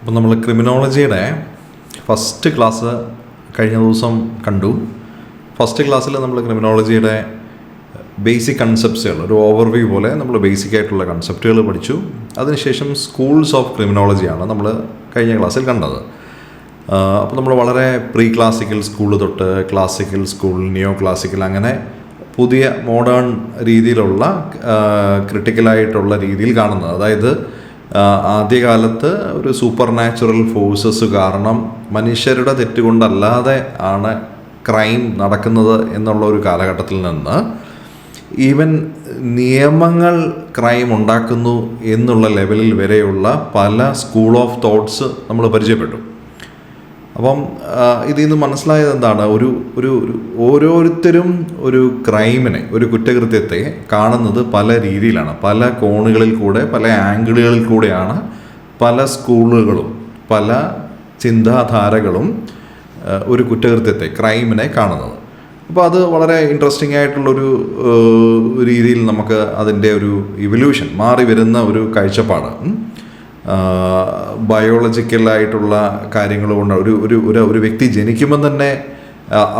അപ്പോൾ നമ്മൾ ക്രിമിനോളജിയുടെ first class കഴിഞ്ഞ ദിവസം കണ്ടു. ഫസ്റ്റ് ക്ലാസ്സിൽ നമ്മൾ ക്രിമിനോളജിയുടെ ബേസിക് കൺസെപ്റ്റ്സുകൾ ഒരു ഓവർവ്യൂ പോലെ നമ്മൾ ബേസിക് ആയിട്ടുള്ള കൺസെപ്റ്റുകൾ പഠിച്ചു. അതിനുശേഷം സ്കൂൾസ് ഓഫ് ക്രിമിനോളജിയാണ് നമ്മൾ കഴിഞ്ഞ ക്ലാസ്സിൽ കണ്ടത്. അപ്പോൾ നമ്മൾ വളരെ പ്രീ ക്ലാസിക്കൽ സ്കൂൾ തൊട്ട് ക്ലാസിക്കൽ സ്കൂൾ, നിയോ ക്ലാസിക്കൽ, അങ്ങനെ പുതിയ മോഡേൺ രീതിയിലുള്ള ക്രിട്ടിക്കലായിട്ടുള്ള രീതിയിൽ കാണുന്നത്. അതായത് ആദ്യകാലത്ത് ഒരു സൂപ്പർ നാച്ചുറൽ ഫോഴ്സസ് കാരണം മനുഷ്യരുടെ തെറ്റുകൊണ്ടല്ലാതെ ആണ് ക്രൈം നടക്കുന്നത് എന്നുള്ള ഒരു കാലഘട്ടത്തിൽ നിന്ന് ഈവൻ നിയമങ്ങൾ ക്രൈം ഉണ്ടാക്കുന്നു എന്നുള്ള ലെവലിൽ വരെയുള്ള പല സ്കൂൾ ഓഫ് തോട്ട്സ് നമ്മൾ പരിചയപ്പെട്ടു. അപ്പം ഇതിൽ നിന്ന് മനസ്സിലായത് എന്താണ്? ഓരോരുത്തരും ഒരു ക്രൈമിനെ, ഒരു കുറ്റകൃത്യത്തെ കാണുന്നത് പല രീതിയിലാണ്, പല കോണുകളിൽ കൂടെ, പല ആംഗിളുകളിൽ കൂടെയാണ് പല സ്കൂളുകളും പല ചിന്താധാരകളും ഒരു കുറ്റകൃത്യത്തെ, ക്രൈമിനെ കാണുന്നത്. അപ്പോൾ അത് വളരെ ഇൻട്രസ്റ്റിംഗ് ആയിട്ടുള്ളൊരു രീതിയിൽ നമുക്ക് അതിൻ്റെ ഒരു ഇവല്യൂഷൻ മാറി വരുന്ന ഒരു കാഴ്ചപ്പാട്, ബയോളജിക്കലായിട്ടുള്ള കാര്യങ്ങൾ കൊണ്ട് ഒരു വ്യക്തി ജനിക്കുമ്പം തന്നെ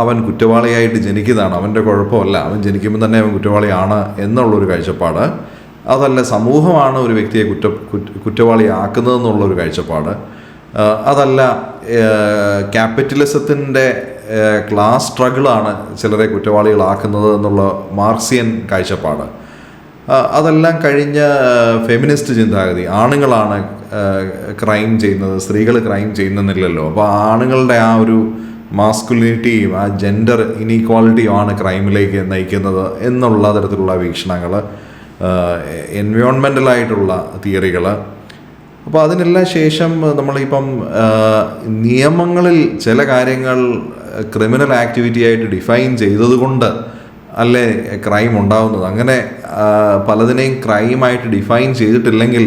അവൻ കുറ്റവാളിയായിട്ട് ജനിക്കുന്നതാണ്, അവൻ്റെ കുഴപ്പമല്ല, അവൻ ജനിക്കുമ്പം തന്നെ അവൻ കുറ്റവാളിയാണ് എന്നുള്ളൊരു കാഴ്ചപ്പാട്. അതല്ല, സമൂഹമാണ് ഒരു വ്യക്തിയെ കുറ്റവാളിയാക്കുന്നതെന്നുള്ളൊരു കാഴ്ചപ്പാട്. അതല്ല, ക്യാപിറ്റലിസത്തിൻ്റെ ക്ലാസ് സ്ട്രഗിളാണ് ചിലരെ കുറ്റവാളികളാക്കുന്നത് എന്നുള്ള മാർക്സിയൻ കാഴ്ചപ്പാട്. അതെല്ലാം കഴിഞ്ഞ ഫെമിനിസ്റ്റ് ചിന്താഗതി, ആണുങ്ങളാണ് ക്രൈം ചെയ്യുന്നത്, സ്ത്രീകൾ ക്രൈം ചെയ്യുന്നില്ലല്ലോ, അപ്പോൾ ആണുങ്ങളുടെ ആ ഒരു മാസ്കുലിനിറ്റിയും ആ ജെൻഡർ ഇനീക്വാളിറ്റിയും ആണ് ക്രൈമിലേക്ക് നയിക്കുന്നത് എന്നുള്ള തരത്തിലുള്ള വീക്ഷണങ്ങൾ, എൻവയോൺമെൻ്റലായിട്ടുള്ള തിയറികൾ. അപ്പോൾ അതിനെല്ലാം ശേഷം നമ്മളിപ്പം നിയമങ്ങളിൽ ചില കാര്യങ്ങൾ ക്രിമിനൽ ആക്ടിവിറ്റി ആയിട്ട് ഡിഫൈൻ ചെയ്തതുകൊണ്ട് അല്ലേ ക്രൈം ഉണ്ടാവുന്നത്. അങ്ങനെ പലതിനെയും ക്രൈമായിട്ട് ഡിഫൈൻ ചെയ്തിട്ടില്ലെങ്കിൽ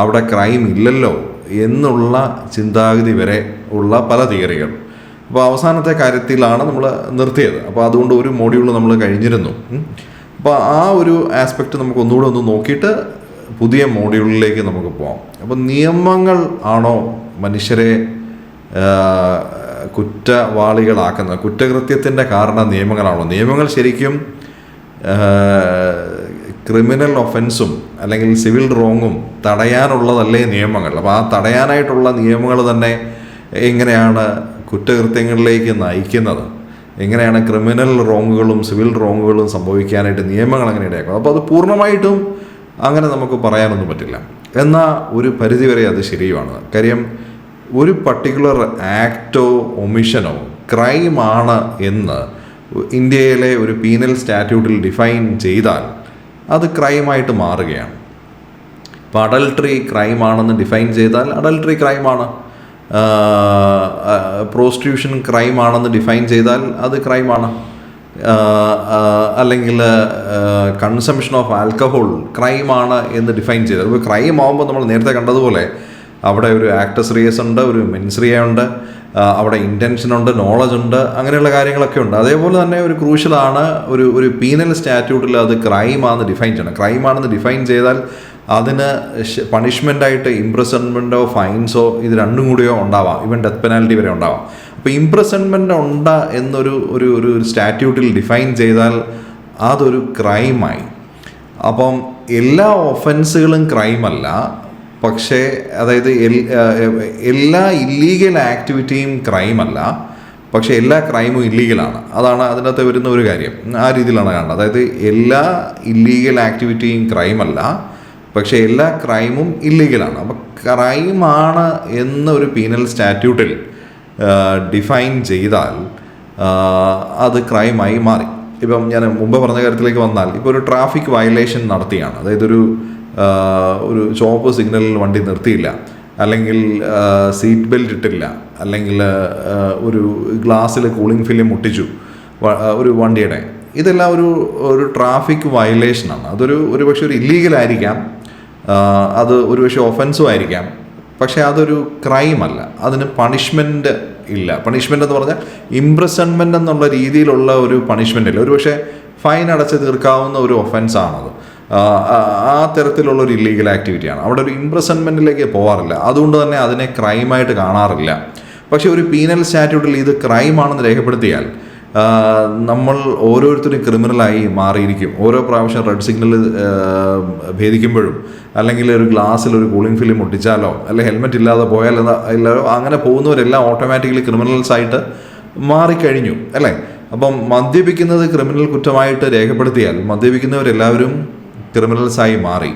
അവിടെ ക്രൈം ഇല്ലല്ലോ എന്നുള്ള ചിന്താഗതി വരെ ഉള്ള പല തിയറികൾ. അപ്പോൾ അവസാനത്തെ കാര്യത്തിലാണ് നമ്മൾ നിർത്തിയത്. അപ്പോൾ അതുകൊണ്ട് ഒരു മോഡ്യൂൾ നമ്മൾ കഴിഞ്ഞിരുന്നു. അപ്പോൾ ആ ഒരു ആസ്പെക്റ്റ് നമുക്ക് ഒന്നുകൂടെ ഒന്ന് നോക്കിയിട്ട് പുതിയ മോഡ്യൂളിലേക്ക് നമുക്ക് പോകാം. അപ്പോൾ നിയമങ്ങൾ ആണോ മനുഷ്യരെ കുറ്റവാളികളാക്കുന്നത്? കുറ്റകൃത്യത്തിൻ്റെ കാരണം നിയമങ്ങളാണോ? നിയമങ്ങൾ ശരിക്കും ക്രിമിനൽ ഒഫൻസും അല്ലെങ്കിൽ സിവിൽ റോങ്ങും തടയാനുള്ളതല്ലേ നിയമങ്ങൾ? അപ്പോൾ ആ തടയാനായിട്ടുള്ള നിയമങ്ങൾ തന്നെ എങ്ങനെയാണ് കുറ്റകൃത്യങ്ങളിലേക്ക് നയിക്കുന്നത്? എങ്ങനെയാണ് ക്രിമിനൽ റോങ്ങുകളും സിവിൽ റോങ്ങുകളും സംഭവിക്കാനായിട്ട് നിയമങ്ങൾ എങ്ങനെ ഇടയാക്കും? അപ്പോൾ അത് പൂർണ്ണമായിട്ടും അങ്ങനെ നമുക്ക് പറയാനൊന്നും പറ്റില്ല. എന്നാൽ ഒരു പരിധിവരെ അത് ശരിയുമാണ്. കാര്യം ഒരു പർട്ടിക്കുലർ ആക്റ്റോ ഒമിഷനോ ക്രൈമാണ് എന്ന് ഇന്ത്യയിലെ ഒരു പീനൽ സ്റ്റാറ്റ്യൂട്ടിൽ ഡിഫൈൻ ചെയ്താൽ അത് ക്രൈമായിട്ട് മാറുകയാണ്. ഇപ്പോൾ അഡൾട്ടറി ക്രൈമാണെന്ന് ഡിഫൈൻ ചെയ്താൽ അഡൾട്ടറി ക്രൈമാണ്. പ്രോസ്റ്റിറ്റ്യൂഷൻ ക്രൈമാണെന്ന് ഡിഫൈൻ ചെയ്താൽ അത് ക്രൈമാണ്. അല്ലെങ്കിൽ കൺസംഷൻ ഓഫ് ആൽക്കഹോൾ ക്രൈമാണ് എന്ന് ഡിഫൈൻ ചെയ്താൽ, ഇപ്പോൾ ക്രൈം ആകുമ്പോൾ നമ്മൾ നേരത്തെ കണ്ടതുപോലെ അവിടെ ഒരു ആക്ടസ് റിയസ് ഉണ്ട്, ഒരു മെൻസ് റിയ ഉണ്ട്, അവിടെ ഇൻറ്റൻഷനുണ്ട്, നോളജ് ഉണ്ട്, അങ്ങനെയുള്ള കാര്യങ്ങളൊക്കെ ഉണ്ട്. അതേപോലെ തന്നെ ഒരു ക്രൂഷ്യലാണ് ഒരു പീനൽ സ്റ്റാറ്റ്യൂട്ടിൽ അത് ക്രൈമാണെന്ന് ഡിഫൈൻ ചെയ്യണം. ക്രൈമാണെന്ന് ഡിഫൈൻ ചെയ്താൽ അതിന് പണിഷ്മെൻ്റായിട്ട് ഇംപ്രസൺമെൻറ്റോ ഫൈൻസോ ഇത് രണ്ടും കൂടിയോ ഉണ്ടാവാം, ഈവൻ ഡെത്ത് പെനാൽറ്റി വരെ ഉണ്ടാവാം. അപ്പോൾ ഇംപ്രസൺമെൻ്റ് ഉണ്ട് എന്നൊരു ഒരു സ്റ്റാറ്റ്യൂട്ടിൽ ഡിഫൈൻ ചെയ്താൽ അതൊരു ക്രൈമായി. അപ്പം എല്ലാ ഒഫൻസുകളും ക്രൈമല്ല, പക്ഷേ അതായത് എല്ലാ ഇല്ലീഗൽ ആക്ടിവിറ്റിയും ക്രൈമല്ല, പക്ഷേ എല്ലാ ക്രൈമും ഇല്ലീഗലാണ്. അതാണ് അതിനകത്ത് വരുന്ന ഒരു കാര്യം. ആ രീതിയിലാണ് കാണുന്നത്. അതായത് എല്ലാ ഇല്ലീഗൽ ആക്ടിവിറ്റിയും ക്രൈമല്ല, പക്ഷേ എല്ലാ ക്രൈമും ഇല്ലീഗലാണ്. അപ്പോൾ ക്രൈമാണ് എന്നൊരു പീനൽ സ്റ്റാറ്റ്യൂട്ടിൽ ഡിഫൈൻ ചെയ്താൽ അത് ക്രൈമായി മാറി. ഇപ്പം ഞാൻ മുമ്പ് പറഞ്ഞ കാര്യത്തിലേക്ക് വന്നാൽ, ഇപ്പോൾ ഒരു ട്രാഫിക് വയലേഷൻ നടത്തിയാണ്, അതായത് ഒരു ചുവപ്പ് സിഗ്നലിൽ വണ്ടി നിർത്തിയില്ല, അല്ലെങ്കിൽ സീറ്റ് ബെൽറ്റ് ഇട്ടില്ല, അല്ലെങ്കിൽ ഒരു ഗ്ലാസ്സിൽ കൂളിംഗ് ഫിലിം ഒട്ടിച്ചു ഒരു വണ്ടിയുടെ, ഇതെല്ലാം ഒരു ട്രാഫിക് വയലേഷനാണ്. ഒരു പക്ഷേ ഒരു ഇല്ലീഗലായിരിക്കാം, അത് ഒരുപക്ഷെ ഒഫൻസും ആയിരിക്കാം, പക്ഷേ അതൊരു ക്രൈമല്ല, അതിന് പണിഷ്മെൻറ്റ് ഇല്ല. പണിഷ്മെൻ്റ് എന്ന് പറഞ്ഞാൽ ഇംപ്രസൺമെൻ്റ് എന്നുള്ള രീതിയിലുള്ള ഒരു പണിഷ്മെൻ്റ് ഇല്ല. ഒരുപക്ഷെ ഫൈൻ അടച്ച് തീർക്കാവുന്ന ഒരു ഒഫൻസാണത്. ആ തരത്തിലുള്ളൊരു ഇല്ലീഗൽ ആക്ടിവിറ്റിയാണ്. അവിടെ ഒരു ഇംപ്രസൺമെൻറ്റിലേക്ക് പോകാറില്ല, അതുകൊണ്ട് തന്നെ അതിനെ ക്രൈമായിട്ട് കാണാറില്ല. പക്ഷേ ഒരു പീനൽ സ്റ്റാറ്റ്യൂട്ടിൽ ഇത് ക്രൈമാണെന്ന് രേഖപ്പെടുത്തിയാൽ നമ്മൾ ഓരോരുത്തരും ക്രിമിനലായി മാറിയിരിക്കും. ഓരോ പ്രാവശ്യം റെഡ് സിഗ്നൽ ഭേദിക്കുമ്പോഴും, അല്ലെങ്കിൽ ഒരു ഗ്ലാസ്സിൽ ഒരു കൂളിംഗ് ഫിലിം ഒട്ടിച്ചാലോ, അല്ലെങ്കിൽ ഹെൽമെറ്റ് ഇല്ലാതെ പോയാലോ, അങ്ങനെ പോകുന്നവരെല്ലാം ഓട്ടോമാറ്റിക്കലി ക്രിമിനൽസായിട്ട് മാറിക്കഴിഞ്ഞു അല്ലേ. അപ്പം മദ്യപിക്കുന്നത് ക്രിമിനൽ കുറ്റമായിട്ട് രേഖപ്പെടുത്തിയാൽ മദ്യപിക്കുന്നവരെല്ലാവരും ക്രിമിനൽസായി മാറി.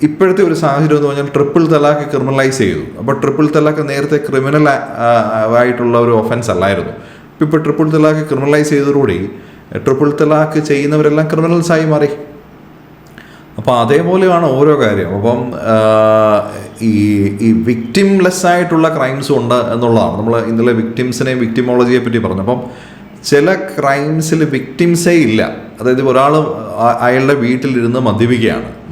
ഇപ്പോഴത്തെ ഒരു സാഹചര്യം എന്ന് പറഞ്ഞാൽ ട്രിപ്പിൾ തലാഖ് ക്രിമിനലൈസ് ചെയ്തു. അപ്പോൾ ട്രിപ്പിൾ തലാഖ് നേരത്തെ ക്രിമിനൽ ആയിട്ടുള്ള ഒരു ഒഫൻസ് അല്ലായിരുന്നു. ഇപ്പോൾ ട്രിപ്പിൾ തലാഖ് ക്രിമിനലൈസ് ചെയ്തതോടുകൂടി ട്രിപ്പിൾ തലാഖ് ചെയ്യുന്നവരെല്ലാം ക്രിമിനൽസായി മാറി. അപ്പോൾ അതേപോലെയാണ് ഓരോ കാര്യം. അപ്പം ഈ വിക്ടിംലെസ് ആയിട്ടുള്ള ക്രൈംസും ഉണ്ട് എന്നുള്ളതാണ്. നമ്മൾ ഇന്നലെ വിക്ടിംസിനെയും വിക്ടിമോളജിയെ പറ്റി പറഞ്ഞു. അപ്പം ചില ക്രൈംസിൽ വിക്ടിംസേ ഇല്ല. അതായത് ഒരാൾ അയാളുടെ വീട്ടിലിരുന്ന്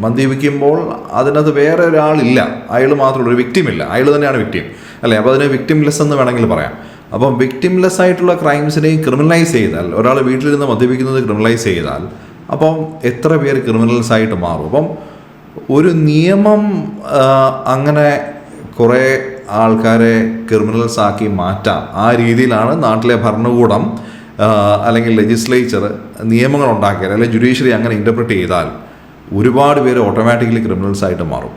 മദ്യപിക്കുമ്പോൾ അതിനകത്ത് വേറെ ഒരാളില്ല, അയാൾ മാത്രമുള്ള ഒരു വിക്ടിമില്ല, അയാൾ തന്നെയാണ് വിക്ടിം അല്ലേ. അപ്പോൾ അതിനെ വിക്ടിംലെസ് എന്ന് വേണമെങ്കിൽ പറയാം. അപ്പം വിക്ടിംലെസ് ആയിട്ടുള്ള ക്രൈംസിനെയും ക്രിമിനലൈസ് ചെയ്താൽ, ഒരാൾ വീട്ടിലിരുന്ന് മദ്യപിക്കുന്നത് ക്രിമിനലൈസ് ചെയ്താൽ, അപ്പം എത്ര പേര് ക്രിമിനൽസ് ആയിട്ട് മാറും. അപ്പം ഒരു നിയമം അങ്ങനെ കുറേ ആൾക്കാരെ ക്രിമിനൽസ് ആക്കി മാറ്റാം. ആ രീതിയിലാണ് നാട്ടിലെ ഭരണകൂടം അല്ലെങ്കിൽ ലെജിസ്ലേച്ചർ നിയമങ്ങൾ ഉണ്ടാക്കിയാൽ, അല്ലെങ്കിൽ ജുഡീഷ്യറി അങ്ങനെ ഇൻ്റർപ്രറ്റ് ചെയ്താൽ ഒരുപാട് പേര് ഓട്ടോമാറ്റിക്കലി ക്രിമിനൽസ് ആയിട്ട് മാറും.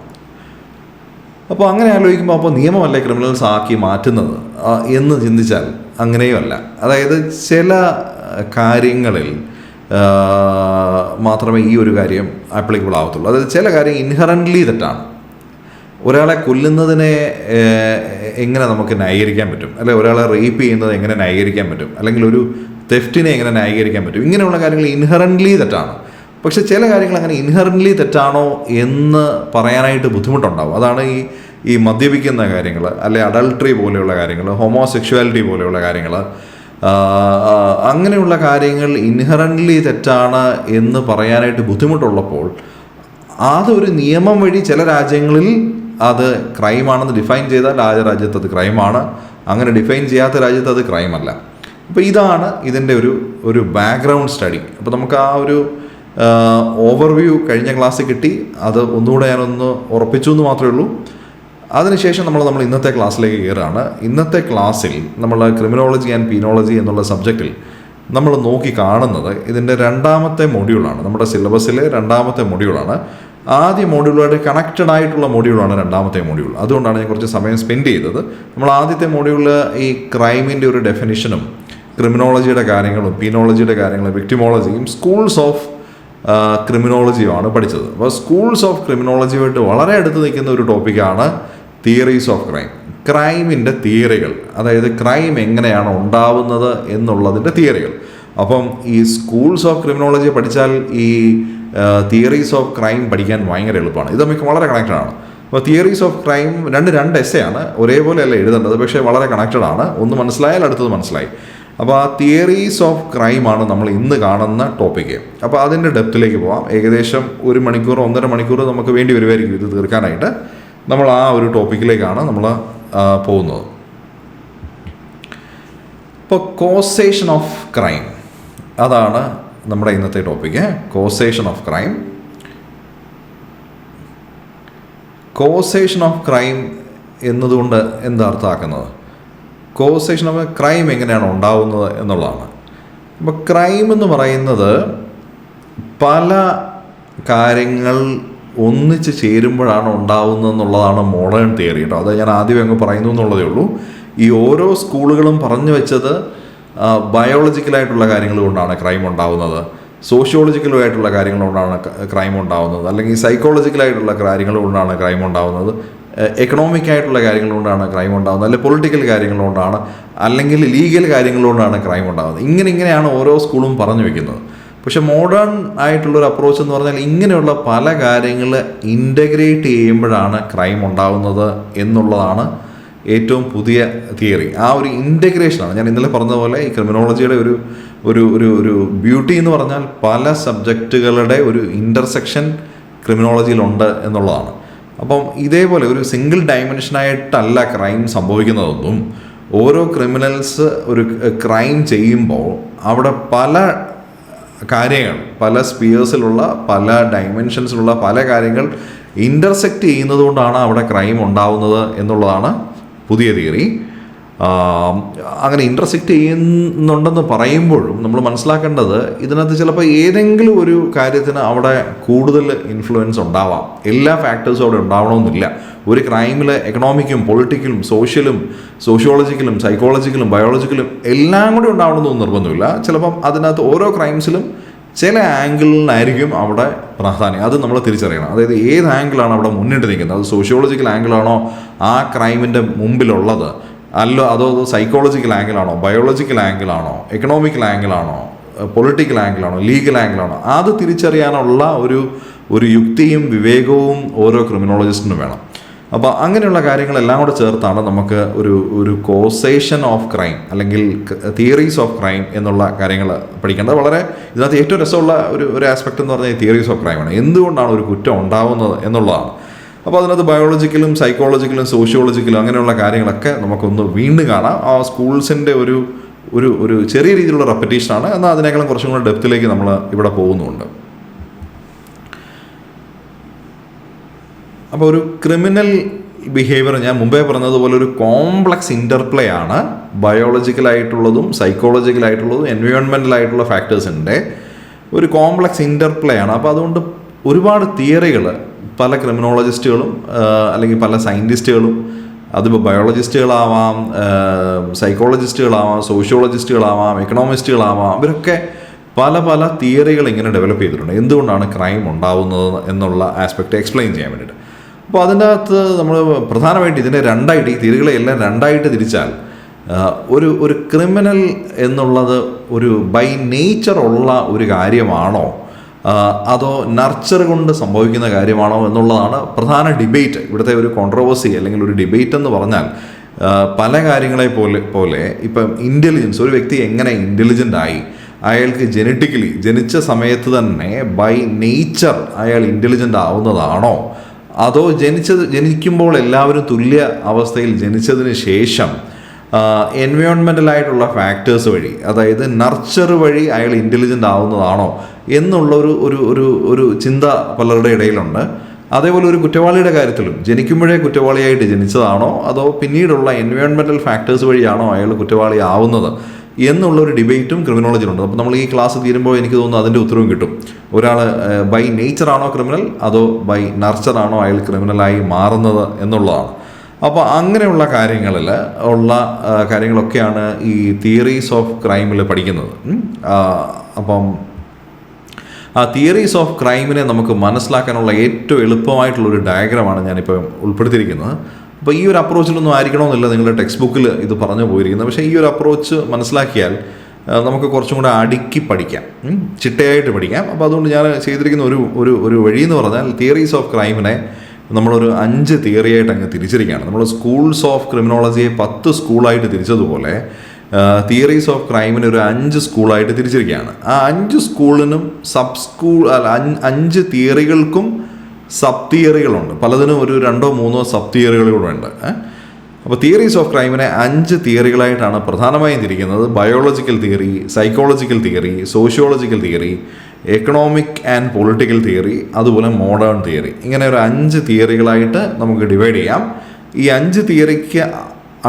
അപ്പോൾ അങ്ങനെ ആലോചിക്കുമ്പോൾ അപ്പോൾ നിയമമല്ലേ ക്രിമിനൽസ് ആക്കി മാറ്റുന്നത് എന്ന് ചിന്തിച്ചാൽ അങ്ങനെയും അല്ല. അതായത് ചില കാര്യങ്ങളിൽ മാത്രമേ ഈ ഒരു കാര്യം ആപ്ലിക്കബിൾ ആവത്തുള്ളൂ. അതായത് ചില കാര്യം ഇൻഹറൻ്റ്ലി തെറ്റാണ്. ഒരാളെ കൊല്ലുന്നതിനെ എങ്ങനെ നമുക്ക് ന്യായീകരിക്കാൻ പറ്റും, അല്ലെങ്കിൽ ഒരാളെ റേപ്പ് ചെയ്യുന്നത് എങ്ങനെ ന്യായീകരിക്കാൻ പറ്റും, അല്ലെങ്കിൽ ഒരു തെഫ്റ്റിനെ എങ്ങനെ ന്യായീകരിക്കാൻ പറ്റും. ഇങ്ങനെയുള്ള കാര്യങ്ങൾ ഇൻഹറൻ്റ്ലി തെറ്റാണ്. പക്ഷെ ചില കാര്യങ്ങൾ അങ്ങനെ ഇൻഹറൻ്റ്ലി തെറ്റാണോ എന്ന് പറയാനായിട്ട് ബുദ്ധിമുട്ടുണ്ടാവും. അതാണ് ഈ മദ്യപിക്കുന്ന കാര്യങ്ങൾ, അല്ലെ അഡൾട്ടറി പോലെയുള്ള കാര്യങ്ങൾ, ഹോമോസെക്ഷുവാലിറ്റി പോലെയുള്ള കാര്യങ്ങൾ, അങ്ങനെയുള്ള കാര്യങ്ങൾ ഇൻഹറൻ്റ്ലി തെറ്റാണ് എന്ന് പറയാനായിട്ട് ബുദ്ധിമുട്ടുള്ളപ്പോൾ അതൊരു നിയമം വഴി ചില രാജ്യങ്ങളിൽ അത് ക്രൈമാണെന്ന് ഡിഫൈൻ ചെയ്താൽ ആ രാജ്യത്ത് അത് ക്രൈമാണ്, അങ്ങനെ ഡിഫൈൻ ചെയ്യാത്ത രാജ്യത്ത് അത് ക്രൈമല്ല. അപ്പോൾ ഇതാണ് ഇതിൻ്റെ ഒരു ബാക്ക്ഗ്രൗണ്ട് സ്റ്റഡി. അപ്പോൾ നമുക്ക് ആ ഒരു ഓവർവ്യൂ കഴിഞ്ഞ ക്ലാസ്സിൽ കിട്ടി. അത് ഒന്നുകൂടെ ഞാനൊന്ന് ഉറപ്പിച്ചു എന്ന് മാത്രമേ ഉള്ളൂ. അതിനുശേഷം നമ്മൾ ഇന്നത്തെ ക്ലാസ്സിലേക്ക് കയറുകയാണ്. ഇന്നത്തെ ക്ലാസ്സിൽ നമ്മൾ ക്രിമിനോളജി ആൻഡ് പീനോളജി എന്നുള്ള സബ്ജക്റ്റിൽ നമ്മൾ നോക്കി കാണുന്നത് ഇതിൻ്റെ രണ്ടാമത്തെ മൊഡ്യൂളാണ്. നമ്മുടെ സിലബസിലെ രണ്ടാമത്തെ മൊഡ്യൂളാണ്. ആദ്യ മൊഡ്യൂളുമായിട്ട് കണക്റ്റഡ് ആയിട്ടുള്ള മൊഡ്യൂളാണ് രണ്ടാമത്തെ മൊഡ്യൂൾ. അതുകൊണ്ടാണ് ഞാൻ കുറച്ച് സമയം സ്പെൻഡ് ചെയ്തത്. നമ്മൾ ആദ്യത്തെ മൊഡ്യൂളിൽ ഈ ക്രൈമിൻ്റെ ഒരു ഡെഫിനിഷനും ക്രിമിനോളജിയുടെ കാര്യങ്ങളും പീനോളജിയുടെ കാര്യങ്ങളും വിക്ടിമോളജിയും സ്കൂൾസ് ഓഫ് ക്രിമിനോളജിയുമാണ് പഠിച്ചത്. അപ്പോൾ സ്കൂൾസ് ഓഫ് ക്രിമിനോളജിയുമായിട്ട് വളരെ അടുത്ത് നിൽക്കുന്ന ഒരു ടോപ്പിക്കാണ് തിയറീസ് ഓഫ് ക്രൈം. ക്രൈമിൻ്റെ തിയറികൾ, അതായത് ക്രൈം എങ്ങനെയാണ് ഉണ്ടാവുന്നത് എന്നുള്ളതിൻ്റെ തിയറികൾ. അപ്പം ഈ സ്കൂൾസ് ഓഫ് ക്രിമിനോളജി പഠിച്ചാൽ ഈ തിയറീസ് ഓഫ് ക്രൈം പഠിക്കാൻ ഭയങ്കര എളുപ്പമാണ്. ഇത് നമുക്ക് വളരെ കണക്റ്റഡ് ആണ്. അപ്പോൾ തിയറീസ് ഓഫ് ക്രൈം രണ്ട് എസ്സെയാണ്, ഒരേപോലെയല്ല എഴുതേണ്ടത്, പക്ഷേ വളരെ കണക്റ്റഡ് ആണ്. ഒന്ന് മനസ്സിലായാൽ അടുത്തത് മനസ്സിലായി. അപ്പോൾ ആ തിയറീസ് ഓഫ് ക്രൈമാണ് നമ്മൾ ഇന്ന് കാണുന്ന ടോപ്പിക്ക്. അപ്പോൾ അതിൻ്റെ ഡെപ്തിലേക്ക് പോകാം. ഏകദേശം 1 മണിക്കൂർ 1.5 മണിക്കൂർ നമുക്ക് വേണ്ടി വരുമായിരിക്കും ഇത് തീർക്കാനായിട്ട്. നമ്മൾ ആ ഒരു ടോപ്പിക്കിലേക്കാണ് നമ്മൾ പോകുന്നത്. ഇപ്പോൾ കോസേഷൻ ഓഫ് ക്രൈം, അതാണ് നമ്മുടെ ഇന്നത്തെ topic. Causation of crime. Causation of crime എന്നതുകൊണ്ട് എന്താ അർത്ഥമാക്കുന്നത്? കോസേഷൻ ഓഫ് ക്രൈം എങ്ങനെയാണ് ഉണ്ടാവുന്നത് എന്നുള്ളതാണ്. അപ്പോൾ ക്രൈം എന്ന് പറയുന്നത് പല കാര്യങ്ങൾ ഒന്നിച്ച് ചേരുമ്പോഴാണ് ഉണ്ടാവുന്നത് എന്നുള്ളതാണ് മോഡേൺ തിയറി കേട്ടോ. അത് ഞാൻ ആദ്യമേ അങ്ങ് പറയുന്നു എന്നുള്ളതേ ഉള്ളൂ. ഈ ഓരോ സ്കൂളുകളും പറഞ്ഞു വെച്ചത് ബയോളജിക്കലായിട്ടുള്ള കാര്യങ്ങൾ കൊണ്ടാണ് ക്രൈം ഉണ്ടാവുന്നത്, സോഷ്യോളജിക്കലായിട്ടുള്ള കാര്യങ്ങൾ കൊണ്ടാണ് ക്രൈം ഉണ്ടാവുന്നത്, അല്ലെങ്കിൽ സൈക്കോളജിക്കലായിട്ടുള്ള കാര്യങ്ങൾ കൊണ്ടാണ് ക്രൈം ഉണ്ടാവുന്നത്, എക്കണോമിക് ആയിട്ടുള്ള കാര്യങ്ങൾ കൊണ്ടാണ് ക്രൈം ഉണ്ടാകുന്നത്, അല്ലെങ്കിൽ പൊളിറ്റിക്കൽ കാര്യങ്ങൾ കൊണ്ടാണ്, അല്ലെങ്കിൽ ലീഗൽ കാര്യങ്ങൾ കൊണ്ടാണ് ക്രൈം ഉണ്ടാകുന്നത്. ഇങ്ങനെയാണ് ഓരോ സ്കൂളും പറഞ്ഞു വെക്കുന്നത്. പക്ഷെ മോഡേൺ ആയിട്ടുള്ളൊരു അപ്രോച്ച് എന്ന് പറഞ്ഞാൽ ഇങ്ങനെയുള്ള പല കാര്യങ്ങൾ ഇൻ്റഗ്രേറ്റ് ചെയ്യുമ്പോഴാണ് ക്രൈം ഉണ്ടാകുന്നത് എന്നുള്ളതാണ് ഏറ്റവും പുതിയ തിയറി. ആ ഒരു ഇൻ്റഗ്രേഷനാണ് ഞാൻ ഇന്നലെ പറഞ്ഞതുപോലെ ഈ ക്രിമിനോളജിയുടെ ഒരു ഒരു ഒരു ഒരു ബ്യൂട്ടി എന്ന് പറഞ്ഞാൽ പല സബ്ജക്റ്റുകളുടെ ഒരു ഇൻ്റർസെക്ഷൻ ക്രിമിനോളജിയിലുണ്ട് എന്നുള്ളതാണ്. അപ്പം ഇതേപോലെ ഒരു സിംഗിൾ ഡയമെൻഷനായിട്ടല്ല ക്രൈം സംഭവിക്കുന്നതൊന്നും. ഓരോ ക്രിമിനൽസ് ഒരു ക്രൈം ചെയ്യുമ്പോൾ അവിടെ പല കാര്യങ്ങൾ, പല സ്പിയേഴ്സിലുള്ള പല ഡൈമെൻഷൻസിലുള്ള പല കാര്യങ്ങൾ ഇൻ്റർസെക്റ്റ് ചെയ്യുന്നത് കൊണ്ടാണ് അവിടെ ക്രൈം ഉണ്ടാവുന്നത് എന്നുള്ളതാണ് പുതിയ തിയറി. അങ്ങനെ ഇൻ്റർസെക്റ്റ് ചെയ്യുന്നുണ്ടെന്ന് പറയുമ്പോഴും നമ്മൾ മനസ്സിലാക്കേണ്ടത് ഇതിനകത്ത് ചിലപ്പോൾ ഏതെങ്കിലും ഒരു കാര്യത്തിന് അവിടെ കൂടുതൽ ഇൻഫ്ലുവൻസ് ഉണ്ടാവാം. എല്ലാ ഫാക്ടേഴ്സും അവിടെ ഉണ്ടാവണമെന്നില്ല. ഒരു ക്രൈമിൽ എക്കണോമിക്കും പൊളിറ്റിക്കലും സോഷ്യോളജിക്കലും സൈക്കോളജിക്കലും ബയോളജിക്കലും എല്ലാം കൂടി ഉണ്ടാവണമെന്നൊന്നും നിർബന്ധമില്ല. ചിലപ്പം അതിനകത്ത് ഓരോ ക്രൈംസിലും ചില ആംഗിളിനായിരിക്കും അവിടെ പ്രാധാന്യം. അത് നമ്മൾ തിരിച്ചറിയണം. അതായത് ഏത് ആംഗിളാണ് അവിടെ മുന്നിട്ട് നിൽക്കുന്നത്, അത് സോഷ്യോളജിക്കൽ ആംഗിളാണോ ആ ക്രൈമിൻ്റെ മുമ്പിലുള്ളത്, അതോ സൈക്കോളജിക്കൽ ആംഗിളാണോ, ബയോളജിക്കൽ ആംഗിളാണോ, എക്കണോമിക്കൽ ആംഗിളാണോ, പൊളിറ്റിക്കൽ ആംഗിളാണോ, ലീഗൽ ആംഗിളാണോ, അത് തിരിച്ചറിയാനുള്ള ഒരു യുക്തിയും വിവേകവും ഓരോ ക്രിമിനോളജിസ്റ്റിനും വേണം. അപ്പോൾ അങ്ങനെയുള്ള കാര്യങ്ങളെല്ലാം കൂടെ ചേർത്താണ് നമുക്ക് ഒരു കോസേഷൻ ഓഫ് ക്രൈം അല്ലെങ്കിൽ തിയറീസ് ഓഫ് ക്രൈം എന്നുള്ള കാര്യങ്ങൾ പഠിക്കേണ്ടത്. വളരെ ഇതിനകത്ത് ഏറ്റവും രസമുള്ള ഒരു ആസ്പെക്ട് എന്ന് പറഞ്ഞാൽ തിയറീസ് ഓഫ് ക്രൈമാണ്. എന്തുകൊണ്ടാണ് ഒരു കുറ്റം ഉണ്ടാവുന്നത് എന്നുള്ളതാണ്. അപ്പോൾ അതിനകത്ത് ബയോളജിക്കലും സൈക്കോളജിക്കലും സോഷ്യോളജിക്കലും അങ്ങനെയുള്ള കാര്യങ്ങളൊക്കെ നമുക്കൊന്ന് വീണ്ടും കാണാം. ആ സ്കൂൾസിൻ്റെ ഒരു ചെറിയ രീതിയിലുള്ള റെപ്പറ്റീഷനാണ്, എന്നാൽ അതിനേക്കാളും കുറച്ചും കൂടെ ഡെപ്തിലേക്ക് നമ്മൾ ഇവിടെ പോകുന്നുണ്ട്. അപ്പോൾ ഒരു ക്രിമിനൽ ബിഹേവിയർ ഞാൻ മുമ്പേ പറഞ്ഞതുപോലെ ഒരു കോംപ്ലക്സ് ഇൻ്റർപ്ലേ ആണ്. ബയോളജിക്കലായിട്ടുള്ളതും സൈക്കോളജിക്കലായിട്ടുള്ളതും എൻവയോൺമെൻ്റലായിട്ടുള്ള ഫാക്ടേഴ്സിൻ്റെ ഒരു കോംപ്ലക്സ് ഇൻ്റർപ്ലേ ആണ്. അപ്പോൾ അതുകൊണ്ട് ഒരുപാട് തിയറികൾ പല ക്രിമിനോളജിസ്റ്റുകളും അല്ലെങ്കിൽ പല സയൻറ്റിസ്റ്റുകളും, അതിപ്പോൾ ബയോളജിസ്റ്റുകളാവാം, സൈക്കോളജിസ്റ്റുകളാവാം, സോഷ്യോളജിസ്റ്റുകളാവാം, എക്കണോമിസ്റ്റുകളാവാം, ഇവരൊക്കെ പല തിയറികൾ ഇങ്ങനെ ഡെവലപ്പ് ചെയ്തിട്ടുണ്ട് ഒരു ക്രൈം ഉണ്ടാവുന്നത് എന്നുള്ള ആസ്പെക്റ്റ് എക്സ്പ്ലെയിൻ ചെയ്യാൻ വേണ്ടിയിട്ട്. അപ്പോൾ അതിൻ്റെ അകത്ത് നമ്മൾ പ്രധാനമായിട്ട് ഇതിനെ രണ്ടായിട്ട്, ഈ തിയറികളെല്ലാം രണ്ടായിട്ട് തിരിച്ചാൽ ഒരു ക്രിമിനൽ എന്നുള്ളത് ഒരു ബൈ നേച്ചർ ഉള്ള ഒരു കാര്യമാണോ അതോ നർച്ചർ കൊണ്ട് സംഭവിക്കുന്ന കാര്യമാണോ എന്നുള്ളതാണ് പ്രധാന ഡിബേറ്റ്. ഇവിടുത്തെ ഒരു കോൺട്രവേഴ്സി അല്ലെങ്കിൽ ഒരു ഡിബേറ്റ് എന്ന് പറഞ്ഞാൽ പല കാര്യങ്ങളെ പോലെ ഇപ്പം ഇൻ്റലിജൻസ്, ഒരു വ്യക്തി എങ്ങനെ ഇൻ്റലിജൻ്റ് ആയി, അയാൾക്ക് ജനറ്റിക്കലി ജനിച്ച സമയത്ത് തന്നെ ബൈ നേച്ചർ അയാൾ ഇൻ്റലിജൻ്റ് ആവുന്നതാണോ, അതോ ജനിക്കുമ്പോൾ എല്ലാവരും തുല്യ അവസ്ഥയിൽ ജനിച്ചതിന് ശേഷം എൻവയോൺമെൻ്റലായിട്ടുള്ള ഫാക്ടേഴ്സ് വഴി, അതായത് നർച്ചർ വഴി അയാൾ ഇൻ്റലിജൻ്റ് ആവുന്നതാണോ എന്നുള്ള ഒരു ചിന്ത പലരുടെ ഇടയിലുണ്ട്. അതേപോലെ ഒരു കുറ്റവാളിയുടെ കാര്യത്തിലും ജനിക്കുമ്പോഴേ കുറ്റവാളിയായിട്ട് ജനിച്ചതാണോ അതോ പിന്നീടുള്ള എൻവയോൺമെൻ്റൽ ഫാക്ടേഴ്സ് വഴിയാണോ അയാൾ കുറ്റവാളി ആവുന്നത് എന്നുള്ളൊരു ഡിബേറ്റും ക്രിമിനോളജിയിലുണ്ട്. അപ്പോൾ നമ്മൾ ഈ ക്ലാസ് തീരുമ്പോൾ എനിക്ക് തോന്നുന്നു അതിൻ്റെ ഉത്തരവും കിട്ടും. ഒരാൾ ബൈ നേച്ചറാണോ ക്രിമിനൽ അതോ ബൈ നർച്ചറാണോ അയാൾ ക്രിമിനലായി മാറുന്നത് എന്നുള്ളതാണ്. അപ്പോൾ അങ്ങനെയുള്ള കാര്യങ്ങളൊക്കെയാണ് ഈ തിയറീസ് ഓഫ് ക്രൈമിൽ പഠിക്കുന്നത്. അപ്പം ആ തിയറീസ് ഓഫ് ക്രൈമിനെ നമുക്ക് മനസ്സിലാക്കാനുള്ള ഏറ്റവും എളുപ്പമായിട്ടുള്ളൊരു ഡയഗ്രമാണ് ഞാനിപ്പോൾ ഉൾപ്പെടുത്തിയിരിക്കുന്നത്. അപ്പോൾ ഈ ഒരു അപ്രോച്ചിലൊന്നും ആയിരിക്കണമെന്നില്ല നിങ്ങളുടെ ടെക്സ്റ്റ് ബുക്കിൽ ഇത് പറഞ്ഞു പോയിരിക്കുന്നത്. പക്ഷേ ഈ ഒരു അപ്രോച്ച് മനസ്സിലാക്കിയാൽ നമുക്ക് കുറച്ചും കൂടെ അടുക്കി പഠിക്കാം, ചിട്ടയായിട്ട് പഠിക്കാം. അപ്പോൾ അതുകൊണ്ട് ഞാൻ ചെയ്തിരിക്കുന്ന ഒരു വഴി എന്ന് പറഞ്ഞാൽ തിയറീസ് ഓഫ് ക്രൈമിനെ നമ്മളൊരു 5 തിയറിയായിട്ട് അങ്ങ് തിരിച്ചിരിക്കുകയാണ്. നമ്മൾ സ്കൂൾസ് ഓഫ് ക്രിമിനോളജിയെ 10 സ്കൂളായിട്ട് തിരിച്ചതുപോലെ തിയറീസ് ഓഫ് ക്രൈമിന് ഒരു 5 സ്കൂളായിട്ട് തിരിച്ചിരിക്കുകയാണ്. ആ 5 സ്കൂളിനും 5 തിയറികൾക്കും സബ് തിയറികളുണ്ട്. പലതിനും ഒരു 2-3 സബ് തിയറികളുടെ ഉണ്ട്. അപ്പോൾ തിയറീസ് ഓഫ് ക്രൈമിനെ 5 തിയറികളായിട്ടാണ് പ്രധാനമായും തിരിക്കുന്നത്. Biological theory, psychological theory, sociological theory, economic and political theory, അതുപോലെ മോഡേൺ തിയറി. ഇങ്ങനെ ഒരു 5 തിയറികളായിട്ട് നമുക്ക് ഡിവൈഡ് ചെയ്യാം. ഈ 5 തിയറിക്ക്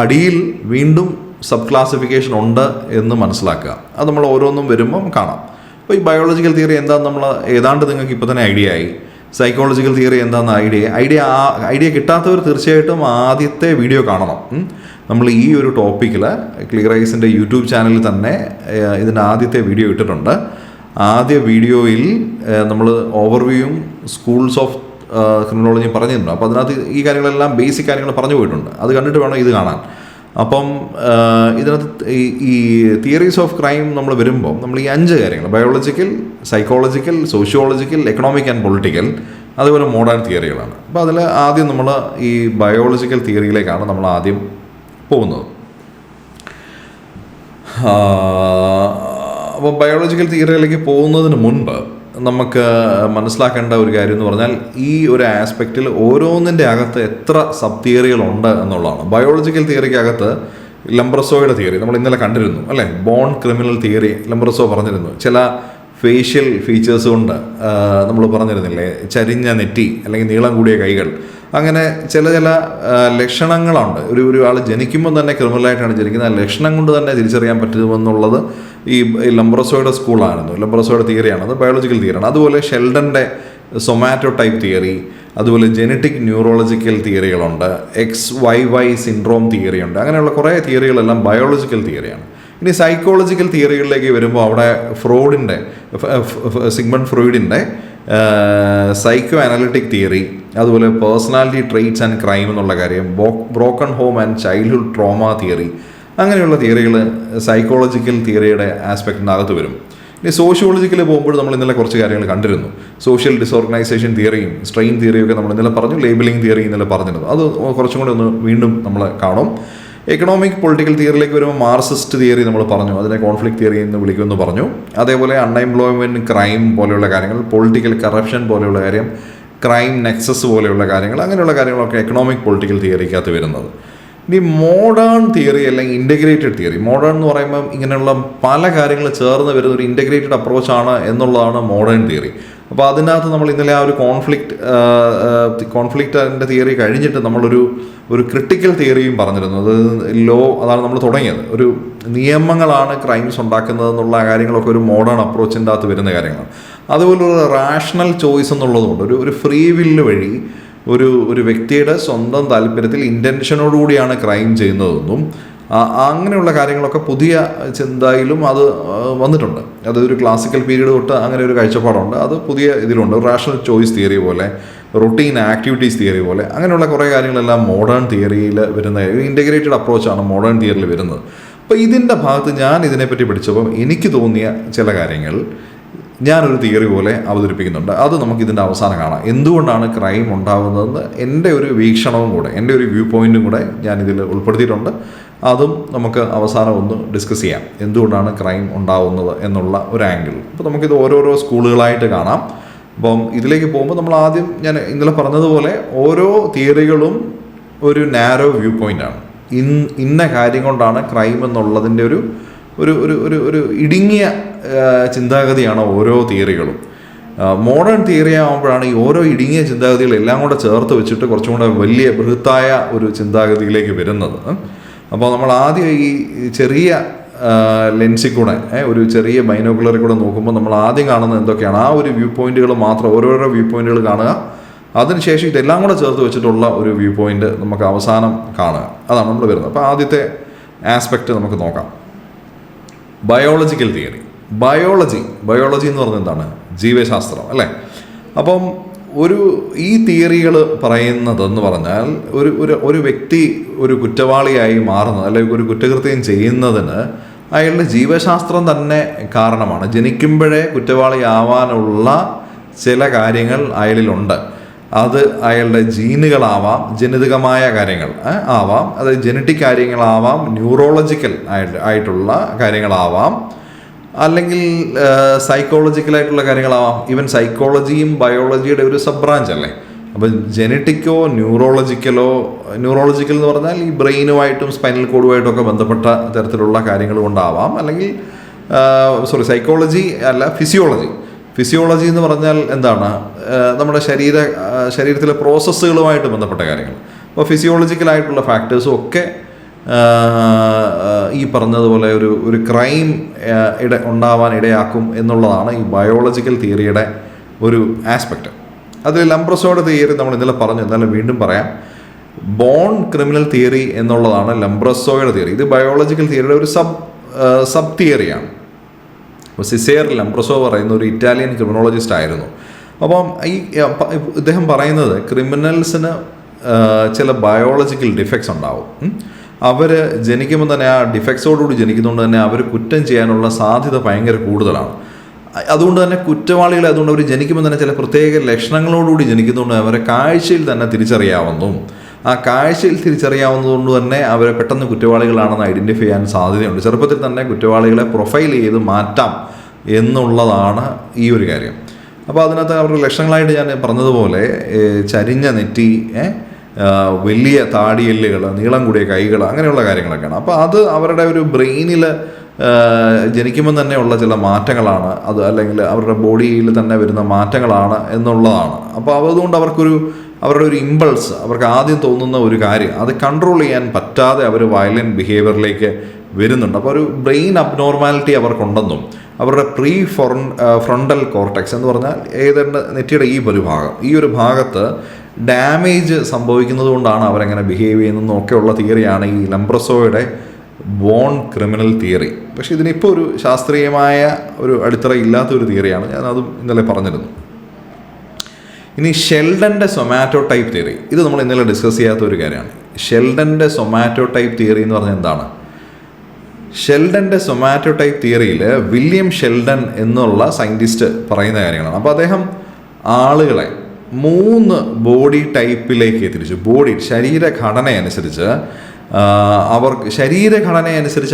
അടിയിൽ വീണ്ടും സബ് ക്ലാസിഫിക്കേഷൻ ഉണ്ട് എന്ന് മനസ്സിലാക്കുക. അത് നമ്മൾ ഓരോന്നും വരുമ്പം കാണാം. അപ്പോൾ ഈ ബയോളജിക്കൽ തിയറി എന്താണെന്ന് നമ്മൾ ഏതാണ്ട് നിങ്ങൾക്ക് ഇപ്പോൾ തന്നെ ഐഡിയ ആയി. സൈക്കോളജിക്കൽ തിയറി എന്താണെന്ന് ഐഡിയ കിട്ടാത്തവർ തീർച്ചയായിട്ടും ആദ്യത്തെ വീഡിയോ കാണണം. നമ്മൾ ഈ ഒരു ടോപ്പിക്കിൽ ക്ലിയർ ഐസിൻ്റെ യൂട്യൂബ് ചാനലിൽ തന്നെ ഇതിൻ്റെ ആദ്യത്തെ വീഡിയോ ഇട്ടിട്ടുണ്ട്. ആദ്യ വീഡിയോയിൽ നമ്മൾ ഓവർവ്യൂയും സ്കൂൾസ് ഓഫ് ക്രിമിനോളജിയും പറഞ്ഞിട്ടുണ്ട്. അപ്പോൾ അതിനകത്ത് ഈ കാര്യങ്ങളെല്ലാം ബേസിക് കാര്യങ്ങൾ പറഞ്ഞു പോയിട്ടുണ്ട്. അത് കണ്ടിട്ട് വേണം ഇത് കാണാൻ. അപ്പം ഇതിനകത്ത് ഈ തിയറീസ് ഓഫ് ക്രൈം നമ്മൾ വരുമ്പോൾ നമ്മൾ ഈ 5 കാര്യങ്ങൾ biological, psychological, sociological, economic and political, അതുപോലെ മോഡേൺ തിയറികളാണ്. അപ്പോൾ അതിൽ ആദ്യം നമ്മൾ ഈ ബയോളജിക്കൽ തിയറിയിലേക്കാണ് നമ്മൾ ആദ്യം പോകുന്നത്. അപ്പോൾ ബയോളജിക്കൽ തിയറിയിലേക്ക് പോകുന്നതിന് മുൻപ് നമുക്ക് മനസ്സിലാക്കേണ്ട ഒരു കാര്യം എന്ന് പറഞ്ഞാൽ ഈ ഒരു ആസ്പെക്റ്റിൽ ഓരോന്നിൻ്റെ അകത്ത് എത്ര സബ് തിയറികളുണ്ട് എന്നുള്ളതാണ്. ബയോളജിക്കൽ തിയറിക്കകത്ത് ലംബ്രസോയുടെ തിയറി നമ്മൾ ഇന്നലെ കണ്ടിരുന്നു അല്ലേ. ബോൺ ക്രിമിനൽ തിയറി ലംബ്രസോ പറഞ്ഞിരുന്നു. ചില ഫേഷ്യൽ ഫീച്ചേഴ്സ് കൊണ്ട് നമ്മൾ പറഞ്ഞിരുന്നില്ലേ, ചരിഞ്ഞ നെറ്റി അല്ലെങ്കിൽ നീളം കൂടിയ കൈകൾ, അങ്ങനെ ചില ലക്ഷണങ്ങളുണ്ട്. ഒരു ആൾ ജനിക്കുമ്പോൾ തന്നെ ക്രിമിനലായിട്ടാണ് ജനിക്കുന്നത്. ആ ലക്ഷണം കൊണ്ട് തന്നെ തിരിച്ചറിയാൻ പറ്റുമെന്നുള്ളത് ഈ ലംബ്രസോയുടെ സ്കൂളായിരുന്നു, ലംബ്രസോയുടെ തിയറിയാണ്, അത് ബയോളജിക്കൽ തിയറിയാണ്. അതുപോലെ ഷെൽഡൻ്റെ സൊമാറ്റോ ടൈപ്പ് തിയറി, അതുപോലെ ജെനറ്റിക് ന്യൂറോളജിക്കൽ തിയറികളുണ്ട്, XYY സിൻഡ്രോം തിയറിയുണ്ട്. അങ്ങനെയുള്ള കുറേ തിയറികളെല്ലാം ബയോളജിക്കൽ തിയറിയാണ്. ഇനി സൈക്കോളജിക്കൽ തിയറികളിലേക്ക് വരുമ്പോൾ അവിടെ സിഗ്മണ്ട് ഫ്രോയിഡിൻ്റെ സൈക്കോ അനലിറ്റിക് തിയറി, അതുപോലെ പേഴ്സണാലിറ്റി ട്രെയ്റ്റ്സ് ആൻഡ് ക്രൈം എന്നുള്ള കാര്യം, broken home and childhood trauma theory, അങ്ങനെയുള്ള തിയറികൾ സൈക്കോളജിക്കൽ തിയറിയുടെ ആസ്പെക്റ്റിനകത്ത് വരും. ഇനി സോഷ്യോളജിക്കൽ പോകുമ്പോൾ നമ്മൾ ഇന്നലെ കുറച്ച് കാര്യങ്ങൾ കണ്ടിരുന്നു. സോഷ്യൽ ഡിസോർഗനൈസേഷൻ തിയറിയും സ്ട്രെയിൻ തിയറിയൊക്കെ നമ്മൾ ഇന്നലെ പറഞ്ഞു. ലേബലിംഗ് തിയറി ഇന്നലെ പറഞ്ഞിരുന്നു. അത് കുറച്ചും കൂടി ഒന്ന് വീണ്ടും നമ്മൾ കാണും. എക്കണോമിക് പൊളിറ്റിക്കൽ തിയറിയിലേക്ക് വരുമ്പോൾ മാർക്സിസ്റ്റ് തിയറി നമ്മൾ പറഞ്ഞു, അതിനെ കോൺഫ്ലിക്റ്റ് തിയറി എന്ന് വിളിക്കുമെന്ന് പറഞ്ഞു. അതേപോലെ അൺഎംപ്ലോയ്മെൻറ്റ്, ക്രൈം പോലെയുള്ള കാര്യങ്ങൾ, പൊളിറ്റിക്കൽ കറപ്ഷൻ പോലെയുള്ള കാര്യം, ക്രൈം നെക്സസ് പോലെയുള്ള കാര്യങ്ങൾ, അങ്ങനെയുള്ള കാര്യങ്ങളൊക്കെ എക്കണോമിക് പൊളിറ്റിക്കൽ തിയറിക്കകത്ത് വരുന്നത്. ഇനി മോഡേൺ തിയറി അല്ലെങ്കിൽ ഇൻ്റഗ്രേറ്റഡ് തിയറി. മോഡേൺ എന്ന് പറയുമ്പം ഇങ്ങനെയുള്ള പല കാര്യങ്ങൾ ചേർന്ന് വരുന്ന ഒരു ഇൻ്റഗ്രേറ്റഡ് അപ്രോച്ചാണ് എന്നുള്ളതാണ് മോഡേൺ തിയറി. അപ്പോൾ അതിനകത്ത് നമ്മൾ ഇന്നലെ ആ ഒരു കോൺഫ്ലിക്റ്റിൻ്റെ തിയറി കഴിഞ്ഞിട്ട് നമ്മളൊരു ക്രിട്ടിക്കൽ തിയറിയും പറഞ്ഞിരുന്നു. അത് അതാണ് നമ്മൾ തുടങ്ങിയത്. ഒരു നിയമങ്ങളാണ് ക്രൈംസ് ഉണ്ടാക്കുന്നത് എന്നുള്ള കാര്യങ്ങളൊക്കെ ഒരു മോഡേൺ അപ്രോച്ചിൻ്റെ അകത്ത് വരുന്ന കാര്യങ്ങളാണ്. അതുപോലെ ഒരു റാഷണൽ ചോയ്സ് എന്നുള്ളതുകൊണ്ട് ഒരു ഫ്രീ വില്ല് വഴി ഒരു വ്യക്തിയുടെ സ്വന്തം താല്പര്യത്തിൽ ഇൻറ്റൻഷനോടുകൂടിയാണ് ക്രൈം ചെയ്യുന്നതെന്നും അങ്ങനെയുള്ള കാര്യങ്ങളൊക്കെ പുതിയ ചിന്തയിലും അത് വന്നിട്ടുണ്ട്. അതൊരു ക്ലാസിക്കൽ പീരീഡ് തൊട്ട് അങ്ങനെ ഒരു കാഴ്ചപ്പാടുണ്ട്. അത് പുതിയ ഇതിലുണ്ട്. റാഷണൽ ചോയ്സ് തിയറി പോലെ, റൊട്ടീൻ ആക്ടിവിറ്റീസ് തിയറി പോലെ, അങ്ങനെയുള്ള കുറേ കാര്യങ്ങളെല്ലാം മോഡേൺ തിയറിയിൽ വരുന്ന ഇൻ്റഗ്രേറ്റഡ് അപ്രോച്ചാണ് മോഡേൺ തിയറിയിൽ വരുന്നത്. അപ്പോൾ ഇതിൻ്റെ ഭാഗത്ത് ഞാൻ ഇതിനെപ്പറ്റി പഠിച്ചപ്പം എനിക്ക് തോന്നിയ ചില കാര്യങ്ങൾ ഞാനൊരു തിയറി പോലെ അവതരിപ്പിക്കുന്നുണ്ട്. അത് നമുക്കിതിൻ്റെ അവസാനം കാണാം. എന്തുകൊണ്ടാണ് ക്രൈം ഉണ്ടാകുന്നതെന്ന് എൻ്റെ ഒരു വീക്ഷണവും കൂടെ, എൻ്റെ ഒരു വ്യൂ പോയിൻറ്റും കൂടെ ഞാനിതിൽ ഉൾപ്പെടുത്തിയിട്ടുണ്ട്. അതും നമുക്ക് അവസാനം ഒന്ന് ഡിസ്കസ് ചെയ്യാം, എന്തുകൊണ്ടാണ് ക്രൈം ഉണ്ടാവുന്നത് എന്നുള്ള ഒരു ആംഗിൾ. അപ്പോൾ നമുക്കിത് ഓരോരോ സ്കൂളുകളായിട്ട് കാണാം. അപ്പം ഇതിലേക്ക് പോകുമ്പോൾ നമ്മൾ ആദ്യം ഞാൻ ഇന്നലെ പറഞ്ഞതുപോലെ ഓരോ തിയറികളും ഒരു നാരോ വ്യൂ പോയിൻ്റാണ്. ഇന്ന കാര്യം കൊണ്ടാണ് ക്രൈം എന്നുള്ളതിൻ്റെ ഒരു ഇടുങ്ങിയ ചിന്താഗതിയാണ് ഓരോ തിയറികളും. മോഡേൺ തിയറി ആകുമ്പോഴാണ് ഈ ഓരോ ഇടുങ്ങിയ ചിന്താഗതികളെല്ലാം കൂടെ ചേർത്ത് വെച്ചിട്ട് കുറച്ചും കൂടെ വലിയ ബൃഹത്തായ ഒരു ചിന്താഗതിയിലേക്ക് വരുന്നത്. അപ്പോൾ നമ്മൾ ആദ്യം ഈ ചെറിയ ലെൻസിൽ കൂടെ, ഒരു ചെറിയ ബൈനോക്കുലറിൽ കൂടെ നോക്കുമ്പോൾ നമ്മൾ ആദ്യം കാണുന്നത് എന്തൊക്കെയാണ്, ആ ഒരു വ്യൂ പോയിന്റുകൾ മാത്രം, ഓരോരോ വ്യൂ പോയിന്റുകൾ കാണുക. അതിനുശേഷം ഇതെല്ലാം കൂടെ ചേർത്ത് വെച്ചിട്ടുള്ള ഒരു വ്യൂ പോയിന്റ് നമുക്ക് അവസാനം കാണുക. അതാണ് നമ്മൾ വരുന്നത്. അപ്പോൾ ആദ്യത്തെ ആസ്പെക്റ്റ് നമുക്ക് നോക്കാം. Biological theory. ബയോളജി എന്ന് പറഞ്ഞാൽ എന്താണ്? ജീവശാസ്ത്രം അല്ലേ. അപ്പം ഈ തിയറികൾ പറയുന്നതെന്ന് പറഞ്ഞാൽ ഒരു വ്യക്തി ഒരു കുറ്റവാളിയായി മാറുന്നത് അല്ലെങ്കിൽ ഒരു കുറ്റകൃത്യം ചെയ്യുന്നതിന് അയാളുടെ ജീവശാസ്ത്രം തന്നെ കാരണമാണ്. ജനിക്കുമ്പോഴേ കുറ്റവാളിയാവാനുള്ള ചില കാര്യങ്ങൾ അയാളിലുണ്ട്. അത് അയാളുടെ ജീനുകളാവാം, ജനിതകമായ കാര്യങ്ങൾ ആവാം, അത് ജനറ്റിക് കാര്യങ്ങളാവാം, ന്യൂറോളജിക്കൽ ആയിട്ടുള്ള കാര്യങ്ങളാവാം, അല്ലെങ്കിൽ സൈക്കോളജിക്കലായിട്ടുള്ള കാര്യങ്ങളാവാം. ഈവൻ സൈക്കോളജിയും ബയോളജിയുടെ ഒരു സബ് ബ്രാഞ്ച് അല്ലേ. അപ്പോൾ ജനറ്റിക്കോ ന്യൂറോളജിക്കൽ എന്ന് പറഞ്ഞാൽ ഈ ബ്രെയിനുമായിട്ടും സ്പൈനൽ കോഡുമായിട്ടൊക്കെ ബന്ധപ്പെട്ട തരത്തിലുള്ള കാര്യങ്ങൾ കൊണ്ടാവാം. അല്ലെങ്കിൽ സൈക്കോളജി അല്ല, ഫിസിയോളജി എന്ന് പറഞ്ഞാൽ എന്താണ്? നമ്മുടെ ശരീരത്തിലെ പ്രോസസ്സുകളുമായിട്ട് ബന്ധപ്പെട്ട കാര്യങ്ങൾ. അപ്പോൾ ഫിസിയോളജിക്കലായിട്ടുള്ള ഫാക്ടേഴ്സും ഒക്കെ ഈ പറഞ്ഞതുപോലെ ഒരു ക്രൈം ഉണ്ടാവാൻ ഇടയാക്കും എന്നുള്ളതാണ് ഈ ബയോളജിക്കൽ തിയറിയുടെ ഒരു ആസ്പെക്റ്റ്. അതിൽ ലംബ്രസോയുടെ തിയറി നമ്മൾ ഇന്നലെ പറഞ്ഞു, എന്നാലും വീണ്ടും പറയാം. ബോൺ ക്രിമിനൽ തിയറി എന്നുള്ളതാണ് ലംബ്രസോയുടെ തിയറി. ഇത് ബയോളജിക്കൽ തിയറിയുടെ ഒരു സബ് തിയറിയാണ്. അപ്പോൾ സിസേർ ലംബ്രസോ പറയുന്ന ഒരു ഇറ്റാലിയൻ ക്രിമിനോളജിസ്റ്റ് ആയിരുന്നു. അപ്പം ഇദ്ദേഹം പറയുന്നത് ക്രിമിനൽസിന് ചില ബയോളജിക്കൽ ഡിഫക്ട്സ് ഉണ്ടാവും. അവർ ജനിക്കുമ്പോൾ തന്നെ ആ ഡിഫക്ട്സോടുകൂടി ജനിക്കുന്നതുകൊണ്ട് തന്നെ അവർ കുറ്റം ചെയ്യാനുള്ള സാധ്യത ഭയങ്കര കൂടുതലാണ്. അതുകൊണ്ട് തന്നെ കുറ്റവാളികളെ അതുകൊണ്ട് അവർ ജനിക്കുമ്പോൾ തന്നെ ചില പ്രത്യേക ലക്ഷണങ്ങളോടുകൂടി ജനിക്കുന്നതുകൊണ്ട് അവരെ കാഴ്ചയിൽ തന്നെ തിരിച്ചറിയാവുന്നതും ആ കാഴ്ചയിൽ തിരിച്ചറിയാവുന്നതുകൊണ്ട് തന്നെ അവരെ പെട്ടെന്ന് കുറ്റവാളികളാണെന്ന് ഐഡൻറ്റിഫൈ ചെയ്യാൻ സാധ്യതയുണ്ട്. ചെറുപ്പത്തിൽ തന്നെ കുറ്റവാളികളെ പ്രൊഫൈൽ ചെയ്ത് മാറ്റാം എന്നുള്ളതാണ് ഈ ഒരു കാര്യം. അപ്പോൾ അതിനകത്ത് അവരുടെ ലക്ഷണങ്ങളായിട്ട് ഞാൻ പറഞ്ഞതുപോലെ ചരിഞ്ഞ നെറ്റി, വലിയ താടിയെല്ലുകൾ, നീളം കൂടിയ കൈകൾ, അങ്ങനെയുള്ള കാര്യങ്ങളൊക്കെയാണ്. അപ്പോൾ അത് അവരുടെ ഒരു ബ്രെയിനിൽ ജനിക്കുമ്പോൾ തന്നെയുള്ള ചില മാറ്റങ്ങളാണ് അത്, അല്ലെങ്കിൽ അവരുടെ ബോഡിയിൽ തന്നെ വരുന്ന മാറ്റങ്ങളാണ് എന്നുള്ളതാണ്. അപ്പോൾ അതുകൊണ്ട് അവരുടെ ഒരു ഇമ്പൾസ്, അവർക്ക് ആദ്യം തോന്നുന്ന ഒരു കാര്യം അത് കൺട്രോൾ ചെയ്യാൻ പറ്റാതെ അവർ വയലൻറ്റ് ബിഹേവിയറിലേക്ക് വരുന്നുണ്ട്. അപ്പോൾ ഒരു ബ്രെയിൻ അബ്നോർമാലിറ്റി അവർക്കുണ്ടെന്നും അവരുടെ ഫ്രണ്ടൽ കോർട്ടെക്സ് എന്ന് പറഞ്ഞാൽ നെറ്റിയുടെ ഈ ഒരു ഭാഗത്ത് ഡാമേജ് സംഭവിക്കുന്നത് കൊണ്ടാണ് അവരെങ്ങനെ ബിഹേവ് ചെയ്യുന്നതെന്നും ഒക്കെയുള്ള തിയറിയാണ് ഈ ലംബ്രസോയുടെ ബോൺ ക്രിമിനൽ തിയറി. പക്ഷേ ഇതിനിപ്പോൾ ഒരു ശാസ്ത്രീയമായ ഒരു അടിത്തറ ഇല്ലാത്തൊരു തിയറിയാണ്, ഞാനതും ഇന്നലെ പറഞ്ഞിരുന്നു. ഇനി ഷെൽഡൻ്റെ സൊമാറ്റോടൈപ്പ് തിയറി, ഇത് നമ്മൾ ഇന്നലെ ഡിസ്കസ് ചെയ്യാത്ത ഒരു കാര്യമാണ്. ഷെൽഡൻ്റെ സൊമാറ്റോടൈപ്പ് തിയറി എന്ന് പറഞ്ഞാൽ എന്താണ്? ഷെൽഡൻ്റെ സൊമാറ്റോടൈപ്പ് തിയറിയിൽ വില്യം ഷെൽഡൻ എന്നുള്ള സയൻറ്റിസ്റ്റ് പറയുന്ന കാര്യങ്ങളാണ്. അപ്പോൾ അദ്ദേഹം ആളുകളെ 3 ബോഡി ടൈപ്പിലേക്ക് തിരിച്ചു. ശരീരഘടനയനുസരിച്ച്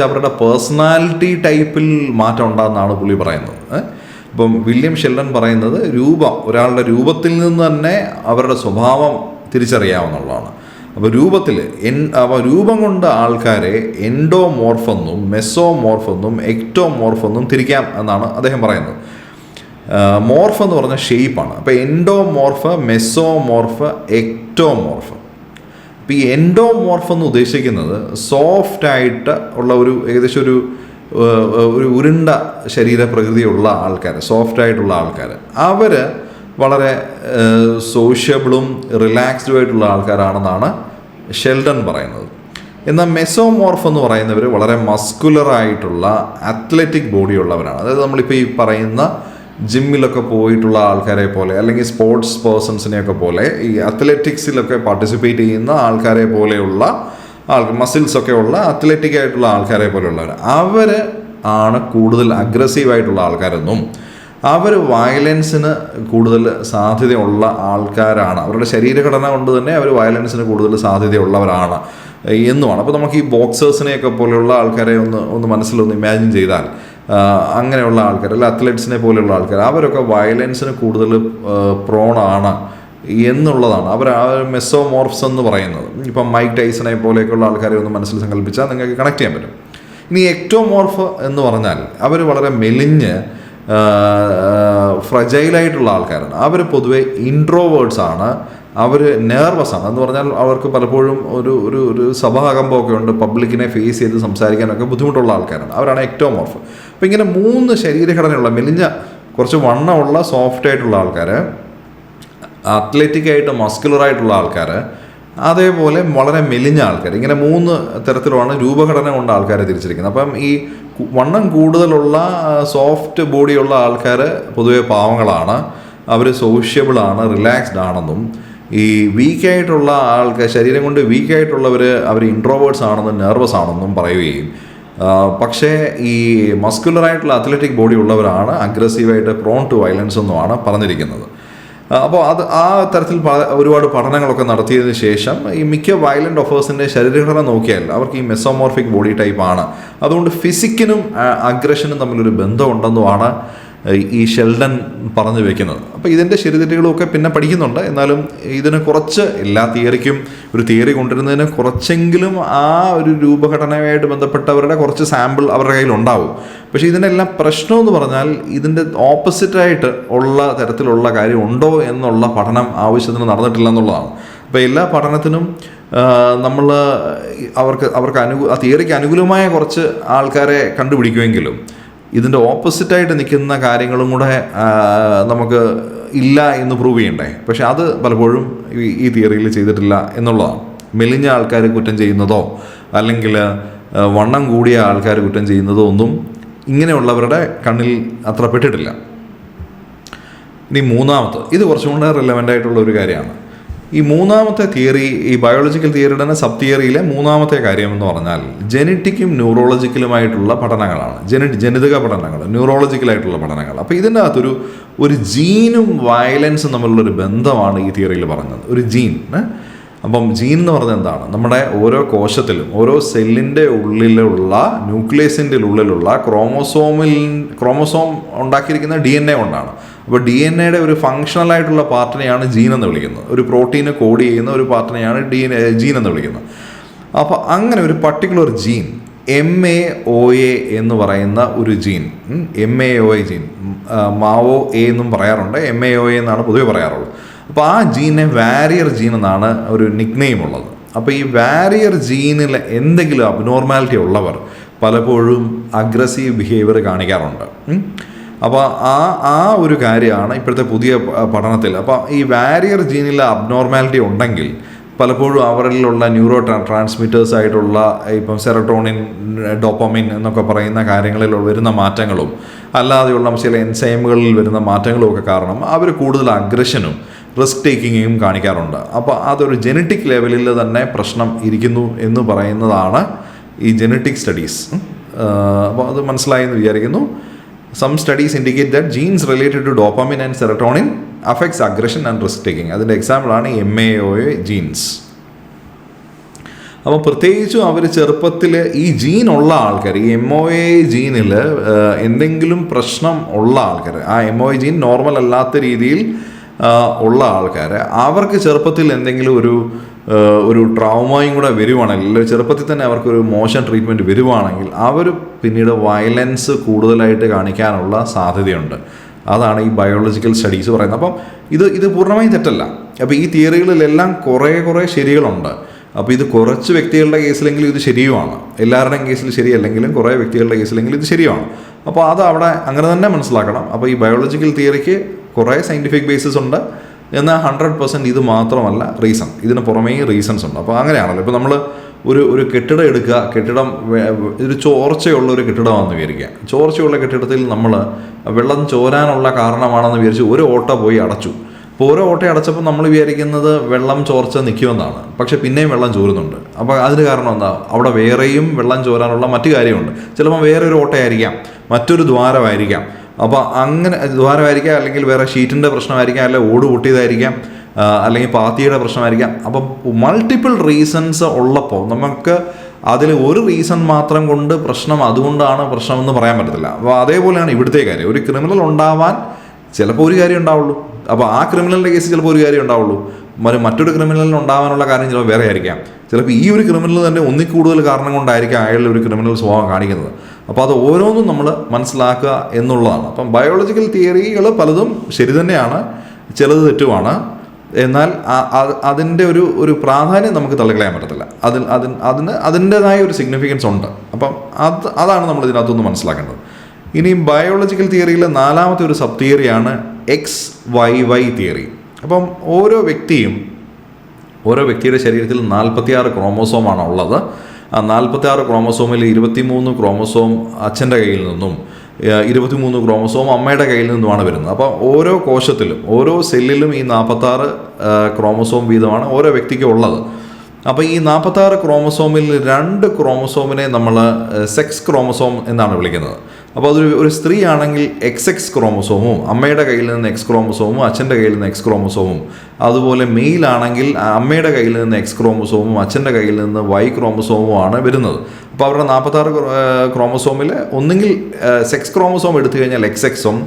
അവരുടെ പേഴ്സണാലിറ്റി ടൈപ്പിൽ മാറ്റം ഉണ്ടാകുന്നതാണ് പുള്ളി പറയുന്നത്. ഇപ്പം വില്യം ഷെൽഡൻ പറയുന്നത് ഒരാളുടെ രൂപത്തിൽ നിന്ന് തന്നെ അവരുടെ സ്വഭാവം തിരിച്ചറിയാവുന്നതാണ്. അപ്പോൾ രൂപം കൊണ്ട് ആൾക്കാരെ എൻഡോമോർഫെന്നും മെസോമോർഫെന്നും എക്ടോമോർഫെന്നും തിരിക്കാം എന്നാണ് അദ്ദേഹം പറയുന്നത്. മോർഫ് എന്ന് പറഞ്ഞ ഷേപ്പാണ്. അപ്പോൾ എൻഡോമോർഫ്, മെസോമോർഫ്, എക്ടോമോർഫ്. അപ്പോൾ ഈ എൻഡോമോർഫ് എന്ന് ഉദ്ദേശിക്കുന്നത് സോഫ്റ്റായിട്ട് ഉള്ള ഏകദേശം ഒരു ഉരുണ്ട ശരീരപ്രകൃതിയുള്ള ആൾക്കാർ, സോഫ്റ്റായിട്ടുള്ള ആൾക്കാർ, അവർ വളരെ സോഷ്യബിളും റിലാക്സ്ഡും ആയിട്ടുള്ള ആൾക്കാരാണെന്നാണ് ഷെൽഡൻ പറയുന്നത്. എന്നാൽ മെസോമോർഫ് എന്ന് പറയുന്നവർ വളരെ മസ്കുലറായിട്ടുള്ള അത്ലറ്റിക് ബോഡിയുള്ളവരാണ്. അതായത് നമ്മളിപ്പോൾ ഈ പറയുന്ന ജിമ്മിലൊക്കെ പോയിട്ടുള്ള ആൾക്കാരെ പോലെ, അല്ലെങ്കിൽ സ്പോർട്സ് പേഴ്സൺസിനെയൊക്കെ പോലെ, ഈ അത്ലറ്റിക്സിലൊക്കെ പാർട്ടിസിപ്പേറ്റ് ചെയ്യുന്ന ആൾക്കാരെ പോലെയുള്ള മസിൽസൊക്കെ ഉള്ള അത്ലറ്റിക് ആയിട്ടുള്ള ആൾക്കാരെ പോലെയുള്ളവർ, അവർ ആണ് കൂടുതൽ അഗ്രസീവായിട്ടുള്ള ആൾക്കാരെന്നും അവർ വയലൻസിന് കൂടുതൽ സാധ്യതയുള്ള ആൾക്കാരാണ്, അവരുടെ ശരീരഘടന കൊണ്ട് തന്നെ അവർ വയലൻസിന് കൂടുതൽ സാധ്യതയുള്ളവരാണ് എന്നുമാണ്. അപ്പോൾ നമുക്ക് ഈ ബോക്സേഴ്സിനെയൊക്കെ പോലെയുള്ള ആൾക്കാരെ ഒന്ന് മനസ്സിലൊന്ന് ഇമാജിൻ ചെയ്താൽ, അങ്ങനെയുള്ള ആൾക്കാർ, അല്ല അത്ലറ്റ്സിനെ പോലെയുള്ള ആൾക്കാർ, അവരൊക്കെ വയലൻസിന് കൂടുതൽ പ്രോണാണ് എന്നുള്ളതാണ് അവർ മെസോമോർഫ്സ് എന്ന് പറയുന്നത്. ഇപ്പം മൈക്ക് ടൈസനെ പോലെയൊക്കെയുള്ള ആൾക്കാരെ ഒന്ന് മനസ്സിൽ സങ്കല്പിച്ചാൽ നിങ്ങൾക്ക് കണക്ട് ചെയ്യാൻ പറ്റും. ഇനി എക്ടോമോർഫ് എന്ന് പറഞ്ഞാൽ അവർ വളരെ മെലിഞ്ഞ് ഫ്രജൈലായിട്ടുള്ള ആൾക്കാരാണ്. അവർ പൊതുവെ ഇൻട്രോവേർട്സ് ആണ്, അവർ നെർവസ് ആണ്. എന്ന് പറഞ്ഞാൽ അവർക്ക് പലപ്പോഴും ഒരു സഭാകമ്പമൊക്കെ ഉണ്ട്, പബ്ലിക്കിനെ ഫേസ് ചെയ്ത് സംസാരിക്കാനൊക്കെ ബുദ്ധിമുട്ടുള്ള ആൾക്കാരാണ്, അവരാണ് എക്ടോമോർഫ്. അപ്പോൾ ഇങ്ങനെ 3 ശരീരഘടനയുള്ള, മെലിഞ്ഞ, കുറച്ച് വണ്ണമുള്ള, സോഫ്റ്റ് ആയിട്ടുള്ള ആൾക്കാർ, അത്ലറ്റിക് ആയിട്ട് മസ്കുലറായിട്ടുള്ള ആൾക്കാർ, അതേപോലെ വളരെ മെലിഞ്ഞ ആൾക്കാർ, ഇങ്ങനെ 3 തരത്തിലുമാണ് രൂപഘടന കൊണ്ട് ആൾക്കാരെ തിരിച്ചിരിക്കുന്നത്. അപ്പം ഈ വണ്ണം കൂടുതലുള്ള സോഫ്റ്റ് ബോഡിയുള്ള ആൾക്കാർ പൊതുവെ പാവങ്ങളാണ്, അവർ സോഷ്യബിളാണ്, റിലാക്സ്ഡ് ആണെന്നും, ഈ വീക്കായിട്ടുള്ള ശരീരം കൊണ്ട് വീക്കായിട്ടുള്ളവർ അവർ ഇൻട്രോവേർട്സ് ആണെന്നും നെർവസ് ആണെന്നും പറയുകയും, പക്ഷേ ഈ മസ്കുലറായിട്ടുള്ള അത്ലറ്റിക് ബോഡി ഉള്ളവരാണ് അഗ്രസീവായിട്ട് പ്രോൺ ടു വയലൻസ് എന്നുമാണ് പറഞ്ഞിരിക്കുന്നത്. അപ്പോൾ ആ തരത്തിൽ ഒരുപാട് പഠനങ്ങളൊക്കെ നടത്തിയതിന് ശേഷം ഈ മിക്ക വയലൻ്റ് ഒഫേഴ്സിൻ്റെ ശരീരഘടന നോക്കിയാൽ അവർക്ക് ഈ മെസോമോർഫിക് ബോഡി ടൈപ്പാണ്. അതുകൊണ്ട് ഫിസിക്കിനും അഗ്രഷനും തമ്മിലൊരു ബന്ധമുണ്ടെന്നുമാണ് ഈ ഷെൽഡൻ പറഞ്ഞു വെക്കുന്നത്. അപ്പോൾ ഇതിൻ്റെ ശരിതെറ്റുകളൊക്കെ പിന്നെ പഠിക്കുന്നുണ്ട്. എന്നാലും ഇതിന് കുറച്ച്, എല്ലാ തിയറിക്കും ഒരു തിയറി കൊണ്ടുവരുന്നതിന് കുറച്ചെങ്കിലും ആ ഒരു രൂപഘടനയുമായിട്ട് ബന്ധപ്പെട്ടവരുടെ കുറച്ച് സാമ്പിൾ അവരുടെ കയ്യിലുണ്ടാവും. പക്ഷേ ഇതിനെല്ലാം പ്രശ്നമെന്ന് പറഞ്ഞാൽ ഇതിൻ്റെ ഓപ്പോസിറ്റായിട്ട് ഉള്ള തരത്തിലുള്ള കാര്യം ഉണ്ടോ എന്നുള്ള പഠനം ആവശ്യത്തിന് നടന്നിട്ടില്ല എന്നുള്ളതാണ്. അപ്പോൾ എല്ലാ പഠനത്തിനും നമ്മൾ അവർക്ക് ആ തിയറിക്ക് അനുകൂലമായ കുറച്ച് ആൾക്കാരെ കണ്ടുപിടിക്കുമെങ്കിലും ഇതിൻ്റെ ഓപ്പോസിറ്റായിട്ട് നിൽക്കുന്ന കാര്യങ്ങളും കൂടെ നമുക്ക് ഇല്ല എന്ന് പ്രൂവ് ചെയ്യണ്ടേ. പക്ഷെ അത് പലപ്പോഴും ഈ തിയറിയിൽ ചെയ്തിട്ടില്ല എന്നുള്ളതാണ്. മെലിഞ്ഞ ആൾക്കാർ കുറ്റം ചെയ്യുന്നതോ അല്ലെങ്കിൽ വണ്ണം കൂടിയ ആൾക്കാർ കുറ്റം ചെയ്യുന്നതോ ഒന്നും ഇങ്ങനെയുള്ളവരുടെ കണ്ണിൽ അത്ര പെട്ടിട്ടില്ല. ഇനി മൂന്നാമത്തെ, ഇത് കുറച്ചും കൂടെ റിലവൻ്റ് ആയിട്ടുള്ള ഒരു കാര്യമാണ്. ഈ മൂന്നാമത്തെ തിയറി, ഈ ബയോളജിക്കൽ തിയറിയുടെ തന്നെ സബ് തിയറിയിലെ മൂന്നാമത്തെ കാര്യം എന്ന് പറഞ്ഞാൽ ജനറ്റിക്കും ന്യൂറോളജിക്കലുമായിട്ടുള്ള പഠനങ്ങളാണ്. ജനിതക പഠനങ്ങൾ, ന്യൂറോളജിക്കലായിട്ടുള്ള പഠനങ്ങൾ. അപ്പോൾ ഇതിൻ്റെ അകത്തൊരു ജീനും വയലൻസും തമ്മിലുള്ളൊരു ബന്ധമാണ് ഈ തിയറിയിൽ പറഞ്ഞത്. ഒരു ജീൻ. അപ്പം ജീൻ എന്ന് പറഞ്ഞാൽ എന്താണ്? നമ്മുടെ ഓരോ കോശത്തിലും, ഓരോ സെല്ലിൻ്റെ ഉള്ളിലുള്ള, ന്യൂക്ലിയസിൻ്റെ ഉള്ളിലുള്ള ക്രോമോസോം ഉണ്ടാക്കിയിരിക്കുന്ന DNA കൊണ്ടാണ്. അപ്പോൾ DNA ഒരു ഫങ്ഷണലായിട്ടുള്ള പാർട്ടിനെയാണ് ജീൻ എന്ന് വിളിക്കുന്നത്. ഒരു പ്രോട്ടീന് കോഡ് ചെയ്യുന്ന ഒരു പാർട്ടിനെയാണ് ജീൻ എന്ന് വിളിക്കുന്നത്. അപ്പോൾ അങ്ങനെ ഒരു പർട്ടിക്കുലർ ജീൻ MAOA എന്ന് പറയുന്ന ഒരു gene, MAOA gene, MAO A എന്നും പറയാറുണ്ട്, MAOA എന്നാണ് പൊതുവെ പറയാറുള്ളത്. അപ്പോൾ ആ ജീനെ വാരിയർ ജീൻ എന്നാണ് ഒരു നിക്നെയിം ഉള്ളത്. അപ്പോൾ ഈ വാരിയർ ജീനിൽ എന്തെങ്കിലും അബ്നോർമാലിറ്റി ഉള്ളവർ പലപ്പോഴും അഗ്രസീവ് ബിഹേവിയർ കാണിക്കാറുണ്ട്. അപ്പോൾ ആ ഒരു കാര്യമാണ് ഇപ്പോഴത്തെ പുതിയ പഠനത്തിൽ. അപ്പോൾ ഈ വാരിയർ ജീനിൽ അബ്നോർമാലിറ്റി ഉണ്ടെങ്കിൽ പലപ്പോഴും അവരിലുള്ള ന്യൂറോ ട്രാൻസ്മിറ്റേഴ്സ് ആയിട്ടുള്ള ഇപ്പം സെറട്ടോണിൻ, ഡോപ്പമിൻ എന്നൊക്കെ പറയുന്ന കാര്യങ്ങളിൽ വരുന്ന മാറ്റങ്ങളും അല്ലാതെയുള്ള ചില എൻസൈമുകളിൽ വരുന്ന മാറ്റങ്ങളും ഒക്കെ കാരണം അവർ കൂടുതൽ അഗ്രഷനും റിസ്ക് ടേക്കിങ്ങും കാണിക്കാറുണ്ട്. അപ്പോൾ അതൊരു ജെനറ്റിക് ലെവലിൽ തന്നെ പ്രശ്നം ഇരിക്കുന്നു എന്ന് പറയുന്നതാണ് ഈ ജെനറ്റിക് സ്റ്റഡീസ്. അപ്പോൾ അത് മനസ്സിലായെന്ന് വിചാരിക്കുന്നു. Some studies indicate that genes related to dopamine and serotonin affects aggression and risk taking. അതിൻ്റെ എക്സാമ്പിളാണ് ഈ MAOA ജീൻസ്. അപ്പോൾ പ്രത്യേകിച്ചും അവർ ചെറുപ്പത്തിൽ ഈ ജീൻ ഉള്ള ആൾക്കാർ, ഈ MOA ജീനിൽ എന്തെങ്കിലും പ്രശ്നം ഉള്ള ആൾക്കാർ, ആ MOA ജീൻ നോർമൽ അല്ലാത്ത രീതിയിൽ ഉള്ള ആൾക്കാർ, അവർക്ക് ചെറുപ്പത്തിൽ എന്തെങ്കിലും ഒരു ട്രോമയും കൂടെ വരുവാണെങ്കിൽ, ചെറുപ്പത്തിൽ തന്നെ അവർക്കൊരു മോശം ട്രീറ്റ്മെൻറ്റ് വരുവാണെങ്കിൽ അവർ പിന്നീട് വയലൻസ് കൂടുതലായിട്ട് കാണിക്കാനുള്ള സാധ്യതയുണ്ട്. അതാണ് ഈ ബയോളജിക്കൽ സ്റ്റഡീസ് പറയുന്നത്. അപ്പം ഇത് പൂർണ്ണമായും തെറ്റല്ല. അപ്പോൾ ഈ തിയറികളിലെല്ലാം കുറേ ശരികളുണ്ട്. അപ്പോൾ ഇത് കുറച്ച് വ്യക്തികളുടെ കേസിലെങ്കിലും ഇത് ശരിയുമാണ്, എല്ലാവരുടെയും കേസിൽ ശരിയല്ലെങ്കിലും കുറേ വ്യക്തികളുടെ കേസിലെങ്കിലും ഇത് ശരിയാണ്. അപ്പോൾ അത് അവിടെ അങ്ങനെ തന്നെ മനസ്സിലാക്കണം. അപ്പോൾ ഈ ബയോളജിക്കൽ തിയറിക്ക് കുറേ സയൻറ്റിഫിക് ബേസിസ് ഉണ്ട്, എന്നാൽ 100% ഇത് മാത്രമല്ല റീസൺ, ഇതിന് പുറമേ റീസൺസ് ഉണ്ട്. അപ്പോൾ അങ്ങനെയാണല്ലോ. ഇപ്പോൾ നമ്മൾ ഒരു കെട്ടിടം എടുക്കുക, കെട്ടിടം ഒരു ചോർച്ചയുള്ള ഒരു കെട്ടിടമാണെന്ന് വിചാരിക്കുക. ചോർച്ചയുള്ള കെട്ടിടത്തിൽ നമ്മൾ വെള്ളം ചോരാനുള്ള കാരണമാണെന്ന് വിചാരിച്ച് ഒരു ഓട്ട പോയി അടച്ചു. അപ്പോൾ ഓരോ ഓട്ട അടച്ചപ്പോൾ നമ്മൾ വിചാരിക്കുന്നത് വെള്ളം ചോർച്ച നിൽക്കുമെന്നാണ്, പക്ഷെ പിന്നെയും വെള്ളം ചോരുന്നുണ്ട്. അപ്പോൾ അതിന് കാരണം എന്താ? അവിടെ വേറെയും വെള്ളം ചോരാനുള്ള മറ്റു കാര്യമുണ്ട്. ചിലപ്പോൾ വേറൊരു ഓട്ടയായിരിക്കാം, മറ്റൊരു ദ്വാരമായിരിക്കാം. അപ്പോൾ അങ്ങനെ ദ്വാരമായിരിക്കാം, അല്ലെങ്കിൽ വേറെ ഷീറ്റിൻ്റെ പ്രശ്നമായിരിക്കാം, അല്ലെങ്കിൽ ഓട് പൊട്ടിയതായിരിക്കാം, അല്ലെങ്കിൽ പാത്തിയുടെ പ്രശ്നമായിരിക്കാം. അപ്പം മൾട്ടിപ്പിൾ റീസൺസ് ഉള്ളപ്പോൾ നമുക്ക് അതിൽ ഒരു റീസൺ മാത്രം കൊണ്ട് പ്രശ്നം അതുകൊണ്ടാണ് പ്രശ്നമെന്ന് പറയാൻ പറ്റത്തില്ല. അപ്പോൾ അതേപോലെയാണ് ഇവിടുത്തെ കാര്യം. ഒരു ക്രിമിനൽ ഉണ്ടാവാൻ ചിലപ്പോൾ ഒരു കാര്യം ഉണ്ടാവുള്ളൂ. അപ്പോൾ ആ ക്രിമിനലിൻ്റെ കേസ് ചിലപ്പോൾ ഒരു കാര്യം ഉണ്ടാവുള്ളൂ, മറ്റൊരു ക്രിമിനലിന് ഉണ്ടാവാനുള്ള കാര്യം ചിലപ്പോൾ വേറെ ആയിരിക്കാം. ചിലപ്പോൾ ഈ ഒരു ക്രിമിനൽ തന്നെ ഒന്നിൽ കൂടുതൽ കാരണം കൊണ്ടായിരിക്കാം അയാളുടെ ഒരു ക്രിമിനൽ സ്വഭാവം കാണിക്കുന്നത്. അപ്പോൾ അത് ഓരോന്നും നമ്മൾ മനസ്സിലാക്കുക എന്നുള്ളതാണ്. അപ്പം ബയോളജിക്കൽ തിയറികൾ പലതും ശരി തന്നെയാണ്, ചിലത് തെറ്റുമാണ്. എന്നാൽ അതിൻ്റെ ഒരു പ്രാധാന്യം നമുക്ക് തള്ളിക്കളയാൻ പറ്റത്തില്ല. അതിന് അതിൻ്റെതായ ഒരു സിഗ്നിഫിക്കൻസ് ഉണ്ട്. അപ്പം അതാണ് നമ്മൾ ഇതിനകത്തൊന്ന് മനസ്സിലാക്കേണ്ടത്. ഇനി ബയോളജിക്കൽ തിയറിയിലെ നാലാമത്തെ ഒരു സബ് തിയറിയാണ് XYY തിയറി. അപ്പം ഓരോ വ്യക്തിയുടെ ശരീരത്തിൽ 46 ക്രോമോസോമാണ് ഉള്ളത്. ആ 46 ക്രോമോസോമിൽ 23 ക്രോമോസോം അച്ഛൻ്റെ കയ്യിൽ നിന്നും 23 ക്രോമോസോം അമ്മയുടെ കയ്യിൽ നിന്നുമാണ് വരുന്നത്. അപ്പോൾ ഓരോ കോശത്തിലും ഓരോ സെല്ലിലും ഈ 46 ക്രോമോസോം വീതമാണ് ഓരോ വ്യക്തിക്കും ഉള്ളത്. അപ്പോൾ ഈ 46 ക്രോമോസോമിൽ 2 ക്രോമോസോമിനെ നമ്മൾ സെക്സ് ക്രോമോസോം എന്നാണ് വിളിക്കുന്നത്. അപ്പോൾ ഒരു സ്ത്രീ ആണെങ്കിൽ XX ക്രോമോസോമും, അമ്മയുടെ കയ്യിൽ നിന്ന് X ക്രോമോസോമും അച്ഛൻ്റെ കയ്യിൽ നിന്ന് X ക്രോമോസോമും, അതുപോലെ മെയിൽ ആണെങ്കിൽ അമ്മയുടെ കയ്യിൽ നിന്ന് X ക്രോമോസോമും അച്ഛൻ്റെ കയ്യിൽ നിന്ന് Y ക്രോമോസോമുമാണ് വരുന്നത്. അപ്പോൾ അവരുടെ 46 ക്രോമോസോമിൽ ഒന്നുകിൽ സെക്സ് ക്രോമോസോം എടുത്തു കഴിഞ്ഞാൽ XXും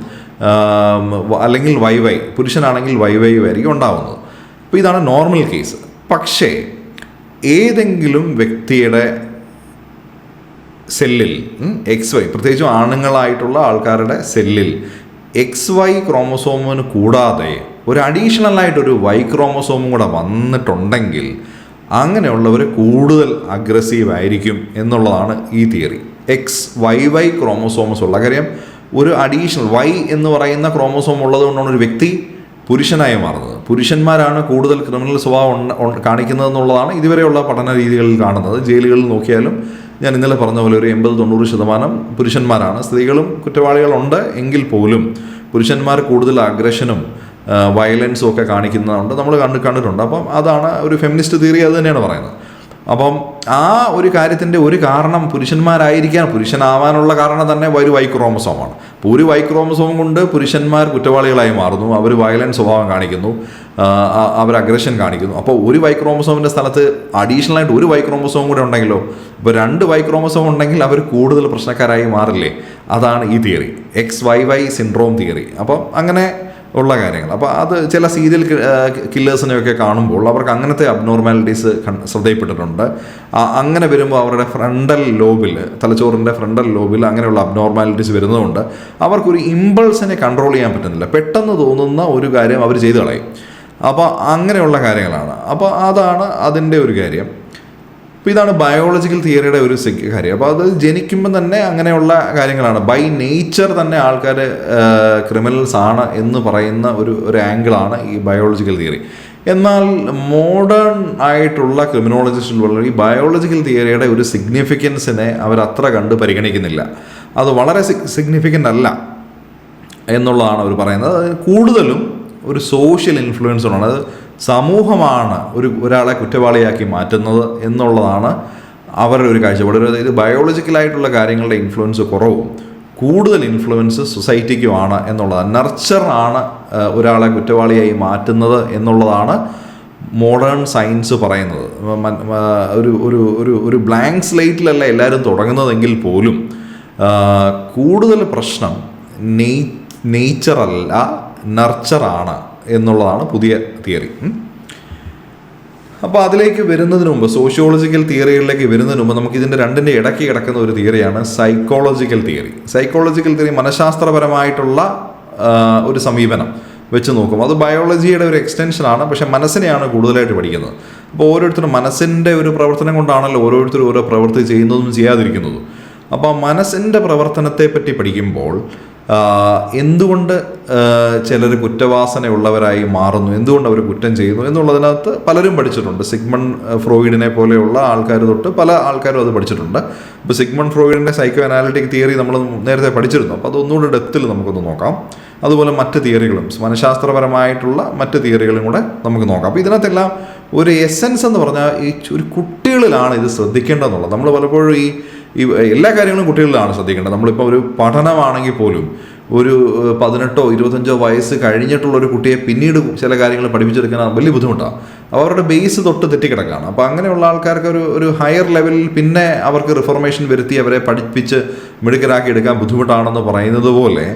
അല്ലെങ്കിൽ YY, പുരുഷനാണെങ്കിൽ YY ആയിരിക്കും ഉണ്ടാവുന്നത്. അപ്പോൾ ഇതാണ് നോർമൽ കേസ്. പക്ഷേ ഏതെങ്കിലും വ്യക്തിയുടെ സെല്ലിൽ XY, പ്രത്യേകിച്ചും ആണുങ്ങളായിട്ടുള്ള ആൾക്കാരുടെ സെല്ലിൽ XY ക്രോമോസോമിന് കൂടാതെ ഒരു അഡീഷണലായിട്ടൊരു Y ക്രോമോസോമും കൂടെ വന്നിട്ടുണ്ടെങ്കിൽ അങ്ങനെയുള്ളവർ കൂടുതൽ അഗ്രസീവ് ആയിരിക്കും എന്നുള്ളതാണ് ഈ തിയറി. XYY ക്രോമോസോമസ് ഉള്ള കാര്യം, ഒരു അഡീഷണൽ Y എന്ന് പറയുന്ന ക്രോമോസോം ഉള്ളത് കൊണ്ടാണ് ഒരു വ്യക്തി പുരുഷനായി മാറുന്നത്. പുരുഷന്മാരാണ് കൂടുതൽ ക്രിമിനൽ സ്വഭാവം കാണിക്കുന്നതെന്നുള്ളതാണ് ഇതുവരെയുള്ള പഠന രീതികളിൽ കാണുന്നത്. ജയിലുകളിൽ നോക്കിയാലും ഞാൻ ഇന്നലെ പറഞ്ഞ പോലെ ഒരു 80-90% പുരുഷന്മാരാണ്. സ്ത്രീകളും കുറ്റവാളികളുണ്ട് എങ്കിൽ പോലും പുരുഷന്മാർ കൂടുതൽ അഗ്രഷനും വയലൻസും ഒക്കെ കാണിക്കുന്നതുകൊണ്ട് നമ്മൾ കണ്ടിട്ടുണ്ട്. അപ്പം അതാണ് ഒരു ഫെമിനിസ്റ്റ് തിയറി, അത് തന്നെയാണ് പറയുന്നത്. അപ്പം ആ ഒരു കാര്യത്തിൻ്റെ ഒരു കാരണം പുരുഷനാവാനുള്ള കാരണം തന്നെ ഒരു Y ക്രോമസോമാണ്. അപ്പോൾ ഒരു Y ക്രോമസോം കൊണ്ട് പുരുഷന്മാർ കുറ്റവാളികളായി മാറുന്നു, അവർ വയലൻസ് സ്വഭാവം കാണിക്കുന്നു, അവർ അഗ്രഷൻ കാണിക്കുന്നു. അപ്പോൾ ഒരു Y ക്രോമസോമിൻ്റെ സ്ഥലത്ത് അഡീഷണലായിട്ട് ഒരു Y ക്രോമസോം കൂടെ ഉണ്ടെങ്കിലോ, ഇപ്പോൾ 2 Y ക്രോമസോം ഉണ്ടെങ്കിൽ അവർ കൂടുതൽ പ്രശ്നക്കാരായി മാറില്ലേ? അതാണ് ഈ തിയറി, XYY സിൻഡ്രോം തിയറി. അപ്പം അങ്ങനെ ഉള്ള കാര്യങ്ങൾ. അപ്പോൾ അത് ചില സീരിയൽ കില്ലേഴ്സിനെയൊക്കെ കാണുമ്പോൾ അവർക്ക് അങ്ങനത്തെ അബ്നോർമാലിറ്റീസ് ശ്രദ്ധയിൽപ്പെട്ടിട്ടുണ്ട്. അങ്ങനെ വരുമ്പോൾ അവരുടെ ഫ്രണ്ടൽ ലോബിൽ, തലച്ചോറിൻ്റെ ഫ്രണ്ടൽ ലോബിൽ അങ്ങനെയുള്ള അബ്നോർമാലിറ്റീസ് വരുന്നതുകൊണ്ട് അവർക്കൊരു ഇമ്പൾസിനെ കൺട്രോൾ ചെയ്യാൻ പറ്റുന്നില്ല. പെട്ടെന്ന് തോന്നുന്ന ഒരു കാര്യം അവർ ചെയ്തു കളയും. അപ്പോൾ അങ്ങനെയുള്ള കാര്യങ്ങളാണ്. അപ്പോൾ അതാണ് അതിൻ്റെ ഒരു കാര്യം. അപ്പോൾ ഇതാണ് ബയോളജിക്കൽ തിയറിയുടെ ഒരു കാര്യം. അപ്പോൾ അത് ജനിക്കുമ്പോൾ തന്നെ അങ്ങനെയുള്ള കാര്യങ്ങളാണ്. ബൈ നേച്ചർ തന്നെ ആൾക്കാർ ക്രിമിനൽസ് ആണ് എന്ന് പറയുന്ന ഒരു ആംഗിളാണ് ഈ ബയോളജിക്കൽ തിയറി. എന്നാൽ മോഡേൺ ആയിട്ടുള്ള ക്രിമിനോളജിസ്റ്റുകൾ ഈ ബയോളജിക്കൽ തിയറിയുടെ ഒരു സിഗ്നിഫിക്കൻസിനെ അവരത്ര കണ്ട് പരിഗണിക്കുന്നില്ല. അത് വളരെ സിഗ്നിഫിക്കൻ്റ് അല്ല എന്നുള്ളതാണ് അവർ പറയുന്നത്. കൂടുതലും ഒരു സോഷ്യൽ ഇൻഫ്ലുവൻസാണ്. അത് സമൂഹമാണ് ഒരാളെ കുറ്റവാളിയാക്കി മാറ്റുന്നത് എന്നുള്ളതാണ് അവരുടെ ഒരു കാഴ്ചപ്പാട്. ഇത് ബയോളജിക്കലായിട്ടുള്ള കാര്യങ്ങളുടെ ഇൻഫ്ലുവൻസ് കുറവും, കൂടുതൽ ഇൻഫ്ലുവൻസ് സൊസൈറ്റിക്കുമാണ് എന്നുള്ളതാണ്. നർച്ചറാണ് ഒരാളെ കുറ്റവാളിയായി മാറ്റുന്നത് എന്നുള്ളതാണ് മോഡേൺ സയൻസ് പറയുന്നത്. ഒരു ബ്ലാങ്ക് സ്ലേറ്റിലല്ല എല്ലാവരും തുടങ്ങുന്നതെങ്കിൽ പോലും കൂടുതൽ പ്രശ്നം നേച്ചറല്ല, നർച്ചറാണ് എന്നുള്ളതാണ് പുതിയ തിയറി. അപ്പോൾ അതിലേക്ക് വരുന്നതിന് മുമ്പ്, സോഷ്യോളജിക്കൽ തിയറികളിലേക്ക് വരുന്നതിന് മുമ്പ് നമുക്ക് ഇതിൻ്റെ രണ്ടിൻ്റെ ഇടയ്ക്ക് കിടക്കുന്ന ഒരു തിയറിയാണ് സൈക്കോളജിക്കൽ തിയറി. സൈക്കോളജിക്കൽ തിയറി മനഃശാസ്ത്രപരമായിട്ടുള്ള ഒരു സമീപനം വെച്ച് നോക്കും. അത് ബയോളജിയുടെ ഒരു എക്സ്റ്റൻഷനാണ്, പക്ഷേ മനസ്സിനെയാണ് കൂടുതലായിട്ട് പഠിക്കുന്നത്. അപ്പോൾ ഓരോരുത്തരും മനസ്സിൻ്റെ ഒരു പ്രവർത്തനം കൊണ്ടാണല്ലോ ഓരോരുത്തരും ഓരോ പ്രവൃത്തി ചെയ്യുന്നതും ചെയ്യാതിരിക്കുന്നതും. അപ്പോൾ മനസ്സിൻ്റെ പ്രവർത്തനത്തെ പറ്റി പഠിക്കുമ്പോൾ എന്തുകൊണ്ട് ചിലർ കുറ്റവാസനയുള്ളവരായി മാറുന്നു, എന്തുകൊണ്ട് അവർ കുറ്റം ചെയ്യുന്നു എന്നുള്ളതിനകത്ത് പലരും പഠിച്ചിട്ടുണ്ട്. സിഗ്മണ്ട് ഫ്രോയിഡിനെ പോലെയുള്ള ആൾക്കാർ തൊട്ട് പല ആൾക്കാരും അത് പഠിച്ചിട്ടുണ്ട്. ഇപ്പോൾ സിഗ്മണ്ട് ഫ്രോയിഡിൻ്റെ സൈക്കോ അനാലിറ്റിക് തിയറി നമ്മൾ നേരത്തെ പഠിച്ചിരുന്നു. അപ്പോൾ അതൊന്നുകൂടെ ഡെപ്തിൽ നമുക്കൊന്ന് നോക്കാം. അതുപോലെ മറ്റ് തിയറികളും, മനഃശാസ്ത്രപരമായിട്ടുള്ള മറ്റ് തിയറികളും കൂടെ നമുക്ക് നോക്കാം. അപ്പോൾ ഇതിനകത്തെല്ലാം ഒരു എസെൻസ് എന്ന് പറഞ്ഞാൽ ഈ ഒരു കുട്ടികളിലാണ് ഇത് ശ്രദ്ധിക്കേണ്ടതെന്നുള്ളത്. നമ്മൾ പലപ്പോഴും ഈ എല്ലാ കാര്യങ്ങളും കുട്ടികളിലാണ് ശ്രദ്ധിക്കേണ്ടത്. നമ്മളിപ്പോൾ ഒരു പഠനമാണെങ്കിൽ പോലും ഒരു 18 25 വയസ്സ് കഴിഞ്ഞിട്ടുള്ളൊരു കുട്ടിയെ പിന്നീട് ചില കാര്യങ്ങൾ പഠിപ്പിച്ചെടുക്കാൻ വലിയ ബുദ്ധിമുട്ടാണ്. അവരുടെ ബേസ് തൊട്ട് തെറ്റിക്കിടക്കുകയാണ്. അപ്പോൾ അങ്ങനെയുള്ള ആൾക്കാർക്ക് ഒരു ഹയർ ലെവലിൽ പിന്നെ അവർക്ക് റിഫോർമേഷൻ വരുത്തി അവരെ പഠിപ്പിച്ച് മിടുക്കരാക്കി എടുക്കാൻ ബുദ്ധിമുട്ടാണെന്ന് പറയുന്നത് പോലെ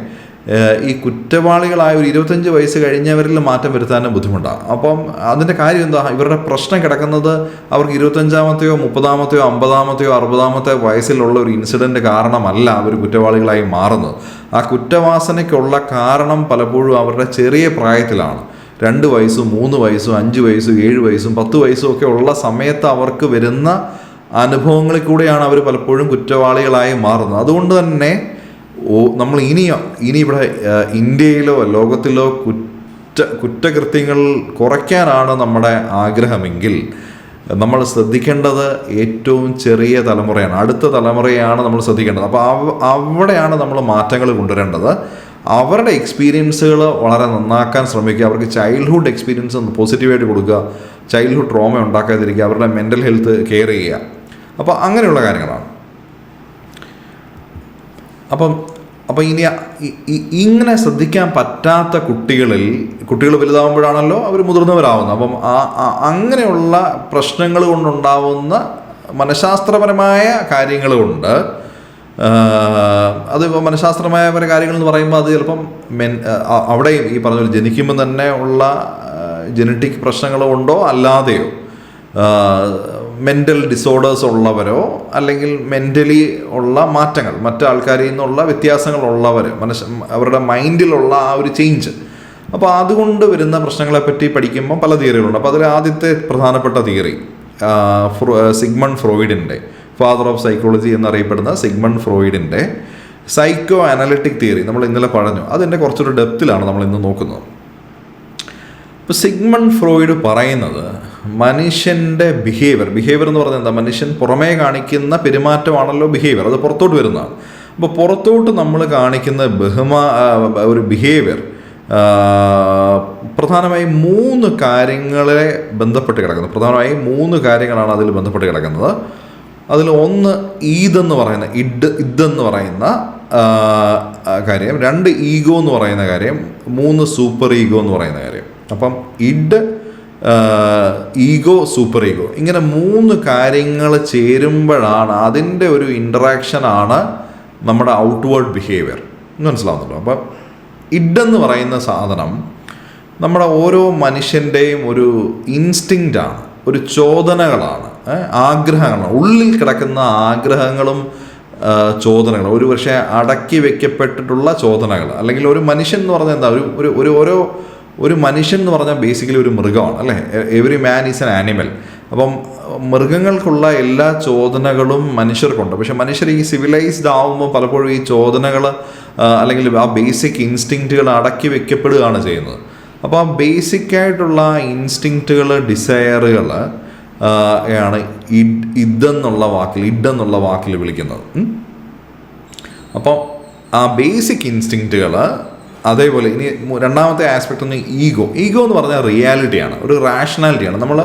ഈ കുറ്റവാളികളായ ഒരു 25 വയസ്സ് കഴിഞ്ഞവരിൽ മാറ്റം വരുത്താനും ബുദ്ധിമുട്ടാണ്. അപ്പം അതിൻ്റെ കാര്യം എന്താ, ഇവരുടെ പ്രശ്നം കിടക്കുന്നത് അവർക്ക് 25-മത്തെയോ 30-മത്തെയോ 50-മത്തെയോ 60-മത്തെ വയസ്സിലുള്ള ഒരു ഇൻസിഡൻറ്റ് കാരണമല്ല അവർ കുറ്റവാളികളായി മാറുന്നത്. ആ കുറ്റവാസനയ്ക്കുള്ള കാരണം പലപ്പോഴും അവരുടെ ചെറിയ പ്രായത്തിലാണ്. 2 വയസ്സും 3 വയസ്സും 5 വയസ്സും 7 വയസ്സും 10 വയസ്സും ഒക്കെ ഉള്ള സമയത്ത് അവർക്ക് വരുന്ന അനുഭവങ്ങളിൽ കൂടെയാണ് അവർ പലപ്പോഴും കുറ്റവാളികളായി മാറുന്നത്. അതുകൊണ്ട് തന്നെ നമ്മൾ ഇനി ഇവിടെ ഇന്ത്യയിലോ ലോകത്തിലോ കുറ്റകൃത്യങ്ങൾ കുറയ്ക്കാനാണ് നമ്മുടെ ആഗ്രഹമെങ്കിൽ നമ്മൾ ശ്രദ്ധിക്കേണ്ടത് ഏറ്റവും ചെറിയ തലമുറയാണ്, അടുത്ത തലമുറയാണ് നമ്മൾ ശ്രദ്ധിക്കേണ്ടത്. അപ്പോൾ അവിടെയാണ് നമ്മൾ മാറ്റങ്ങൾ കൊണ്ടുവരേണ്ടത്. അവരുടെ എക്സ്പീരിയൻസുകൾ വളരെ നന്നാക്കാൻ ശ്രമിക്കുക. അവർക്ക് ചൈൽഡ്ഹുഡ് എക്സ്പീരിയൻസ് പോസിറ്റീവായിട്ട് കൊടുക്കുക, ചൈൽഡ്ഹുഡ് ട്രോമ ഉണ്ടാക്കാതിരിക്കുക, അവരുടെ മെൻ്റൽ ഹെൽത്ത് കെയർ ചെയ്യുക. അപ്പോൾ അങ്ങനെയുള്ള കാര്യങ്ങളാണ്. അപ്പം ഇനി ഇങ്ങനെ ശ്രദ്ധിക്കാൻ പറ്റാത്ത കുട്ടികൾ വലുതാവുമ്പോഴാണല്ലോ അവർ മുതിർന്നവരാവുന്നത്. അപ്പം അങ്ങനെയുള്ള പ്രശ്നങ്ങൾ കൊണ്ടുണ്ടാവുന്ന മനഃശാസ്ത്രപരമായ കാര്യങ്ങളുണ്ട്. അത് മനഃശാസ്ത്രമായ പല കാര്യങ്ങൾ എന്ന് പറയുമ്പോൾ അത് ചിലപ്പം അവിടെയും ഈ പറഞ്ഞ ജനിക്കുമ്പോൾ തന്നെ ഉള്ള ജനറ്റിക് പ്രശ്നങ്ങളുണ്ടോ അല്ലാതെയോ മെൻ്റൽ ഡിസോർഡേഴ്സ് ഉള്ളവരോ അല്ലെങ്കിൽ മെൻ്റലി ഉള്ള മാറ്റങ്ങൾ, മറ്റാൾക്കാരിൽ നിന്നുള്ള വ്യത്യാസങ്ങളുള്ളവർ, അവരുടെ മൈൻഡിലുള്ള ആ ഒരു ചേഞ്ച്, അപ്പോൾ അതുകൊണ്ട് വരുന്ന പ്രശ്നങ്ങളെപ്പറ്റി പഠിക്കുമ്പോൾ പല തിയറികളുണ്ട്. അപ്പോൾ അതിൽ ആദ്യത്തെ പ്രധാനപ്പെട്ട തിയറി സിഗ്മണ്ട് ഫ്രോയിഡിൻ്റെ, ഫാദർ ഓഫ് സൈക്കോളജി എന്നറിയപ്പെടുന്ന സിഗ്മണ്ട് ഫ്രോയിഡിൻ്റെ സൈക്കോ അനാലിറ്റിക് തിയറി നമ്മൾ ഇന്നലെ പറഞ്ഞു. അതിൻ്റെ കുറച്ചൊരു ഡെപ്തിലാണ് നമ്മൾ ഇന്ന് നോക്കുന്നത്. ഇപ്പോൾ സിഗ്മണ്ട് ഫ്രോയിഡ് പറയുന്നത് മനുഷ്യൻ്റെ ബിഹേവിയർ എന്ന് പറഞ്ഞാൽ എന്താ, മനുഷ്യൻ പുറമേ കാണിക്കുന്ന പെരുമാറ്റമാണല്ലോ ബിഹേവിയർ, അത് പുറത്തോട്ട് വരുന്നതാണ്. അപ്പോൾ പുറത്തോട്ട് നമ്മൾ കാണിക്കുന്ന ഒരു ബിഹേവിയർ പ്രധാനമായും 3 കാര്യങ്ങളെ ബന്ധപ്പെട്ട് കിടക്കുന്നത്. പ്രധാനമായും 3 കാര്യങ്ങളാണ് അതിൽ ബന്ധപ്പെട്ട് കിടക്കുന്നത്. അതിൽ ഒന്ന് ഇതെന്ന് പറയുന്ന കാര്യം, 2 ഈഗോ എന്ന് പറയുന്ന കാര്യം, 3 സൂപ്പർ ഈഗോ എന്ന് പറയുന്ന കാര്യം. അപ്പം ഈഗോ, സൂപ്പർ ഈഗോ, ഇങ്ങനെ 3 കാര്യങ്ങൾ ചേരുമ്പോഴാണ് അതിൻ്റെ ഒരു ഇൻറ്ററാക്ഷനാണ് നമ്മുടെ ഔട്ട്വേർഡ് ബിഹേവിയർ. മനസ്സിലാവുന്നുണ്ടോ? അപ്പം ഇഡെന്ന് പറയുന്ന സാധനം നമ്മുടെ ഓരോ മനുഷ്യൻ്റെയും ഒരു ഇൻസ്റ്റിങ്ക്റ്റാണ്, ഒരു ചോദനകളാണ്, ആഗ്രഹങ്ങളാണ്, ഉള്ളിൽ കിടക്കുന്ന ആഗ്രഹങ്ങളും ചോദനകൾ, ഒരു പക്ഷേ അടക്കി വെക്കപ്പെട്ടിട്ടുള്ള ചോദനകൾ. അല്ലെങ്കിൽ ഒരു മനുഷ്യൻ എന്ന് പറഞ്ഞാൽ എന്താ, ഒരു മനുഷ്യൻ എന്ന് പറഞ്ഞാൽ ബേസിക്കലി ഒരു മൃഗമാണ് അല്ലേ. Every man is an animal. അപ്പം മൃഗങ്ങൾക്കുള്ള എല്ലാ ചോദനകളും മനുഷ്യർക്കുണ്ട്. പക്ഷെ മനുഷ്യർ ഈ സിവിലൈസ്ഡ് ആവുമ്പോൾ പലപ്പോഴും ഈ ചോദനകൾ അല്ലെങ്കിൽ ആ ബേസിക് ഇൻസ്റ്റിങ്ക്റ്റുകൾ അടക്കി വെക്കപ്പെടുകയാണ് ചെയ്യുന്നത്. അപ്പോൾ ആ ബേസിക്കായിട്ടുള്ള ഇൻസ്റ്റിങ്ക്റ്റുകൾ, ഡിസയറുകൾ ആണ് ഇഡെന്നുള്ള വാക്കിൽ വിളിക്കുന്നത്. അപ്പം ആ ബേസിക് ഇൻസ്റ്റിങ്ക്റ്റുകൾ, അതേപോലെ ഇനി രണ്ടാമത്തെ ആസ്പെക്റ്റ് ഒന്ന് ഈഗോ എന്ന് പറഞ്ഞാൽ റിയാലിറ്റിയാണ്, ഒരു റാഷണാലിറ്റിയാണ്. നമ്മൾ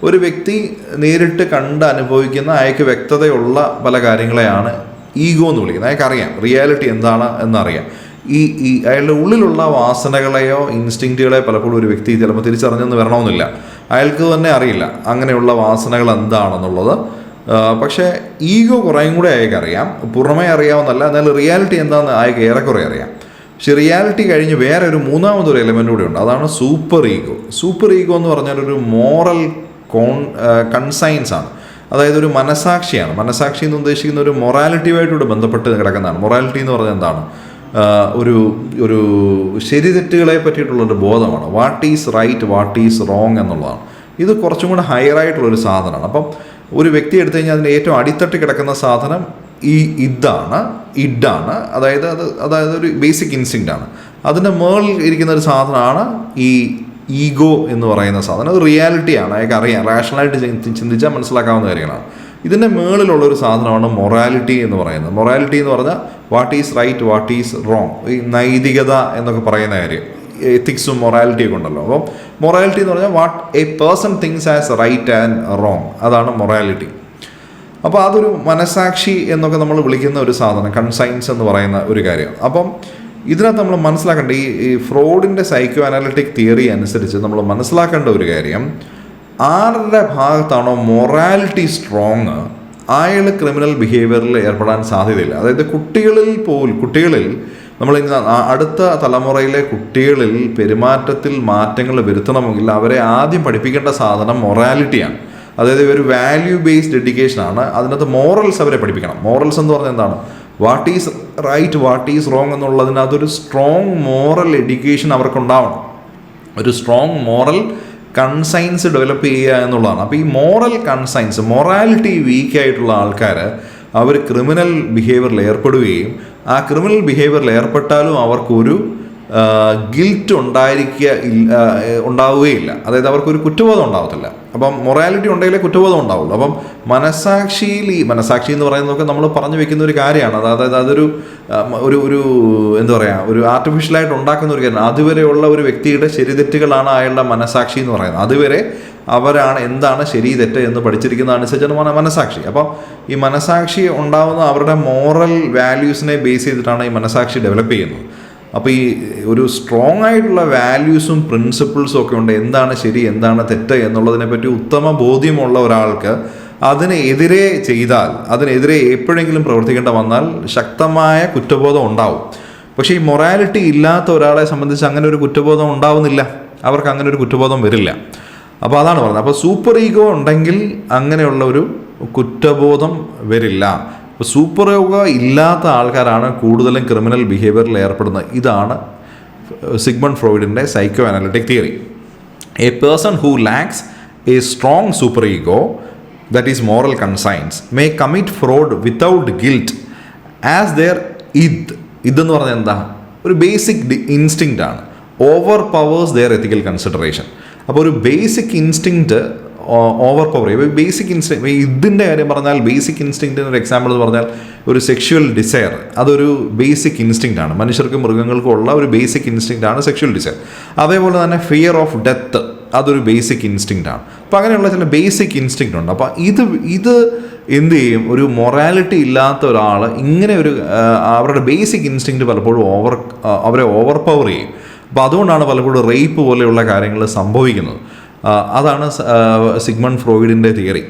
ഒരു വ്യക്തി നേരിട്ട് കണ്ട് അനുഭവിക്കുന്ന, അയാൾക്ക് വ്യക്തതയുള്ള പല കാര്യങ്ങളെയാണ് ഈഗോ എന്ന് വിളിക്കുന്നത്. അയാൾക്കറിയാം റിയാലിറ്റി എന്താണ് എന്നറിയാം. ഈ അയാളുടെ ഉള്ളിലുള്ള വാസനകളെയോ ഇൻസ്റ്റിങ്ക്റ്റുകളെയോ പലപ്പോഴും ഒരു വ്യക്തി ചിലപ്പോൾ തിരിച്ചറിഞ്ഞെന്ന് വരണമെന്നില്ല, അയാൾക്ക് തന്നെ അറിയില്ല അങ്ങനെയുള്ള വാസനകൾ എന്താണെന്നുള്ളത്. പക്ഷേ ഈഗോ കുറേയും കൂടെ അയാൾക്കറിയാം, പുറമേ അറിയാവുന്നല്ല, എന്നാൽ റിയാലിറ്റി എന്താണെന്ന് അയാൾക്ക് ഏറെക്കുറെ അറിയാം. പക്ഷെ റിയാലിറ്റി കഴിഞ്ഞ് വേറെ ഒരു മൂന്നാമതൊരു എലമെൻ്റ് കൂടെ ഉണ്ട്, അതാണ് സൂപ്പർ ഈഗോ എന്ന് പറഞ്ഞാൽ ഒരു മോറൽ കൺസൈൻസ് ആണ്. അതായത് ഒരു മനസാക്ഷിയാണ്. മനസാക്ഷി എന്ന് ഉദ്ദേശിക്കുന്ന ഒരു മൊറാലിറ്റിയുമായിട്ടൂടെ ബന്ധപ്പെട്ട് കിടക്കുന്നതാണ്. മൊറാലിറ്റി എന്ന് പറഞ്ഞാൽ എന്താണ്, ഒരു ശരി തെറ്റുകളെ പറ്റിയിട്ടുള്ളൊരു ബോധമാണ്. What is right, what is wrong എന്നുള്ളതാണ്. ഇത് കുറച്ചും കൂടെ ഹയറായിട്ടുള്ളൊരു സാധനമാണ്. അപ്പം ഒരു വ്യക്തി എടുത്തു കഴിഞ്ഞാൽ അതിൻ്റെ ഏറ്റവും അടിത്തട്ടി കിടക്കുന്ന സാധനം ഈ ഇഡാണ്. അതായത് ഒരു ബേസിക് ഇൻസ്റ്റിങ്ക്റ്റാണ്. അതിൻ്റെ മേളിൽ ഇരിക്കുന്ന ഒരു സാധനമാണ് ഈ ഈഗോ എന്ന് പറയുന്ന സാധനം. അത് റിയാലിറ്റിയാണ്, അയാൾക്ക് അറിയാം, റാഷണലായിട്ട് ചിന്തിച്ചാൽ മനസ്സിലാക്കാവുന്ന കാര്യങ്ങളാണ്. ഇതിൻ്റെ മേളിലുള്ളൊരു സാധനമാണ് മൊറാലിറ്റി എന്ന് പറയുന്നത്. മൊറാലിറ്റി എന്ന് പറഞ്ഞാൽ what is right, what is wrong, ഈ നൈതികത എന്നൊക്കെ പറയുന്ന കാര്യം, എത്തിക്സും മൊറാലിറ്റിയൊക്കെ ഉണ്ടല്ലോ. അപ്പം മൊറാലിറ്റി എന്ന് പറഞ്ഞാൽ what a person thinks as right and wrong, അതാണ് മൊറാലിറ്റി. അപ്പോൾ അതൊരു മനസാക്ഷി എന്നൊക്കെ നമ്മൾ വിളിക്കുന്ന ഒരു സാധനം, കൺസൈൻസ് എന്ന് പറയുന്ന ഒരു കാര്യം. അപ്പം ഇതിനകത്ത് നമ്മൾ മനസ്സിലാക്കേണ്ട ഈ ഫ്രോഡിൻ്റെ സൈക്കോ അനാലിറ്റിക് തിയറി അനുസരിച്ച് നമ്മൾ മനസ്സിലാക്കേണ്ട ഒരു കാര്യം, ആരുടെ ഭാഗത്താണോ മൊറാലിറ്റി സ്ട്രോങ് അയാൾ ക്രിമിനൽ ബിഹേവിയറിൽ ഏർപ്പെടാൻ സാധ്യതയില്ല. അതായത് കുട്ടികളിൽ നമ്മൾ അടുത്ത തലമുറയിലെ കുട്ടികളിൽ പെരുമാറ്റത്തിൽ മാറ്റങ്ങൾ വരുത്തണമെങ്കിൽ അവരെ ആദ്യം പഠിപ്പിക്കേണ്ട സാധനം മൊറാലിറ്റിയാണ്. അതായത് ഒരു വാല്യൂ ബേസ്ഡ് എഡ്യൂക്കേഷനാണ്. അതിനകത്ത് മോറൽസ് അവരെ പഠിപ്പിക്കണം. മോറൽസ് എന്ന് പറഞ്ഞാൽ എന്താണ്, what is right, what is wrong എന്നുള്ളതിനകത്തൊരു സ്ട്രോങ് മോറൽ എഡ്യൂക്കേഷൻ അവർക്കുണ്ടാവണം. ഒരു സ്ട്രോങ് മോറൽ കൺസൈൻസ് ഡെവലപ്പ് ചെയ്യുക എന്നുള്ളതാണ്. അപ്പോൾ ഈ മോറൽ കൺസൈൻസ്, മൊറാലിറ്റി വീക്കായിട്ടുള്ള ആൾക്കാർ അവർ ക്രിമിനൽ ബിഹേവിയറിൽ ഏർപ്പെടുകയും ആ ക്രിമിനൽ ബിഹേവിയറിൽ ഏർപ്പെട്ടാലും അവർക്കൊരു ഗിൽറ്റ് ഉണ്ടാവുകയില്ല. അതായത് അവർക്കൊരു കുറ്റബോധം ഉണ്ടാവത്തില്ല. അപ്പം മൊറാലിറ്റി ഉണ്ടെങ്കിലേ കുറ്റബോധം ഉണ്ടാവുള്ളൂ. അപ്പം മനസാക്ഷി എന്ന് പറയുന്നതൊക്കെ നമ്മൾ പറഞ്ഞു വെക്കുന്ന ഒരു കാര്യമാണ്. അതായത് അതൊരു ഒരു എന്താ പറയുക, ഒരു ആർട്ടിഫിഷ്യലായിട്ട് ഉണ്ടാക്കുന്ന ഒരു കാര്യമാണ്. അതുവരെയുള്ള ഒരു വ്യക്തിയുടെ ശരിതെറ്റുകളാണ് അയാളുടെ മനസാക്ഷി എന്ന് പറയുന്നത്. അതുവരെ അവരാണ് എന്താണ് ശരി തെറ്റ് എന്ന് പഠിച്ചിരിക്കുന്ന അനുസരിച്ചാണ് മനസാക്ഷി. അപ്പം ഈ മനസാക്ഷി ഉണ്ടാവുന്ന അവരുടെ മോറൽ വാല്യൂസിനെ ബേസ് ചെയ്തിട്ടാണ് ഈ മനസാക്ഷി ഡെവലപ്പ് ചെയ്യുന്നത്. അപ്പോൾ ഈ ഒരു സ്ട്രോങ് ആയിട്ടുള്ള വാല്യൂസും പ്രിൻസിപ്പിൾസും ഒക്കെ ഉണ്ട്, എന്താണ് ശരി എന്താണ് തെറ്റ് എന്നുള്ളതിനെപ്പറ്റി ഉത്തമ ബോധ്യമുള്ള ഒരാൾക്ക് അതിനെതിരെ എപ്പോഴെങ്കിലും പ്രവർത്തിക്കേണ്ട വന്നാൽ ശക്തമായ കുറ്റബോധം ഉണ്ടാവും. പക്ഷേ ഈ മൊറാലിറ്റി ഇല്ലാത്ത ഒരാളെ സംബന്ധിച്ച് അങ്ങനെ ഒരു കുറ്റബോധം ഉണ്ടാവുന്നില്ല, അവർക്ക് അങ്ങനെ ഒരു കുറ്റബോധം വരില്ല. അപ്പോൾ അതാണ് പറഞ്ഞത്. അപ്പോൾ സൂപ്പർ ഈഗോ ഉണ്ടെങ്കിൽ അങ്ങനെയുള്ള ഒരു കുറ്റബോധം വരില്ല. അപ്പോൾ സൂപ്പർ ഈഗോ ഇല്ലാത്ത ആൾക്കാരാണ് കൂടുതലും ക്രിമിനൽ ബിഹേവിയറിൽ ഏർപ്പെടുന്നത്. ഇതാണ് സിഗ്മണ്ട് ഫ്രോയിഡിൻ്റെ psychoanalytic theory. A person who lacks a strong superego, that is moral conscience, may commit fraud without guilt as their എന്ന് പറഞ്ഞാൽ എന്താ, ഒരു ബേസിക് ഇൻസ്റ്റിങ്ക്റ്റ് ആണ്, over powers their ethical consideration. അപ്പോൾ ഒരു ബേസിക് ഇൻസ്റ്റിങ്ക്റ്റ് ഓവർ പവർ ചെയ്യും. Basic instinct, ഇതിൻ്റെ കാര്യം പറഞ്ഞാൽ ബേസിക് ഇൻസ്റ്റിങ്ക്റ്റിന് ഒരു എക്സാമ്പിൾ എന്ന് പറഞ്ഞാൽ ഒരു സെക്ഷുവൽ ഡിസയർ, അതൊരു ബേസിക് ഇൻസ്റ്റിങ്ക്റ്റ് ആണ്. മനുഷ്യർക്കും മൃഗങ്ങൾക്കും ഉള്ള ഒരു ബേസിക് ഇൻസ്റ്റിങ്ക്റ്റ് ആണ് സെക്ഷുവൽ ഡിസയർ. അതേപോലെ തന്നെ ഫിയർ ഓഫ് ഡെത്ത്, അതൊരു ബേസിക് ഇൻസ്റ്റിങ്ക്റ്റ് ആണ്. അപ്പോൾ അങ്ങനെയുള്ള ചില ബേസിക് ഇൻസ്റ്റിങ്ക്റ്റ് ഉണ്ട്. അപ്പോൾ ഇത് എന്ത് ചെയ്യും, ഒരു മൊറാലിറ്റി ഇല്ലാത്ത ഒരാൾ ഇങ്ങനെ ഒരു അവരുടെ ബേസിക് ഇൻസ്റ്റിങ്ക്റ്റ് പലപ്പോഴും അവരെ ഓവർ പവർ ചെയ്യും. അപ്പോൾ അതുകൊണ്ടാണ് പലപ്പോഴും റേപ്പ് പോലെയുള്ള കാര്യങ്ങൾ സംഭവിക്കുന്നത്. അതാണ് സിഗ്മണ്ട് ഫ്രോയിഡിൻ്റെ തിയറി.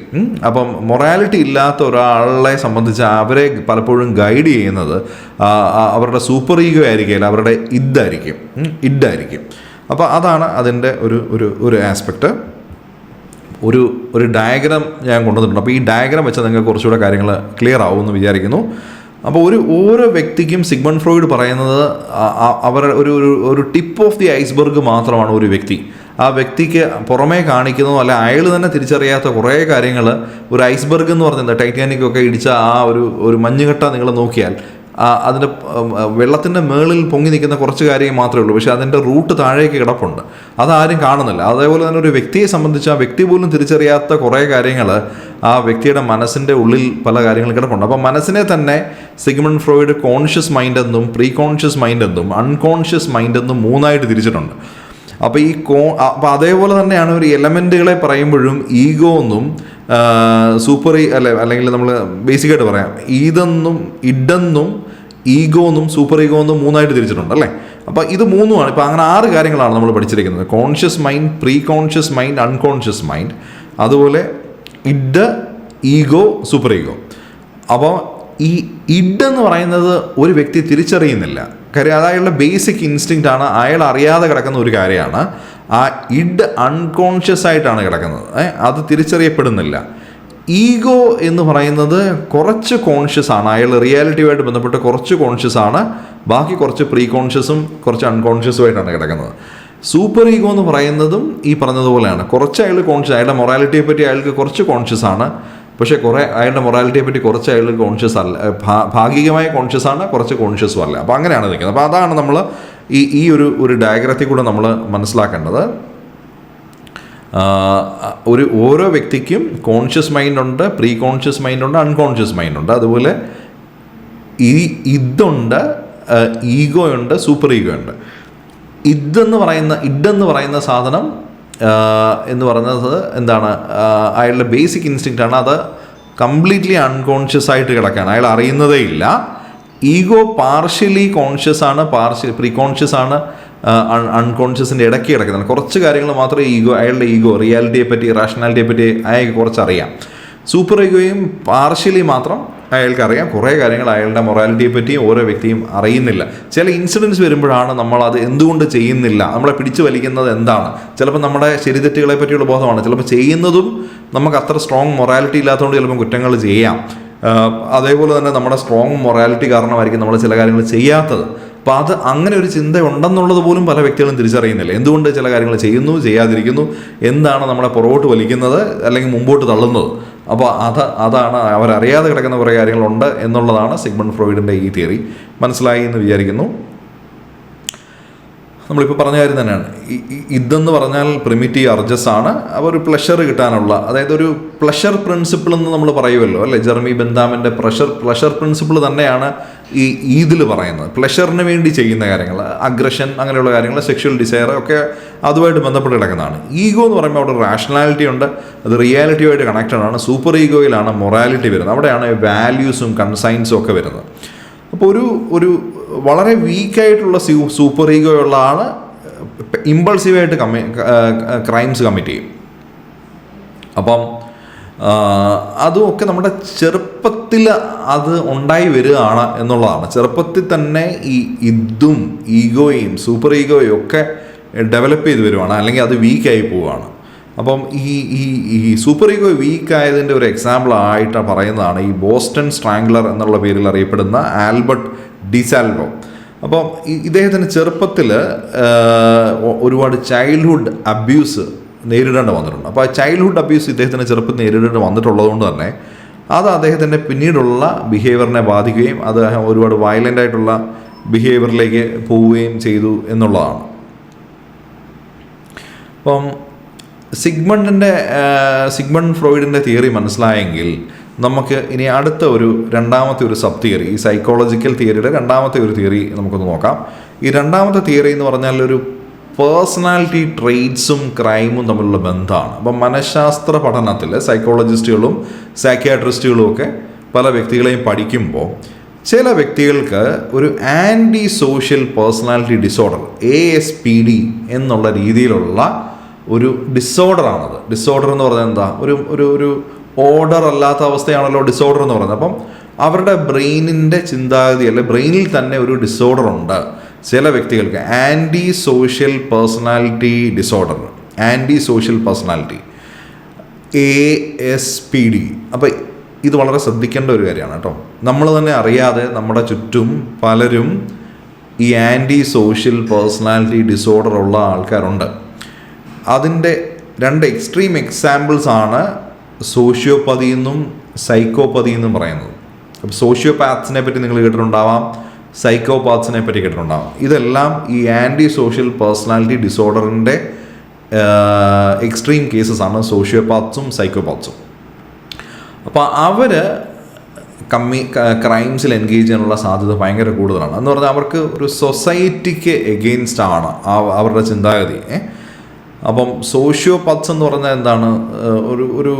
അപ്പം മൊറാലിറ്റി ഇല്ലാത്ത ഒരാളെ സംബന്ധിച്ച് അവരെ പലപ്പോഴും ഗൈഡ് ചെയ്യുന്നത് അവരുടെ സൂപ്പർ ഈഗോ ആയിരിക്കില്ല, അവരുടെ ഇഡായിരിക്കും. അപ്പോൾ അതാണ് അതിൻ്റെ ഒരു ആസ്പെക്റ്റ്. ഒരു ഡയഗ്രാം ഞാൻ കൊണ്ടുവന്നിട്ടുണ്ട്. അപ്പോൾ ഈ ഡയഗ്രാം വെച്ചാൽ നിങ്ങൾക്ക് കുറച്ചുകൂടെ കാര്യങ്ങൾ ക്ലിയർ ആവുമെന്ന് വിചാരിക്കുന്നു. അപ്പോൾ ഓരോ വ്യക്തിക്കും സിഗ്മണ്ട് ഫ്രോയിഡ് പറയുന്നത് അവരുടെ ഒരു ടിപ്പ് ഓഫ് ദി ഐസ്ബർഗ് മാത്രമാണ് ഒരു വ്യക്തി. ആ വ്യക്തിക്ക് പുറമേ കാണിക്കുന്നതോ അല്ല അയാൾ തന്നെ തിരിച്ചറിയാത്ത കുറേ കാര്യങ്ങൾ, ഒരു ഐസ്ബർഗ് എന്ന് പറയുന്നത് ടൈറ്റാനിക് ഒക്കെ ഇടിച്ച ആ ഒരു മഞ്ഞുകട്ട നിങ്ങൾ നോക്കിയാൽ അതിൻ്റെ വെള്ളത്തിൻ്റെ മേളിൽ പൊങ്ങി നിൽക്കുന്ന കുറച്ച് കാര്യം മാത്രമേ ഉള്ളൂ, പക്ഷേ അതിൻ്റെ റൂട്ട് താഴേക്ക് കിടപ്പുണ്ട്, അതാരും കാണുന്നില്ല. അതേപോലെ തന്നെ ഒരു വ്യക്തിയെ സംബന്ധിച്ച് ആ വ്യക്തി പോലും തിരിച്ചറിയാത്ത കുറേ കാര്യങ്ങൾ ആ വ്യക്തിയുടെ മനസ്സിൻ്റെ ഉള്ളിൽ പല കാര്യങ്ങൾ കിടപ്പുണ്ട്. അപ്പോൾ മനസ്സിനെ തന്നെ സിഗ്മണ്ട് ഫ്രോയിഡ് കോൺഷ്യസ് മൈൻഡ് എന്നും പ്രീ കോൺഷ്യസ് മൈൻഡ് എന്നും അൺകോൺഷ്യസ് മൈൻഡ് എന്നും മൂന്നായിട്ട് തിരിച്ചിട്ടുണ്ട്. അപ്പോൾ അപ്പോൾ അതേപോലെ തന്നെയാണ് ഒരു എലമെൻറ്റുകളെ പറയുമ്പോഴും ഈഗോ എന്നും അല്ലെങ്കിൽ നമ്മൾ ബേസിക്കായിട്ട് പറയാം ഇഡെന്നും ഈഗോ എന്നും സൂപ്പർ ഈഗോ എന്നും മൂന്നായിട്ട് തിരിച്ചിട്ടുണ്ട് അല്ലേ. അപ്പോൾ ഇത് മൂന്നുമാണ്. ഇപ്പോൾ അങ്ങനെ 6 കാര്യങ്ങളാണ് നമ്മൾ പഠിച്ചിരിക്കുന്നത്: conscious mind, preconscious mind, unconscious mind, അതുപോലെ ഇഡ്, ഈഗോ, സൂപ്പർ ഈഗോ. അപ്പോൾ ഈ ഇഡെന്ന് പറയുന്നത് ഒരു വ്യക്തി തിരിച്ചറിയുന്നില്ല. കാര്യം അത് അയാളുടെ ബേസിക് ഇൻസ്റ്റിങ്ക്റ്റ് ആണ്, അയാൾ അറിയാതെ കിടക്കുന്ന ഒരു കാര്യമാണ്. ആ ഇഡ് അൺകോൺഷ്യസ് ആയിട്ടാണ് കിടക്കുന്നത്, അത് തിരിച്ചറിയപ്പെടുന്നില്ല. ഈഗോ എന്ന് പറയുന്നത് കുറച്ച് കോൺഷ്യസ് ആണ്, അയാൾ റിയാലിറ്റിയുമായിട്ട് ബന്ധപ്പെട്ട് കുറച്ച് കോൺഷ്യസ് ആണ്, ബാക്കി കുറച്ച് പ്രീ കോൺഷ്യസും കുറച്ച് അൺകോൺഷ്യസും ആയിട്ടാണ് കിടക്കുന്നത്. സൂപ്പർ ഈഗോ എന്ന് പറയുന്നതും ഈ പറഞ്ഞതുപോലെയാണ്, കുറച്ച് അയാൾ കോൺഷ്യസ്, അയാളുടെ മൊറാലിറ്റിയെ പറ്റി അയാൾക്ക് കുറച്ച് കോൺഷ്യസ് ആണ്, പക്ഷേ അയാളുടെ മൊറാലിറ്റിയെ പറ്റി കുറച്ച് അയാൾ കോൺഷ്യസ് അല്ല, ഭാഗികമായ കോൺഷ്യസ് ആണ്, കുറച്ച് കോൺഷ്യസും അല്ല. അപ്പോൾ അങ്ങനെയാണ് നിൽക്കുന്നത്. അപ്പോൾ അതാണ് നമ്മൾ ഈ ഒരു ഡയഗ്രത്തിൽ കൂടെ നമ്മൾ മനസ്സിലാക്കേണ്ടത്. ഓരോ വ്യക്തിക്കും കോൺഷ്യസ് മൈൻഡുണ്ട്, പ്രീ കോൺഷ്യസ് മൈൻഡുണ്ട്, അൺകോൺഷ്യസ് മൈൻഡുണ്ട്, അതുപോലെ ഇതുണ്ട്, ഈഗോയുണ്ട്, സൂപ്പർ ഈഗോയുണ്ട്. ഇഡെന്ന് പറയുന്ന സാധനം എന്ന് പറയുന്നത് എന്താണ്, അയാളുടെ ബേസിക് ഇൻസ്റ്റിങ്ക്റ്റ് ആണ്, അത് കംപ്ലീറ്റ്ലി അൺകോൺഷ്യസ് ആയിട്ട് കിടക്കുകയാണ്, അയാൾ അറിയുന്നതേ ഇല്ല. ഈഗോ പാർഷ്യലി കോൺഷ്യസ് ആണ്, പ്രീ കോൺഷ്യസ് ആണ്, അൺകോൺഷ്യസിൻ്റെ ഇടയ്ക്ക് കിടക്കുന്നതാണ്. കുറച്ച് കാര്യങ്ങൾ മാത്രമേ അയാളുടെ ഈഗോ റിയാലിറ്റിയെ പറ്റി, റാഷണാലിറ്റിയെ പറ്റി അയാൾക്ക് കുറച്ചറിയാം. സൂപ്പർ ഈഗോയും പാർഷ്യലി മാത്രം അയാൾക്കറിയാം, കുറേ കാര്യങ്ങൾ അയാളുടെ മൊറാലിറ്റിയെ പറ്റി ഓരോ വ്യക്തിയും അറിയുന്നില്ല. ചില ഇൻസിഡൻസ് വരുമ്പോഴാണ് നമ്മളത് എന്തുകൊണ്ട് ചെയ്യുന്നില്ല, നമ്മളെ പിടിച്ചു വലിക്കുന്നത് എന്താണ്. ചിലപ്പോൾ നമ്മുടെ ശരിതെറ്റുകളെ പറ്റിയുള്ള ബോധമാണ്, ചിലപ്പോൾ ചെയ്യുന്നതും നമുക്ക് അത്ര സ്ട്രോങ് മൊറാലിറ്റി ഇല്ലാത്തതുകൊണ്ട് ചിലപ്പോൾ കുറ്റങ്ങൾ ചെയ്യാം. അതേപോലെ തന്നെ നമ്മുടെ സ്ട്രോങ് മൊറാലിറ്റി കാരണമായിരിക്കും നമ്മൾ ചില കാര്യങ്ങൾ ചെയ്യാത്തത്. അപ്പോൾ അത് അങ്ങനെ ഒരു ചിന്ത ഉണ്ടെന്നുള്ളത് പോലും പല വ്യക്തികളും തിരിച്ചറിയുന്നില്ല. എന്തുകൊണ്ട് ചില കാര്യങ്ങൾ ചെയ്യുന്നു, ചെയ്യാതിരിക്കുന്നു, എന്താണ് നമ്മളെ പുറകോട്ട് വലിക്കുന്നത് അല്ലെങ്കിൽ മുമ്പോട്ട് തള്ളുന്നത്. അപ്പോൾ അതാണ് അവരറിയാതെ കിടക്കുന്ന കുറേ കാര്യങ്ങളുണ്ട് എന്നുള്ളതാണ് സിഗ്മണ്ട് ഫ്രോയിഡിൻ്റെ ഈ തിയറി. മനസ്സിലായി എന്ന് വിചാരിക്കുന്നു. നമ്മളിപ്പോൾ പറഞ്ഞ കാര്യം തന്നെയാണ്. ഇതെന്ന് പറഞ്ഞാൽ പ്രിമിറ്റീവ് അർജസ് ആണ്, അപ്പോൾ ഒരു പ്ലഷർ കിട്ടാനുള്ള, അതായത് ഒരു പ്ലഷർ പ്രിൻസിപ്പിൾ എന്ന് നമ്മൾ പറയുമല്ലോ അല്ലേ. ജെറമി ബെന്താമിൻ്റെ പ്ലഷർ പ്രിൻസിപ്പിൾ തന്നെയാണ് ഈ ഈദിൽ പറയുന്നത്. പ്ലഷറിന് വേണ്ടി ചെയ്യുന്ന കാര്യങ്ങൾ, അഗ്രഷൻ, അങ്ങനെയുള്ള കാര്യങ്ങൾ, സെക്ഷൽ ഡിസയർ ഒക്കെ അതുമായിട്ട് ബന്ധപ്പെട്ട് കിടക്കുന്നതാണ്. ഈഗോ എന്ന് പറയുമ്പോൾ അവിടെ റാഷണാലിറ്റി ഉണ്ട്, അത് റിയാലിറ്റിയുമായിട്ട് കണക്റ്റഡ് ആണ്. സൂപ്പർ ഈഗോയിലാണ് മൊറാലിറ്റി വരുന്നത്, അവിടെയാണ് വാല്യൂസും കൺസൈൻസും ഒക്കെ വരുന്നത്. അപ്പോൾ ഒരു വളരെ വീക്കായിട്ടുള്ള സൂപ്പർ ഈഗോ ഉള്ള ആൾ ഇമ്പൾസീവായിട്ട് ക്രൈംസ് കമ്മിറ്റ് ചെയ്യും. അപ്പം അതുമൊക്കെ നമ്മുടെ ചെറുപ്പത്തിൽ അത് ഉണ്ടായി വരികയാണ് എന്നുള്ളതാണ്. ചെറുപ്പത്തിൽ തന്നെ ഇതും ഈഗോയും സൂപ്പർ ഈഗോയും ഒക്കെ ഡെവലപ്പ് ചെയ്ത് വരുവാണ്, അല്ലെങ്കിൽ അത് വീക്കായി പോവുകയാണ്. അപ്പം ഈ സൂപ്പർ ഈഗോ വീക്കായതിൻ്റെ ഒരു എക്സാമ്പിൾ ആയിട്ട് പറയുന്നതാണ് ഈ ബോസ്റ്റൺ സ്ട്രാംഗ്ലർ എന്നുള്ള പേരിൽ അറിയപ്പെടുന്ന ആൽബർട്ട് ഡിസാൽവോ. അപ്പം ഇദ്ദേഹത്തിന് ചെറുപ്പത്തിൽ ഒരുപാട് ചൈൽഡ്ഹുഡ് അബ്യൂസ് നേരിടേണ്ടി വന്നിട്ടുണ്ട്. അപ്പോൾ ആ ചൈൽഡ്ഹുഡ് അബ്യൂസ് ഇദ്ദേഹത്തിന് ചെറുപ്പത്തിൽ നേരിടേണ്ടി വന്നിട്ടുള്ളത് കൊണ്ട് തന്നെ അത് അദ്ദേഹത്തിൻ്റെ പിന്നീടുള്ള ബിഹേവിയറിനെ ബാധിക്കുകയും അത് ഒരുപാട് വയലൻ്റ് ആയിട്ടുള്ള ബിഹേവിയറിലേക്ക് പോവുകയും ചെയ്തു എന്നുള്ളതാണ്. അപ്പം സിഗ്മണ്ട് ഫ്രോയിഡിൻ്റെ തിയറി മനസ്സിലായെങ്കിൽ നമുക്ക് ഇനി അടുത്ത രണ്ടാമത്തെ ഒരു സബ് തിയറി, ഈ സൈക്കോളജിക്കൽ തിയറിയുടെ രണ്ടാമത്തെ ഒരു തിയറി നമുക്കൊന്ന് നോക്കാം. ഈ രണ്ടാമത്തെ തിയറി എന്ന് പറഞ്ഞാൽ ഒരു പേഴ്സണാലിറ്റി ട്രെയ്റ്റ്സും ക്രൈമും തമ്മിലുള്ള ബന്ധമാണ്. അപ്പം മനഃശാസ്ത്ര പഠനത്തിൽ സൈക്കോളജിസ്റ്റുകളും സൈക്യാട്രിസ്റ്റുകളും ഒക്കെ പല വ്യക്തികളെയും പഠിക്കുമ്പോൾ ചില വ്യക്തികൾക്ക് ഒരു anti social personality disorder ASPD എന്നുള്ള രീതിയിലുള്ള ഒരു ഡിസോർഡറാണത്. ഡിസോർഡർ എന്ന് പറഞ്ഞാൽ എന്താ, ഒരു ഒരു ഒരു ഓർഡർ അല്ലാത്ത അവസ്ഥയാണല്ലോ ഡിസോർഡർ എന്ന് പറയുന്നത്. അപ്പം അവരുടെ ബ്രെയിനിൻ്റെ ചിന്താഗതി അല്ലെ ബ്രെയിനിൽ തന്നെ ഒരു ഡിസോർഡർ ഉണ്ട് ചില വ്യക്തികൾക്ക്. Anti social personality disorder, anti social personality, ASPD. അപ്പോൾ ഇത് വളരെ ശ്രദ്ധിക്കേണ്ട ഒരു കാര്യമാണ് കേട്ടോ. നമ്മൾ തന്നെ അറിയാതെ നമ്മുടെ ചുറ്റും പലരും ഈ ആൻറ്റി സോഷ്യൽ പേഴ്സണാലിറ്റി ഡിസോർഡർ ഉള്ള ആൾക്കാരുണ്ട്. അതിൻ്റെ 2 എക്സ്ട്രീം എക്സാമ്പിൾസ് ആണ് സോഷ്യോപ്പതി എന്നും സൈക്കോപ്പതി എന്നും പറയുന്നത്. അപ്പോൾ സോഷ്യോപാത്സിനെ പറ്റി നിങ്ങൾ കേട്ടിട്ടുണ്ടാവാം, സൈക്കോപാത്സിനെ പറ്റി കേട്ടിട്ടുണ്ടാവാം. ഇതെല്ലാം ഈ ആൻറ്റി സോഷ്യൽ പേഴ്സണാലിറ്റി ഡിസോർഡറിൻ്റെ എക്സ്ട്രീം കേസസ് ആണ് സോഷ്യോപാത്സും സൈക്കോപാത്സും. അപ്പോൾ അവർ ക്രൈംസിൽ എൻഗേജ് ചെയ്യാനുള്ള സാധ്യത ഭയങ്കര കൂടുതലാണ്. എന്ന് പറഞ്ഞാൽ അവർക്ക് ഒരു സൊസൈറ്റിക്ക് എഗെയിൻസ്റ്റ് ആണ് അവരുടെ ചിന്താഗതി. അപ്പം സോഷ്യോപാത്സ് എന്ന് പറഞ്ഞാൽ എന്താണ്, ഒരു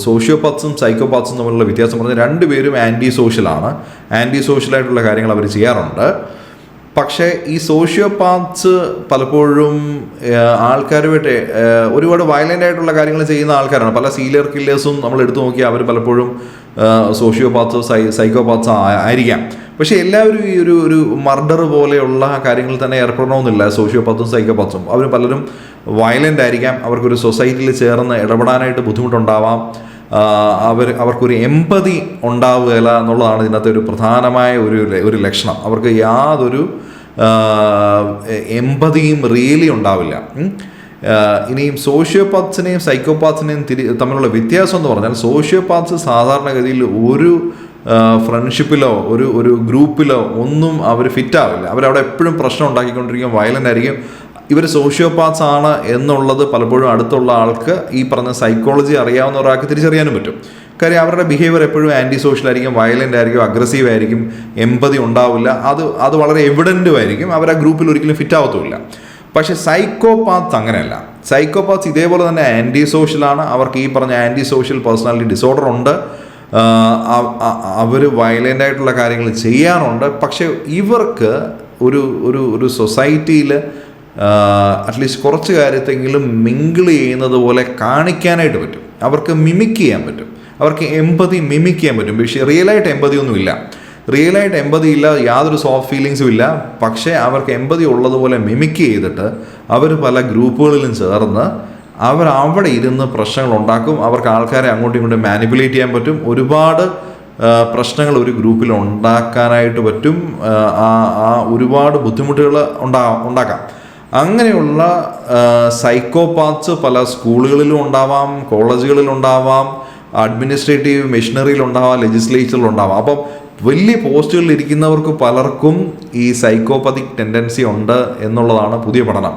സോഷ്യോപാത്സും സൈക്കോപാത്സും തമ്മിലുള്ള വ്യത്യാസം പറഞ്ഞാൽ രണ്ടുപേരും ആൻറ്റി സോഷ്യലാണ്. ആൻറ്റി സോഷ്യലായിട്ടുള്ള കാര്യങ്ങൾ അവർ ചെയ്യാറുണ്ട്. പക്ഷേ ഈ സോഷ്യോപാത്സ് പലപ്പോഴും ആൾക്കാരുമായിട്ട് ഒരുപാട് വയലൻ്റ് ആയിട്ടുള്ള കാര്യങ്ങൾ ചെയ്യുന്ന ആൾക്കാരാണ്. പല സീരിയൽ കില്ലേഴ്സും നമ്മൾ എടുത്തു നോക്കിയാൽ അവർ പലപ്പോഴും സോഷ്യോപാത്സോ സൈക്കോപാത്സോ ആയിരിക്കാം. പക്ഷേ എല്ലാവരും ഈ ഒരു മർഡർ പോലെയുള്ള കാര്യങ്ങളിൽ തന്നെ ഏർപ്പെടണമെന്നില്ല. സോഷ്യോപാത്സും സൈക്കോപാത്സും അവർ പലരും വയലൻ്റ് ആയിരിക്കാം. അവർക്കൊരു സൊസൈറ്റിയിൽ ചേർന്ന് ഇടപെടാനായിട്ട് ബുദ്ധിമുട്ടുണ്ടാവാം. അവർക്കൊരു എമ്പതി ഉണ്ടാവുകയില്ല എന്നുള്ളതാണ് ഇതിനകത്ത് ഒരു പ്രധാനമായ ഒരു ലക്ഷണം. അവർക്ക് യാതൊരു എമ്പതിയും റിയലി ഉണ്ടാവില്ല. ഇനിയും സോഷ്യോപാത്സിനെയും സൈക്കോപാത്സിനെയും തമ്മിലുള്ള വ്യത്യാസം എന്ന് പറഞ്ഞാൽ സോഷ്യോപാത്സ് സാധാരണഗതിയിൽ ഒരു ഫ്രണ്ട്ഷിപ്പിലോ ഒരു ഗ്രൂപ്പിലോ ഒന്നും അവർ ഫിറ്റാവില്ല. അവരവിടെ എപ്പോഴും പ്രശ്നം ഉണ്ടാക്കിക്കൊണ്ടിരിക്കും, വയലൻ്റ് ആയിരിക്കും. ഇവർ സോഷ്യോപാത്സ് ആണ് എന്നുള്ളത് പലപ്പോഴും അടുത്തുള്ള ആൾക്ക്, ഈ പറഞ്ഞ സൈക്കോളജി അറിയാവുന്ന ഒരാൾക്ക് തിരിച്ചറിയാനും പറ്റും. കാര്യം അവരുടെ ബിഹേവിയർ എപ്പോഴും ആൻറ്റി സോഷ്യൽ ആയിരിക്കും, വയലൻ്റ് ആയിരിക്കും, അഗ്രസീവ് ആയിരിക്കും, എമ്പതി ഉണ്ടാവില്ല. അത് വളരെ എവിഡൻറ്റും ആയിരിക്കും. അവർ ആ ഗ്രൂപ്പിൽ ഒരിക്കലും ഫിറ്റ് ആവത്തുമില്ല. പക്ഷേ സൈക്കോപാത്സ് അങ്ങനെയല്ല. സൈക്കോപാത്സ് ഇതേപോലെ തന്നെ ആൻറ്റി സോഷ്യലാണ്. അവർക്ക് ഈ പറഞ്ഞ ആൻറ്റി സോഷ്യൽ പേഴ്സണാലിറ്റി ഡിസോർഡർ ഉണ്ട്. അവർ വയലൻ്റ് ആയിട്ടുള്ള കാര്യങ്ങൾ ചെയ്യാറുണ്ട്. പക്ഷേ ഇവർക്ക് ഒരു സൊസൈറ്റിയിൽ അറ്റ്ലീസ്റ്റ് കുറച്ച് കാര്യത്തെങ്കിലും മിങ്കിൾ ചെയ്യുന്നത് പോലെ കാണിക്കാനായിട്ട് പറ്റും. അവർക്ക് മിമിക് ചെയ്യാൻ പറ്റും. അവർക്ക് എമ്പതി മിമിക് ചെയ്യാൻ പറ്റും. പക്ഷേ റിയലായിട്ട് എമ്പതി ഒന്നുമില്ല. റിയലായിട്ട് എമ്പതി ഇല്ല, യാതൊരു സോഫ്റ്റ് ഫീലിങ്സും ഇല്ല. പക്ഷേ അവർക്ക് എമ്പതി ഉള്ളതുപോലെ മിമിക് ചെയ്തിട്ട് അവർ പല ഗ്രൂപ്പുകളിലും ചേർന്ന് അവർ അവിടെ ഇരുന്ന് പ്രശ്നങ്ങൾ ഉണ്ടാക്കും. അവർക്ക് ആൾക്കാരെ അങ്ങോട്ടും ഇങ്ങോട്ടും മാനിപ്പുലേറ്റ് ചെയ്യാൻ പറ്റും. ഒരുപാട് പ്രശ്നങ്ങൾ ഒരു ഗ്രൂപ്പിൽ ഉണ്ടാക്കാനായിട്ട് പറ്റും. ഒരുപാട് ബുദ്ധിമുട്ടുകൾ ഉണ്ടാക്കാം. അങ്ങനെയുള്ള സൈക്കോപാത്സ് പല സ്കൂളുകളിലും ഉണ്ടാവാം, കോളേജുകളിലും ഉണ്ടാവാം, അഡ്മിനിസ്ട്രേറ്റീവ് മെഷീനറിയിലുണ്ടാവാം, ലെജിസ്ലേച്ചറിലുണ്ടാവാം. അപ്പം വലിയ പോസ്റ്റുകളിൽ ഇരിക്കുന്നവർക്ക് പലർക്കും ഈ സൈക്കോപതിക് ടെൻഡൻസി ഉണ്ട് എന്നുള്ളതാണ് പുതിയ പഠനം.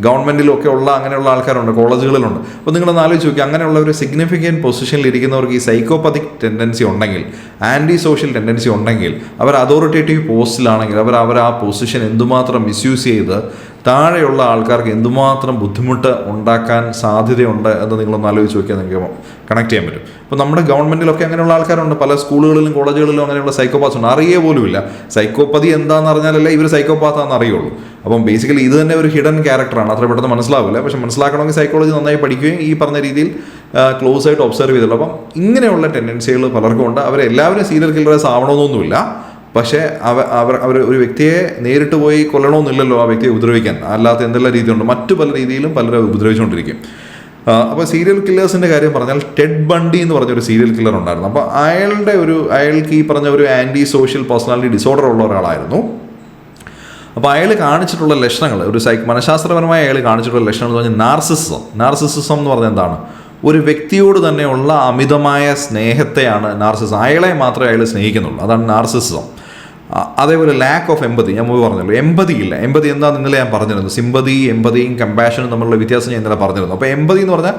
ഗവൺമെൻറ്റിലൊക്കെ ഉള്ള അങ്ങനെയുള്ള ആൾക്കാരുണ്ട്, കോളേജുകളിലുണ്ട്. അപ്പോൾ നിങ്ങളൊന്ന് ആലോചിച്ച് നോക്കി, അങ്ങനെയുള്ള ഒരു സിഗ്നിഫിക്കൻറ്റ് പൊസിഷനിൽ ഇരിക്കുന്നവർക്ക് ഈ സൈക്കോപതിക് ടെൻഡൻസി ഉണ്ടെങ്കിൽ, ആൻറ്റി സോഷ്യൽ ടെൻഡൻസി ഉണ്ടെങ്കിൽ, അവർ അതോറിറ്റേറ്റീവ് പോസ്റ്റിലാണെങ്കിൽ അവർ ആ പൊസിഷൻ എന്തുമാത്രം മിസ്യൂസ് ചെയ്ത് താഴെയുള്ള ആൾക്കാർക്ക് എന്തുമാത്രം ബുദ്ധിമുട്ട് ഉണ്ടാക്കാൻ സാധ്യതയുണ്ട് എന്ന് നിങ്ങളൊന്ന് ആലോചിച്ച് നോക്കിയാൽ നിങ്ങൾക്ക് കണക്ട് ചെയ്യാൻ പറ്റും. ഇപ്പോൾ നമ്മുടെ ഗവൺമെൻറ്റിലൊക്കെ അങ്ങനെയുള്ള ആൾക്കാരുണ്ട്. പല സ്കൂളുകളിലും കോളേജുകളിലും അങ്ങനെയുള്ള സൈക്കോപാത്സ് ഉണ്ട്. അറിയേ പോലുമില്ല. സൈക്കോപ്പതി എന്താണെന്ന് അറിഞ്ഞാലല്ലേ ഇവർ സൈക്കോപാത്താണെന്ന് അറിയുള്ളൂ. അപ്പം ബേസിക്കലി ഇത് തന്നെ ഒരു ഹിഡൻ ക്യാരക്ടറാണ്. അത്ര പെട്ടെന്ന് മനസ്സിലാവില്ല. പക്ഷെ മനസ്സിലാക്കണമെങ്കിൽ സൈക്കോളജി നന്നായി പഠിക്കുകയും ഈ പറഞ്ഞ രീതിയിൽ ക്ലോസ് ആയിട്ട് ഒബ്സർവ് ചെയ്തുള്ളൂ. അപ്പം ഇങ്ങനെയുള്ള ടെൻഡൻസികൾ പലർക്കും ഉണ്ട്. അവരെല്ലാവരും സീരിയൽ കില്ലേഴ്സ് ആവണമെന്നൊന്നുമില്ല. പക്ഷേ അവർ ഒരു വ്യക്തിയെ നേരിട്ട് പോയി കൊല്ലണമെന്നില്ലല്ലോ ആ വ്യക്തിയെ ഉപദ്രവിക്കാൻ. അല്ലാത്ത എന്തെല്ലാം രീതിയുണ്ട്, മറ്റു പല രീതിയിലും പലരും ഉപദ്രവിച്ചുകൊണ്ടിരിക്കും. അപ്പോൾ സീരിയൽ കില്ലേഴ്സിൻ്റെ കാര്യം പറഞ്ഞാൽ ടെഡ് ബണ്ടി എന്ന് പറഞ്ഞൊരു സീരിയൽ കില്ലർ ഉണ്ടായിരുന്നു. അപ്പോൾ അയാൾക്ക് ഈ പറഞ്ഞ ഒരു ആൻറ്റി സോഷ്യൽ പേഴ്സണാലിറ്റി ഡിസോർഡർ ഉള്ള ഒരാളായിരുന്നു. അപ്പോൾ അയാൾ കാണിച്ചിട്ടുള്ള ലക്ഷണങ്ങൾ, ഒരു മനഃശാസ്ത്രപരമായി അയാൾ കാണിച്ചിട്ടുള്ള ലക്ഷണങ്ങൾ എന്ന് പറഞ്ഞാൽ നാർസിസിസം എന്ന് പറഞ്ഞാൽ എന്താണ്? ഒരു വ്യക്തിയോട് തന്നെയുള്ള അമിതമായ സ്നേഹത്തെയാണ് നാർസിസം. അയാളെ മാത്രമേ അയാൾ സ്നേഹിക്കുന്നുള്ളൂ. അതാണ് നാർസിസിസം. അതേപോലെ ലാക്ക് ഓഫ് എമ്പതി, ഞാൻ മുമ്പ് പറഞ്ഞല്ലോ. എമ്പതി ഇല്ല. എമ്പതി എന്താണെന്ന് ഇന്നലെ ഞാൻ പറഞ്ഞിരുന്നു. സിമ്പതി, എമ്പതിയും കമ്പാഷനും തമ്മിലുള്ള വ്യത്യാസം ഞാൻ ഇന്നലെ പറഞ്ഞിരുന്നു. അപ്പോൾ എമ്പതി എന്ന് പറഞ്ഞാൽ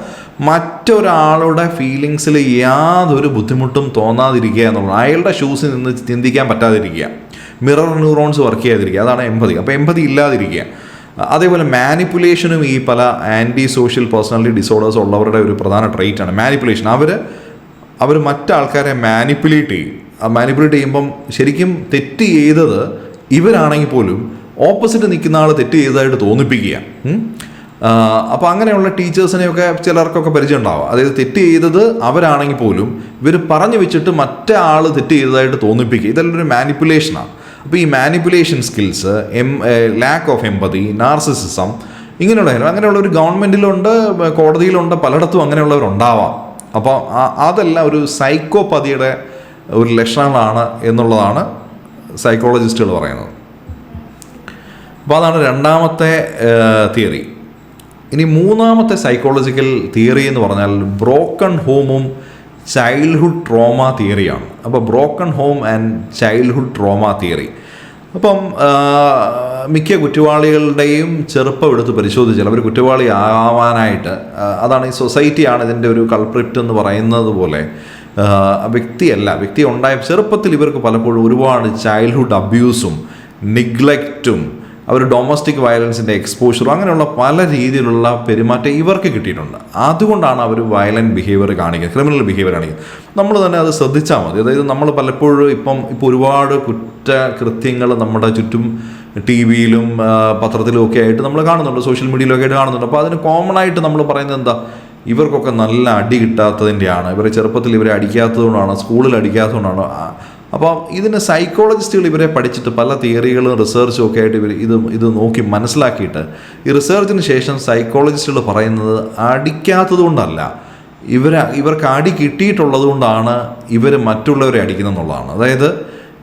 മറ്റൊരാളുടെ ഫീലിങ്സിൽ യാതൊരു ബുദ്ധിമുട്ടും തോന്നാതിരിക്കുക എന്നുള്ളത്. അയാളുടെ ഷൂസിൽ നിന്ന് ചിന്തിക്കാൻ പറ്റാതിരിക്കുക, മിറർ ന്യൂറോൺസ് വർക്ക് ചെയ്യാതിരിക്കുക, അതാണ് എമ്പതി. അപ്പോൾ എമ്പതി ഇല്ലാതിരിക്കുക. അതേപോലെ മാനിപ്പുലേഷനും ഈ പല ആൻറ്റി സോഷ്യൽ പേഴ്സണാലിറ്റി ഡിസോർഡേഴ്സ് ഉള്ളവരുടെ ഒരു പ്രധാന ട്രെയ്റ്റാണ് മാനിപ്പുലേഷൻ. അവർ മറ്റാൾക്കാരെ മാനിപ്പുലേറ്റ് ചെയ്യും. മാനിപ്പുലേറ്റ് ചെയ്യുമ്പം ശരിക്കും തെറ്റ് ചെയ്തത് ഇവരാണെങ്കിൽ പോലും ഓപ്പോസിറ്റ് നിൽക്കുന്ന ആൾ തെറ്റ് ചെയ്തതായിട്ട് തോന്നിപ്പിക്കുക. അപ്പോൾ അങ്ങനെയുള്ള ടീച്ചേഴ്സിനെയൊക്കെ ചിലർക്കൊക്കെ പരിചയം ഉണ്ടാവും. അതായത് തെറ്റ് ചെയ്തത് അവരാണെങ്കിൽ പോലും ഇവർ പറഞ്ഞു വെച്ചിട്ട് മറ്റേ ആൾ തെറ്റ് ചെയ്തതായിട്ട് തോന്നിപ്പിക്കുക. ഇതെല്ലാം ഒരു മാനിപ്പുലേഷനാണ്. അപ്പോൾ ഈ manipulation skills, lack of empathy, narcissism, അങ്ങനെയുള്ള ഒരു ഗവൺമെൻറ്റിലുണ്ട്, കോടതിയിലുണ്ട്, പലയിടത്തും അങ്ങനെയുള്ളവരുണ്ടാവാം. അപ്പോൾ അതെല്ലാം ഒരു സൈക്കോപതിയുടെ ഒരു ലക്ഷണങ്ങളാണ് എന്നുള്ളതാണ് സൈക്കോളജിസ്റ്റുകൾ പറയുന്നത്. അപ്പോൾ അതാണ് രണ്ടാമത്തെ തിയറി. ഇനി മൂന്നാമത്തെ സൈക്കോളജിക്കൽ തിയറി എന്ന് പറഞ്ഞാൽ ബ്രോക്കൺ ഹോമും ചൈൽഡ്ഹുഡ് ട്രോമ തിയറിയാണ്. അപ്പോൾ broken home and childhood trauma theory. അപ്പം മിക്ക കുറ്റവാളികളുടെയും ചെറുപ്പം എടുത്ത് പരിശോധിച്ചാൽ അവർ കുറ്റവാളി ആവാനായിട്ട്, അതാണ് ഈ സൊസൈറ്റിയാണ് ഇതിൻ്റെ ഒരു കൾപ്രിറ്റ് എന്ന് പറയുന്നത് പോലെ, വ്യക്തി ഉണ്ടായ ചെറുപ്പത്തിൽ ഇവർക്ക് പലപ്പോഴും ഒരുപാട് ചൈൽഡ്ഹുഡ് അബ്യൂസും നിഗ്ലക്റ്റും അവർ ഡൊമസ്റ്റിക് വയലൻസിൻ്റെ എക്സ്പോഷറും അങ്ങനെയുള്ള പല രീതിയിലുള്ള പെരുമാറ്റം ഇവർക്ക് കിട്ടിയിട്ടുണ്ട്. അതുകൊണ്ടാണ് അവർ വയലൻറ്റ് ബിഹേവിയർ കാണിക്കുന്നത്, ക്രിമിനൽ ബിഹേവിയർ കാണിക്കുന്നത്. നമ്മൾ തന്നെ അത് ശ്രദ്ധിച്ചാൽ മതി. അതായത് നമ്മൾ പലപ്പോഴും ഇപ്പോൾ ഒരുപാട് കുറ്റകൃത്യങ്ങൾ നമ്മുടെ ചുറ്റും ടി വിയിലും പത്രത്തിലും ഒക്കെ ആയിട്ട് നമ്മൾ കാണുന്നുണ്ട്, സോഷ്യൽ മീഡിയയിലൊക്കെ ആയിട്ട് കാണുന്നുണ്ട്. അപ്പോൾ അതിന് കോമൺ ആയിട്ട് നമ്മൾ പറയുന്നത് എന്താ, ഇവർക്കൊക്കെ നല്ല അടി കിട്ടാത്തതിൻ്റെയാണ്, ഇവരെ ചെറുപ്പത്തിൽ ഇവരെ അടിക്കാത്തതുകൊണ്ടാണ്, സ്കൂളിൽ അടിക്കാത്തതുകൊണ്ടാണ്. അപ്പോൾ ഇതിന് സൈക്കോളജിസ്റ്റുകൾ ഇവരെ പഠിച്ചിട്ട് പല തിയറികളും റിസർച്ചും ഒക്കെ ആയിട്ട് ഇത് നോക്കി മനസ്സിലാക്കിയിട്ട് ഈ റിസർച്ചിന് ശേഷം സൈക്കോളജിസ്റ്റുകൾ പറയുന്നത് അടിക്കാത്തത് കൊണ്ടല്ല, ഇവർക്ക് അടി കിട്ടിയിട്ടുള്ളത് കൊണ്ടാണ് ഇവർ മറ്റുള്ളവരെ അടിക്കുന്നതെന്നുള്ളതാണ്. അതായത്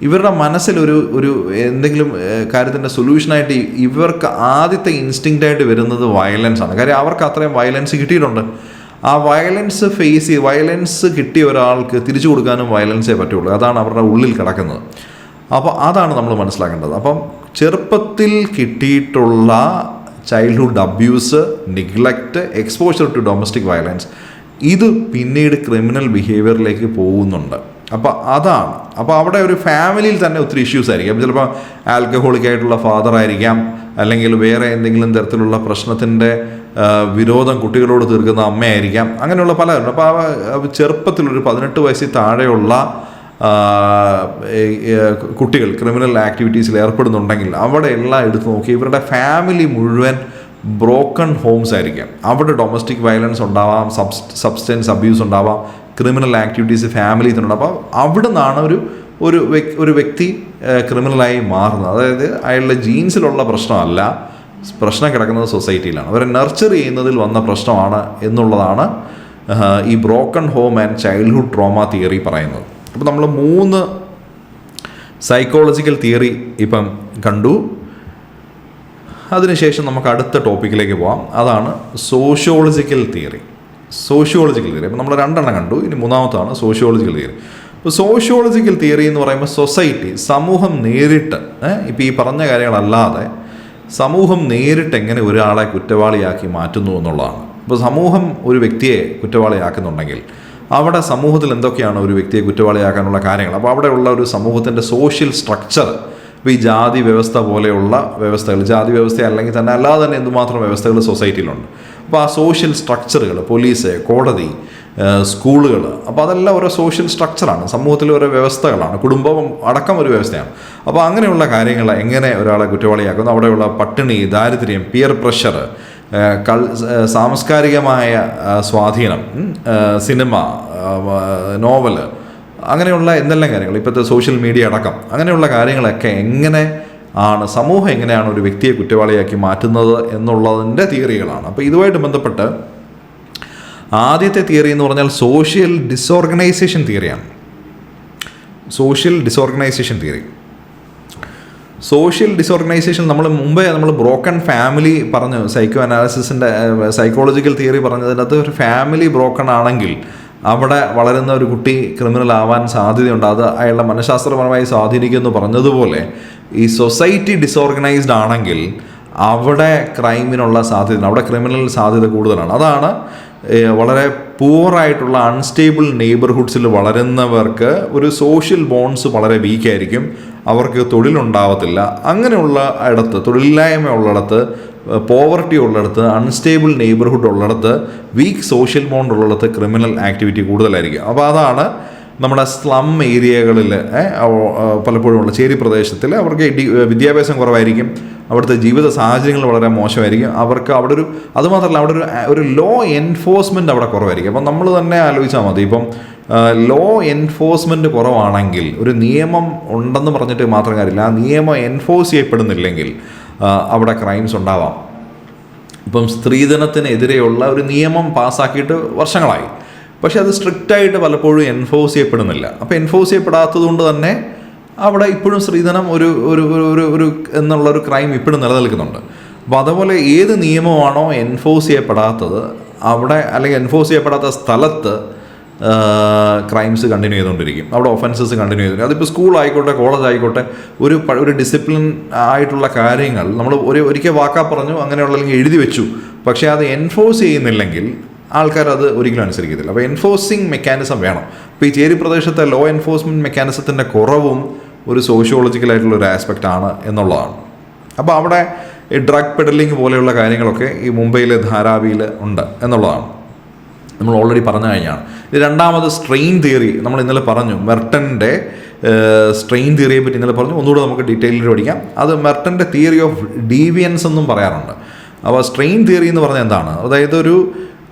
ഇവരുടെ മനസ്സിലൊരു എന്തെങ്കിലും കാര്യത്തിൻ്റെ സൊല്യൂഷനായിട്ട് ഇവർക്ക് ആദ്യത്തെ ഇൻസ്റ്റിങ്ക്റ്റായിട്ട് വരുന്നത് വയലൻസാണ്. കാര്യം അവർക്ക് അത്രയും വയലൻസ് കിട്ടിയിട്ടുണ്ട്. ആ വയലൻസ് കിട്ടിയ ഒരാൾക്ക് തിരിച്ചു കൊടുക്കാനും വയലൻസേ പറ്റുള്ളൂ. അതാണ് അവരുടെ ഉള്ളിൽ കിടക്കുന്നത്. അപ്പോൾ അതാണ് നമ്മൾ മനസ്സിലാക്കേണ്ടത്. അപ്പം ചെറുപ്പത്തിൽ കിട്ടിയിട്ടുള്ള childhood abuse, neglect, exposure to domestic violence, ഇത് പിന്നീട് ക്രിമിനൽ ബിഹേവിയറിലേക്ക് പോകുന്നുണ്ട്. അപ്പോൾ അതാണ്. അപ്പോൾ അവിടെ ഒരു ഫാമിലിയിൽ തന്നെ ഒത്തിരി ഇഷ്യൂസ് ആയിരിക്കും. ചിലപ്പോൾ ആൽക്കഹോളിക് ആയിട്ടുള്ള ഫാദർ ആയിരിക്കാം, അല്ലെങ്കിൽ വേറെ എന്തെങ്കിലും തരത്തിലുള്ള പ്രശ്നത്തിൻ്റെ വിരോധം കുട്ടികളോട് തീർക്കുന്ന അമ്മയായിരിക്കാം. അങ്ങനെയുള്ള പലരുണ്ട്. അപ്പോൾ ചെറുപ്പത്തിലൊരു 18 വയസ്സിൽ താഴെയുള്ള കുട്ടികൾ ക്രിമിനൽ ആക്ടിവിറ്റീസിൽ ഏർപ്പെടുന്നുണ്ടെങ്കിൽ അവിടെ എല്ലാം എടുത്ത് നോക്കി ഇവരുടെ ഫാമിലി മുഴുവൻ ബ്രോക്കൺ ഹോംസ് ആയിരിക്കാം. അവിടെ ഡൊമസ്റ്റിക് വയലൻസ് ഉണ്ടാവാം, സബ്സ്റ്റൻസ് അബ്യൂസ് ഉണ്ടാവാം, ക്രിമിനൽ ആക്ടിവിറ്റീസ് ഫാമിലിയിൽ തന്നെ. അപ്പോൾ അവിടെ നിന്നാണ് ഒരു വ്യക്തി ക്രിമിനലായി മാറുന്നത്. അതായത് അയാളുടെ ജീൻസിലുള്ള പ്രശ്നമല്ല, പ്രശ്നം കിടക്കുന്നത് സൊസൈറ്റിയിലാണ്. അവരെ നർച്ചർ ചെയ്യുന്നതിൽ വന്ന പ്രശ്നമാണ് എന്നുള്ളതാണ് ഈ broken home and childhood trauma theory പറയുന്നത്. അപ്പോൾ നമ്മൾ 3 സൈക്കോളജിക്കൽ തിയറി ഇപ്പം കണ്ടു. അതിനുശേഷം നമുക്ക് അടുത്ത ടോപ്പിക്കിലേക്ക് പോകാം. അതാണ് സോഷ്യോളജിക്കൽ തിയറി. അപ്പോൾ നമ്മൾ 2 കണ്ടു. ഇനി 3ാമത്താണ് സോഷ്യോളജിക്കൽ തിയറി. ഇപ്പോൾ സോഷ്യോളജിക്കൽ തിയറി എന്ന് പറയുമ്പോൾ സൊസൈറ്റി, സമൂഹം നേരിട്ട്, ഇപ്പോൾ ഈ പറഞ്ഞ കാര്യങ്ങളല്ലാതെ സമൂഹം നേരിട്ട് എങ്ങനെ ഒരാളെ കുറ്റവാളിയാക്കി മാറ്റുന്നു എന്നുള്ളതാണ്. ഇപ്പോൾ സമൂഹം ഒരു വ്യക്തിയെ കുറ്റവാളിയാക്കുന്നുണ്ടെങ്കിൽ അവിടെ സമൂഹത്തിൽ എന്തൊക്കെയാണ് ഒരു വ്യക്തിയെ കുറ്റവാളിയാക്കാനുള്ള കാര്യങ്ങൾ. അപ്പോൾ അവിടെയുള്ള ഒരു സമൂഹത്തിൻ്റെ സോഷ്യൽ സ്ട്രക്ചർ, ഇപ്പോൾ ഈ ജാതി വ്യവസ്ഥ പോലെയുള്ള വ്യവസ്ഥകൾ, ജാതി വ്യവസ്ഥ അല്ലെങ്കിൽ തന്നെ അല്ലാതെ തന്നെ എന്തുമാത്രം വ്യവസ്ഥകൾ സൊസൈറ്റിയിലുണ്ട്. അപ്പോൾ ആ സോഷ്യൽ സ്ട്രക്ചറുകൾ, പോലീസ്, കോടതി, സ്കൂളുകൾ, അപ്പോൾ അതെല്ലാം ഓരോ സോഷ്യൽ സ്ട്രക്ചറാണ്, സമൂഹത്തിലെ ഓരോ വ്യവസ്ഥകളാണ്, കുടുംബം അടക്കം ഒരു വ്യവസ്ഥയാണ്. അപ്പോൾ അങ്ങനെയുള്ള കാര്യങ്ങൾ എങ്ങനെ ഒരാളെ കുറ്റവാളിയാക്കുന്നു, അവിടെയുള്ള പട്ടിണി, ദാരിദ്ര്യം, പിയർ പ്രഷർ, സാംസ്കാരികമായ സ്വാധീനം, സിനിമ, നോവല്, അങ്ങനെയുള്ള എന്തെല്ലാം കാര്യങ്ങൾ, ഇപ്പോഴത്തെ സോഷ്യൽ മീഡിയ അടക്കം, അങ്ങനെയുള്ള കാര്യങ്ങളൊക്കെ എങ്ങനെ ആണ് സമൂഹം എങ്ങനെയാണ് ഒരു വ്യക്തിയെ കുറ്റവാളിയാക്കി മാറ്റുന്നത് എന്നുള്ളതിൻ്റെ തിയറികളാണ്. അപ്പോൾ ഇതുമായിട്ട് ബന്ധപ്പെട്ട് ആദ്യത്തെ തിയറി എന്ന് പറഞ്ഞാൽ സോഷ്യൽ ഡിസോർഗനൈസേഷൻ തിയറിയാണ്. സോഷ്യൽ ഡിസോർഗനൈസേഷൻ നമ്മൾ മുമ്പേ ബ്രോക്കൺ ഫാമിലി പറഞ്ഞു, സൈക്കോളജിക്കൽ തിയറി പറഞ്ഞതിനകത്ത് ഒരു ഫാമിലി ബ്രോക്കൺ ആണെങ്കിൽ അവിടെ വളരുന്ന ഒരു കുട്ടി ക്രിമിനൽ ആവാൻ സാധ്യതയുണ്ട്, അത് അയാളുടെ മനഃശാസ്ത്രപരമായി സ്വാധീനിക്കുമെന്ന് പറഞ്ഞതുപോലെ ഈ സൊസൈറ്റി ഡിസോർഗനൈസ്ഡ് ആണെങ്കിൽ അവിടെ ക്രൈമിനുള്ള സാധ്യത, അവിടെ ക്രിമിനൽ സാധ്യത കൂടുതലാണ്. അതാണ് വളരെ പൂവറായിട്ടുള്ള അൺസ്റ്റേബിൾ നെയ്ബർഹുഡ്സിൽ വളരുന്നവർക്ക് ഒരു സോഷ്യൽ ബോണ്ട്സ് വളരെ വീക്കായിരിക്കും, അവർക്ക് തൊഴിലുണ്ടാവത്തില്ല. അങ്ങനെയുള്ള ഇടത്ത്, തൊഴിലില്ലായ്മ ഉള്ളിടത്ത്, പോവർട്ടി ഉള്ളിടത്ത്, അൺസ്റ്റേബിൾ നെയ്ബർഹുഡ് ഉള്ളിടത്ത്, വീക്ക് സോഷ്യൽ ബോണ്ട് ഉള്ളിടത്ത് ക്രിമിനൽ ആക്ടിവിറ്റി കൂടുതലായിരിക്കും. അപ്പോൾ അതാണ് നമ്മുടെ സ്ലം ഏരിയകളിൽ പലപ്പോഴും ഉള്ള ചേരി പ്രദേശത്തിൽ അവർക്ക് വിദ്യാഭ്യാസം കുറവായിരിക്കും, അവിടുത്തെ ജീവിത സാഹചര്യങ്ങൾ വളരെ മോശമായിരിക്കും. അവർക്ക് അവിടെ അതുമാത്രമല്ല അവിടെ ഒരു ലോ എൻഫോഴ്സ്മെൻറ്റ് അവിടെ കുറവായിരിക്കും. അപ്പം നമ്മൾ തന്നെ ആലോചിച്ചാൽ മതി. ഇപ്പം ലോ എൻഫോഴ്സ്മെൻറ്റ് കുറവാണെങ്കിൽ, ഒരു നിയമം ഉണ്ടെന്ന് പറഞ്ഞിട്ട് മാത്രം കാര്യമില്ല, ആ നിയമം എൻഫോഴ്സ് ചെയ്യപ്പെടുന്നില്ലെങ്കിൽ അവിടെ ക്രൈംസ് ഉണ്ടാവാം. ഇപ്പം സ്ത്രീധനത്തിനെതിരെയുള്ള ഒരു നിയമം പാസ്സാക്കിയിട്ട് വർഷങ്ങളായി, പക്ഷേ അത് സ്ട്രിക്റ്റായിട്ട് പലപ്പോഴും എൻഫോഴ്സ് ചെയ്യപ്പെടുന്നില്ല. അപ്പോൾ എൻഫോഴ്സ് ചെയ്യപ്പെടാത്തത് കൊണ്ട് തന്നെ അവിടെ ഇപ്പോഴും സ്ത്രീധനം ഒരു എന്നുള്ളൊരു ക്രൈം ഇപ്പോഴും നിലനിൽക്കുന്നുണ്ട്. അപ്പോൾ അതുപോലെ ഏത് നിയമമാണോ എൻഫോഴ്സ് ചെയ്യപ്പെടാത്തത് അവിടെ, അല്ലെങ്കിൽ എൻഫോഴ്സ് ചെയ്യപ്പെടാത്ത സ്ഥലത്ത് ക്രൈംസ് കണ്ടിന്യൂ ചെയ്തുകൊണ്ടിരിക്കും, അവിടെ ഒഫൻസസ് കണ്ടിന്യൂ ചെയ്തിരിക്കും. അതിപ്പോൾ സ്കൂളായിക്കോട്ടെ, കോളേജ് ആയിക്കോട്ടെ, ഒരു ഡിസിപ്ലിൻ ആയിട്ടുള്ള കാര്യങ്ങൾ നമ്മൾ ഒരിക്കൽ വാക്കാ പറഞ്ഞു, അങ്ങനെയുള്ള അല്ലെങ്കിൽ എഴുതി വെച്ചു, പക്ഷേ അത് എൻഫോഴ്സ് ചെയ്യുന്നില്ലെങ്കിൽ ആൾക്കാരത് ഒരിക്കലും അനുസരിക്കത്തില്ല. അപ്പോൾ എൻഫോഴ്സിങ് മെക്കാനിസം വേണം. അപ്പോൾ ഈ ചേരി പ്രദേശത്തെ ലോ എൻഫോഴ്സ്മെൻറ്റ് മെക്കാനിസത്തിൻ്റെ കുറവും ഒരു സോഷ്യോളജിക്കലായിട്ടുള്ള ഒരു ആസ്പെക്റ്റാണ് എന്നുള്ളതാണ്. അപ്പോൾ അവിടെ ഈ ഡ്രഗ് പെഡലിംഗ് പോലെയുള്ള കാര്യങ്ങളൊക്കെ ഈ മുംബൈയിലെ ധാരാവിയിൽ ഉണ്ട് എന്നുള്ളതാണ് നമ്മൾ ഓൾറെഡി പറഞ്ഞു കഴിഞ്ഞാണ്. രണ്ടാമത് സ്ട്രെയിൻ തിയറി നമ്മൾ ഇന്നലെ പറഞ്ഞു. മെർട്ടൻ്റെ സ്ട്രെയിൻ തിയറിയെ പറ്റി ഇന്നലെ പറഞ്ഞു. ഒന്നുകൂടെ നമുക്ക് ഡീറ്റെയിലിൽ പഠിക്കാം. അത് മെർട്ടൻ്റെ തിയറി ഓഫ് ഡീവിയൻസ് എന്നും പറയാറുണ്ട്. അപ്പോൾ സ്ട്രെയിൻ തിയറി എന്ന് പറഞ്ഞാൽ എന്താണ്? അതായത് ഒരു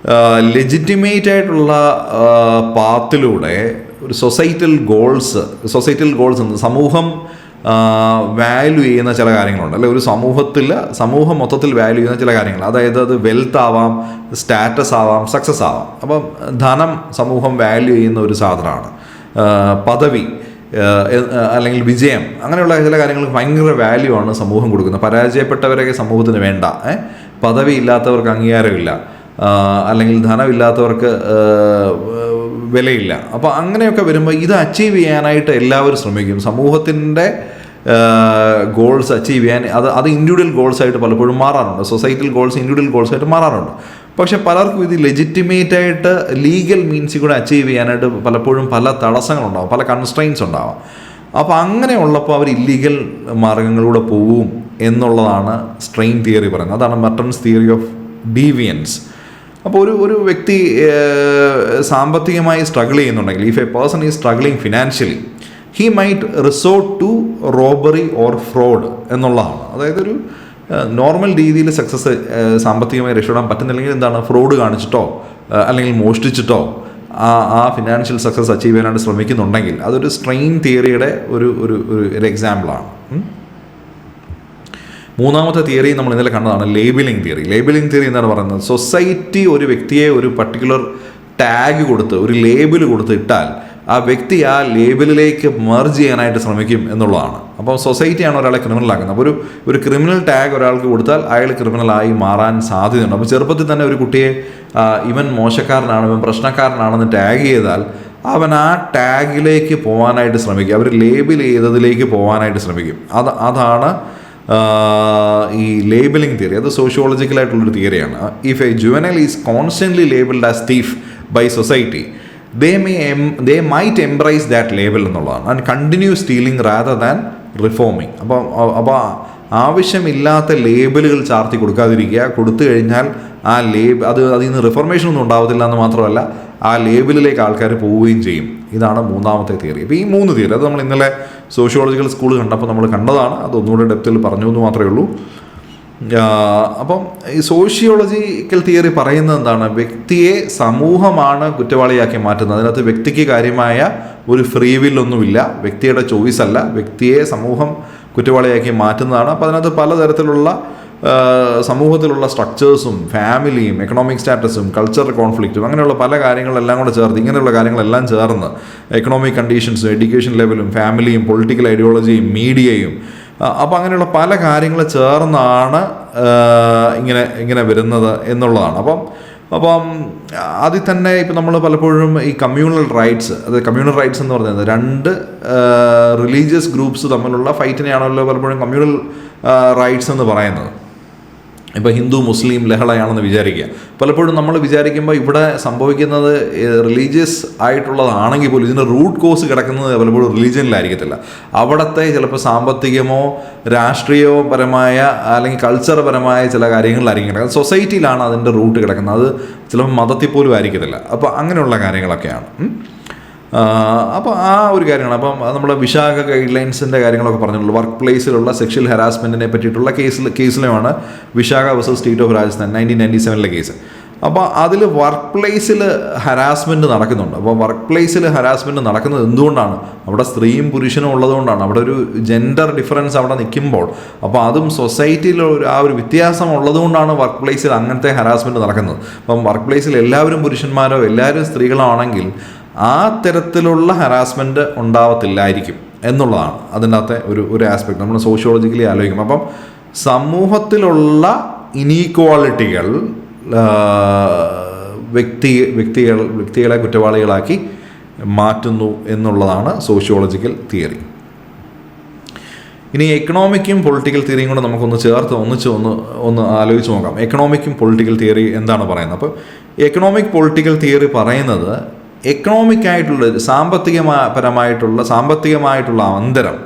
ലെജിറ്റിമേറ്റ് ആയിട്ടുള്ള പാത്തിലൂടെ ഒരു സൊസൈറ്റൽ ഗോൾസ് എന്ന് സമൂഹം വാല്യൂ ചെയ്യുന്ന ചില കാര്യങ്ങളുണ്ട്, അല്ലെ? ഒരു സമൂഹം മൊത്തത്തിൽ വാല്യൂ ചെയ്യുന്ന ചില കാര്യങ്ങൾ, അതായത് അത് വെൽത്ത് ആവാം, സ്റ്റാറ്റസ് ആവാം, സക്സസ് ആവാം. അപ്പം ധനം സമൂഹം വാല്യൂ ചെയ്യുന്ന ഒരു സാധനമാണ്. പദവി അല്ലെങ്കിൽ വിജയം, അങ്ങനെയുള്ള ചില കാര്യങ്ങൾക്ക് ഭയങ്കര വാല്യൂ ആണ് സമൂഹം കൊടുക്കുന്നത്. പരാജയപ്പെട്ടവരൊക്കെ സമൂഹത്തിന് വേണ്ട, പദവി ഇല്ലാത്തവർക്ക് അംഗീകാരമില്ല, അല്ലെങ്കിൽ ധനമില്ലാത്തവർക്ക് വിലയില്ല. അപ്പോൾ അങ്ങനെയൊക്കെ വരുമ്പോൾ ഇത് അച്ചീവ് ചെയ്യാനായിട്ട് എല്ലാവരും ശ്രമിക്കും. സമൂഹത്തിൻ്റെ ഗോൾസ് അച്ചീവ് ചെയ്യാൻ അത് ഇൻഡിവിജ്വൽ ഗോൾസായിട്ട് പലപ്പോഴും മാറാറുണ്ട്. സൊസൈറ്റൽ ഗോൾസ് ഇൻഡിവിജ്വൽ ഗോൾസായിട്ട് മാറാറുണ്ട്. പക്ഷെ പലർക്കും ഇത് ലെജിറ്റിമേറ്റായിട്ട് ലീഗൽ മീൻസിൽ കൂടെ അച്ചീവ് ചെയ്യാനായിട്ട് പലപ്പോഴും പല തടസ്സങ്ങളുണ്ടാവും, പല കൺസ്ട്രെയിൻസ് ഉണ്ടാവാം. അപ്പോൾ അങ്ങനെ ഉള്ളപ്പോൾ അവർ ഇല്ലീഗൽ മാർഗങ്ങളിലൂടെ പോവും എന്നുള്ളതാണ് സ്ട്രെയിൻ തിയറി പറയുന്നത്. അതാണ് മെർട്ടൺസ് തിയറി ഓഫ് ഡീവിയൻസ്. അപ്പോൾ ഒരു വ്യക്തി സാമ്പത്തികമായി സ്ട്രഗിൾ ചെയ്യുന്നുണ്ടെങ്കിൽ, if a person is struggling financially, he might resort to robbery or fraud എന്നുള്ളതാണ്. അതായത് ഒരു നോർമൽ രീതിയിൽ സക്സസ് സാമ്പത്തികമായി രക്ഷപ്പെടാൻ പറ്റുന്നില്ലെങ്കിൽ എന്താണ്, ഫ്രോഡ് കാണിച്ചിട്ടോ അല്ലെങ്കിൽ മോഷ്ടിച്ചിട്ടോ ആ ഫിനാൻഷ്യൽ സക്സസ് അച്ചീവ് ചെയ്യാനായിട്ട് ശ്രമിക്കുന്നുണ്ടെങ്കിൽ അതൊരു സ്ട്രെയിൻ തിയറിയുടെ ഒരു എക്സാമ്പിളാണ്. മൂന്നാമത്തെ തിയറി നമ്മൾ ഇന്നലെ കണ്ടതാണ് ലേബലിംഗ് തിയറി. ലേബലിംഗ് തിയറി എന്താണ് പറയുന്നത്? സൊസൈറ്റി ഒരു വ്യക്തിയെ ഒരു പർട്ടിക്കുലർ ടാഗ് കൊടുത്ത്, ഒരു ലേബിൾ കൊടുത്ത് ഇട്ടാൽ ആ വ്യക്തി ആ ലേബലിലേക്ക് മെർജ് ചെയ്യാനായിട്ട് ശ്രമിക്കും എന്നുള്ളതാണ്. അപ്പോൾ സൊസൈറ്റിയാണ് ഒരാളെ ക്രിമിനലാക്കുന്നത്. അപ്പോൾ ഒരു ക്രിമിനൽ ടാഗ് ഒരാൾക്ക് കൊടുത്താൽ അയാൾ ക്രിമിനലായി മാറാൻ സാധ്യതയുണ്ട്. അപ്പോൾ ചെറുപ്പത്തിൽ തന്നെ ഒരു കുട്ടിയെ ഇവൻ മോശക്കാരനാണ്, ഇവൻ പ്രശ്നക്കാരനാണെന്ന് ടാഗ് ചെയ്താൽ അവൻ ആ ടാഗിലേക്ക് പോകാനായിട്ട് ശ്രമിക്കും, അവർ ലേബിൾ ചെയ്തതിലേക്ക് പോകാനായിട്ട് ശ്രമിക്കും. അതാണ് ഈ ലേബലിംഗ് തിയറി. അത് സോഷ്യോളജിക്കലായിട്ടുള്ളൊരു തിയറിയാണ്. If a juvenile is constantly labelled as thief by society, they might embrace that label എന്നുള്ളതാണ്, and continue stealing rather than reforming. അപ്പോൾ ആവശ്യമില്ലാത്ത ലേബലുകൾ ചാർത്തി കൊടുക്കാതിരിക്കുക. കൊടുത്തു കഴിഞ്ഞാൽ ആ അതിൽ നിന്ന് റിഫോർമേഷൻ ഒന്നും ഉണ്ടാവത്തില്ല എന്ന് മാത്രമല്ല, ആ ലേബലിലേക്ക് ആൾക്കാർ പോവുകയും ചെയ്യും. ഇതാണ് മൂന്നാമത്തെ തിയറി. അപ്പോൾ ഈ മൂന്ന് തിയറി അത് നമ്മൾ ഇന്നലെ സോഷ്യോളജിക്കൽ സ്കൂൾ കണ്ടപ്പോൾ നമ്മൾ കണ്ടതാണ്. അതൊന്നുകൂടെ ഡെപ്തിൽ പറഞ്ഞു എന്ന് മാത്രമേ ഉള്ളൂ. അപ്പം ഈ സോഷ്യോളജിക്കൽ തിയറി പറയുന്നത് എന്താണ്? വ്യക്തിയെ സമൂഹമാണ് കുറ്റവാളിയാക്കി മാറ്റുന്നത്. അതിനകത്ത് വ്യക്തിക്ക് കാര്യമായ ഒരു ഫ്രീ വില്ലൊന്നുമില്ല, വ്യക്തിയുടെ ചോയ്സ് അല്ല, വ്യക്തിയെ സമൂഹം കുറ്റവാളിയാക്കി മാറ്റുന്നതാണ്. അപ്പോൾ അതിനകത്ത് പലതരത്തിലുള്ള സമൂഹത്തിലുള്ള സ്ട്രക്ചേഴ്സും ഫാമിലിയും എക്കണോമിക് സ്റ്റാറ്റസും കൾച്ചറൽ കോൺഫ്ലിക്റ്റും അങ്ങനെയുള്ള പല കാര്യങ്ങളെല്ലാം കൂടെ ചേർത്ത്, ഇങ്ങനെയുള്ള കാര്യങ്ങളെല്ലാം ചേർന്ന് എക്കണോമിക് കണ്ടീഷൻസും എഡ്യൂക്കേഷൻ ലെവലും ഫാമിലിയും പൊളിറ്റിക്കൽ ഐഡിയോളജിയും മീഡിയയും, അപ്പോൾ അങ്ങനെയുള്ള പല കാര്യങ്ങൾ ചേർന്നാണ് ഇങ്ങനെ വരുന്നത് എന്നുള്ളതാണ്. അപ്പം അതിൽ തന്നെ ഇപ്പം നമ്മൾ പലപ്പോഴും ഈ കമ്മ്യൂണൽ റൈറ്റ്സ്, കമ്മ്യൂണൽ റൈറ്റ്സ് എന്ന് പറയുന്നത് രണ്ട് റിലീജിയസ് ഗ്രൂപ്പ്സ് തമ്മിലുള്ള ഫൈറ്റിനെയാണല്ലോ പലപ്പോഴും കമ്മ്യൂണൽ റൈറ്റ്സ് എന്ന് പറയുന്നത്. ഇപ്പോൾ ഹിന്ദു മുസ്ലിം ലഹളയാണെന്ന് വിചാരിക്കുക. പലപ്പോഴും നമ്മൾ വിചാരിക്കുമ്പോൾ ഇവിടെ സംഭവിക്കുന്നത് റിലീജിയസ് ആയിട്ടുള്ളതാണെങ്കിൽ പോലും ഇതിൻ്റെ റൂട്ട് കോസ് കിടക്കുന്നത് പലപ്പോഴും റിലീജിയനിലായിരിക്കത്തില്ല. അവിടുത്തെ ചിലപ്പോൾ സാമ്പത്തികമോ രാഷ്ട്രീയമോ പരമായ അല്ലെങ്കിൽ കൾച്ചർ പരമായ ചില കാര്യങ്ങളിലായിരിക്കും കിടക്കുന്നത്. സൊസൈറ്റിയിലാണ് അതിൻ്റെ റൂട്ട് കിടക്കുന്നത്. അത് ചിലപ്പോൾ മതത്തിൽ പോലും ആയിരിക്കത്തില്ല. അപ്പോൾ അങ്ങനെയുള്ള കാര്യങ്ങളൊക്കെയാണ്. അപ്പോൾ ആ ഒരു കാര്യമാണ്. അപ്പം നമ്മുടെ വിശാഖ ഗൈഡ് ലൈൻസിൻ്റെ കാര്യങ്ങളൊക്കെ പറഞ്ഞിട്ടുള്ളൂ. വർക്ക് പ്ലേസിലുള്ള സെക്ഷൽ ഹരാസ്മെൻറ്റിനെ പറ്റിയിട്ടുള്ള കേസിലുമാണ് Vishaka versus state of Rajasthan 1997 case. അപ്പോൾ അതിൽ വർക്ക് പ്ലേസിൽ ഹരാസ്മെൻറ്റ് നടക്കുന്നുണ്ട്. അപ്പോൾ വർക്ക് പ്ലേസിൽ ഹരാസ്മെൻറ്റ് നടക്കുന്നത് എന്തുകൊണ്ടാണ്? അവിടെ സ്ത്രീയും പുരുഷനും ഉള്ളതുകൊണ്ടാണ്. അവിടെ ഒരു ജെൻഡർ ഡിഫറൻസ് അവിടെ നിൽക്കുമ്പോൾ, അപ്പോൾ അതും സൊസൈറ്റിയിൽ ആ ഒരു വ്യത്യാസം ഉള്ളതുകൊണ്ടാണ് വർക്ക് പ്ലേസിൽ അങ്ങനത്തെ ഹരാസ്മെൻറ്റ് നടക്കുന്നത്. അപ്പം വർക്ക് പ്ലേസിൽ എല്ലാവരും പുരുഷന്മാരോ എല്ലാവരും സ്ത്രീകളോ ആണെങ്കിൽ ആ തരത്തിലുള്ള ഹരാസ്മെൻറ്റ് ഉണ്ടാവത്തില്ലായിരിക്കും എന്നുള്ളതാണ് അതിൻ്റെ അകത്തെ ഒരു ആസ്പെക്ട് നമ്മൾ സോഷ്യോളജിക്കലി ആലോചിക്കും. അപ്പം സമൂഹത്തിലുള്ള ഇനീക്വാളിറ്റികൾ വ്യക്തികളെ കുറ്റവാളികളാക്കി മാറ്റുന്നു എന്നുള്ളതാണ് സോഷ്യോളജിക്കൽ തിയറി. ഇനി എക്കണോമിക്കും പൊളിറ്റിക്കൽ തിയറിയും കൂടെ നമുക്കൊന്ന് ചേർത്ത് ഒന്ന് ആലോചിച്ച് നോക്കാം. എക്കണോമിക്കും പൊളിറ്റിക്കൽ തിയറി എന്താണ് പറയുന്നത്? അപ്പോൾ എക്കണോമിക് പൊളിറ്റിക്കൽ തിയറി പറയുന്നത് എക്കണോമിക്കായിട്ടുള്ള സാമ്പത്തികമായിട്ടുള്ള അന്തരം,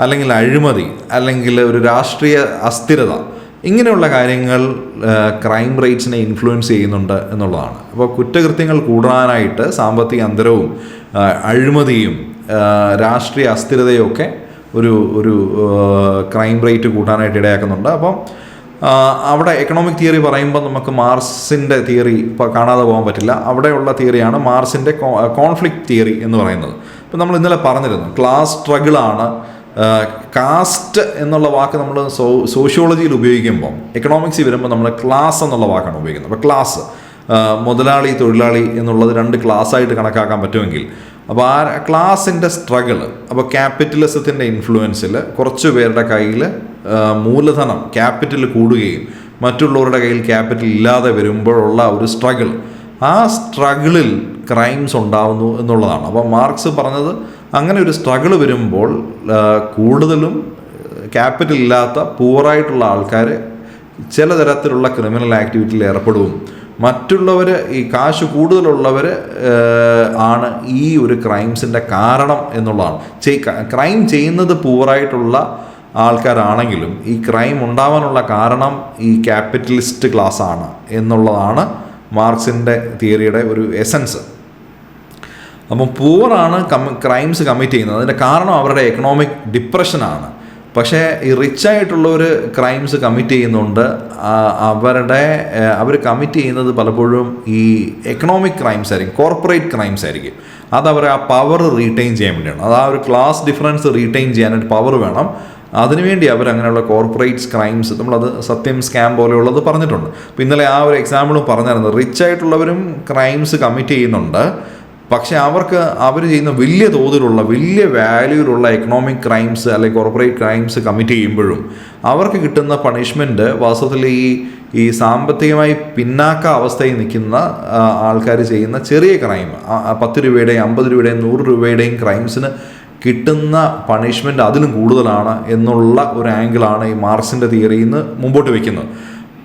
അല്ലെങ്കിൽ അഴിമതി, അല്ലെങ്കിൽ ഒരു രാഷ്ട്രീയ അസ്ഥിരത, ഇങ്ങനെയുള്ള കാര്യങ്ങൾ ക്രൈം റേറ്റ്സിനെ ഇൻഫ്ലുവൻസ് ചെയ്യുന്നുണ്ട് എന്നുള്ളതാണ്. അപ്പോൾ കുറ്റകൃത്യങ്ങൾ കൂടാനായിട്ട് സാമ്പത്തിക അന്തരവും അഴിമതിയും രാഷ്ട്രീയ അസ്ഥിരതയും ഒക്കെ ഒരു ക്രൈം റേറ്റ് കൂട്ടാനായിട്ട് ഇടയാക്കുന്നുണ്ട്. അപ്പം അവിടെ എക്കണോമിക് തിയറി പറയുമ്പോൾ നമുക്ക് മാർസിൻ്റെ തിയറി ഇപ്പോൾ കാണാതെ പോകാൻ പറ്റില്ല. അവിടെയുള്ള തിയറിയാണ് മാർസിൻ്റെ കോൺഫ്ലിക്റ്റ് തിയറി എന്ന് പറയുന്നത്. ഇപ്പം നമ്മൾ ഇന്നലെ പറഞ്ഞിരുന്നു ക്ലാസ് സ്ട്രഗിളാണ്. കാസ്റ്റ് എന്നുള്ള വാക്ക് നമ്മൾ സോഷ്യോളജിയിൽ ഉപയോഗിക്കുമ്പോൾ എക്കണോമിക്സിൽ വരുമ്പോൾ നമ്മൾ ക്ലാസ് എന്നുള്ള വാക്കാണ് ഉപയോഗിക്കുന്നത്. അപ്പോൾ ക്ലാസ്, മുതലാളി തൊഴിലാളി എന്നുള്ളത് 2 ക്ലാസ്സായിട്ട് കണക്കാക്കാൻ പറ്റുമെങ്കിൽ, അപ്പോൾ ആ ക്ലാസിൻ്റെ സ്ട്രഗിൾ, അപ്പോൾ ക്യാപിറ്റലിസത്തിൻ്റെ ഇൻഫ്ലുവൻസിൽ കുറച്ച് പേരുടെ കയ്യിൽ മൂലധനം ക്യാപിറ്റൽ കൂടുകയും മറ്റുള്ളവരുടെ കയ്യിൽ ക്യാപിറ്റൽ ഇല്ലാതെ വരുമ്പോഴുള്ള ഒരു സ്ട്രഗിൾ, ആ സ്ട്രഗിളിൽ ക്രൈംസ് ഉണ്ടാവുന്നു എന്നുള്ളതാണ്. അപ്പോൾ മാർക്സ് പറഞ്ഞത് അങ്ങനെ ഒരു സ്ട്രഗിൾ വരുമ്പോൾ കൂടുതലും ക്യാപിറ്റൽ ഇല്ലാത്ത പൂറായിട്ടുള്ള ആൾക്കാർ ചില തരത്തിലുള്ള ക്രിമിനൽ ആക്ടിവിറ്റിയിൽ ഏർപ്പെടുകയും മറ്റുള്ളവർ ഈ കാശ് കൂടുതലുള്ളവർ ആണ് ഈ ഒരു ക്രൈംസിൻ്റെ കാരണം എന്നുള്ളതാണ്. ക്രൈം ചെയ്യുന്നത് പൂറായിട്ടുള്ള ആൾക്കാരാണെങ്കിലും ഈ ക്രൈം ഉണ്ടാവാനുള്ള കാരണം ഈ ക്യാപിറ്റലിസ്റ്റ് ക്ലാസ് ആണ് എന്നുള്ളതാണ് മാർക്സിൻ്റെ തിയറിയുടെ ഒരു എസൻസ്. അപ്പം പൂറാണ് ക്രൈംസ് കമ്മിറ്റ് ചെയ്യുന്നത്. അതിൻ്റെ കാരണം അവരുടെ എക്കണോമിക് ഡിപ്രഷനാണ്. പക്ഷേ ഈ റിച്ചായിട്ടുള്ളവർ ക്രൈംസ് കമ്മിറ്റ് ചെയ്യുന്നുണ്ട്. അവർ കമ്മിറ്റ് ചെയ്യുന്നത് പലപ്പോഴും ഈ എക്കണോമിക് ക്രൈംസ് ആയിരിക്കും, കോർപ്പറേറ്റ് ക്രൈംസ് ആയിരിക്കും. അതവർ ആ പവർ റീറ്റെയിൻ ചെയ്യാൻ വേണ്ടിയാണ്. അത് ആ ഒരു ക്ലാസ് ഡിഫറൻസ് റീറ്റെയിൻ ചെയ്യാനായിട്ട് പവർ വേണം. അതിനുവേണ്ടി അവരങ്ങനെയുള്ള കോർപ്പറേറ്റ് ക്രൈംസ്, നമ്മളത് സത്യം സ്കാം പോലെയുള്ളത് പറഞ്ഞിട്ടുണ്ട്. അപ്പോൾ ഇന്നലെ ആ ഒരു എക്സാമ്പിളും പറഞ്ഞിരുന്നത് റിച്ചായിട്ടുള്ളവരും ക്രൈംസ് കമ്മിറ്റ് ചെയ്യുന്നുണ്ട്. പക്ഷേ അവർ ചെയ്യുന്ന വലിയ തോതിലുള്ള വലിയ വാല്യൂലുള്ള എക്കണോമിക് ക്രൈംസ് അല്ലെങ്കിൽ കോർപ്പറേറ്റ് ക്രൈംസ് കമ്മിറ്റ് ചെയ്യുമ്പോഴും അവർക്ക് കിട്ടുന്ന പണിഷ്മെൻറ്റ് വാസ്തവത്തിൽ ഈ സാമ്പത്തികമായി പിന്നാക്ക അവസ്ഥയിൽ നിൽക്കുന്ന ആൾക്കാർ ചെയ്യുന്ന ചെറിയ ക്രൈം, 10 രൂപയുടെയും 50 രൂപയുടെയും 100 രൂപയുടെയും ക്രൈംസിന് കിട്ടുന്ന പണിഷ്മെൻറ്റ് അതിലും കൂടുതലാണ് എന്നുള്ള ഒരു ആംഗിളാണ് ഈ മാർക്സിൻ്റെ തിയറിയിൽ നിന്ന് മുമ്പോട്ട് വയ്ക്കുന്നത്.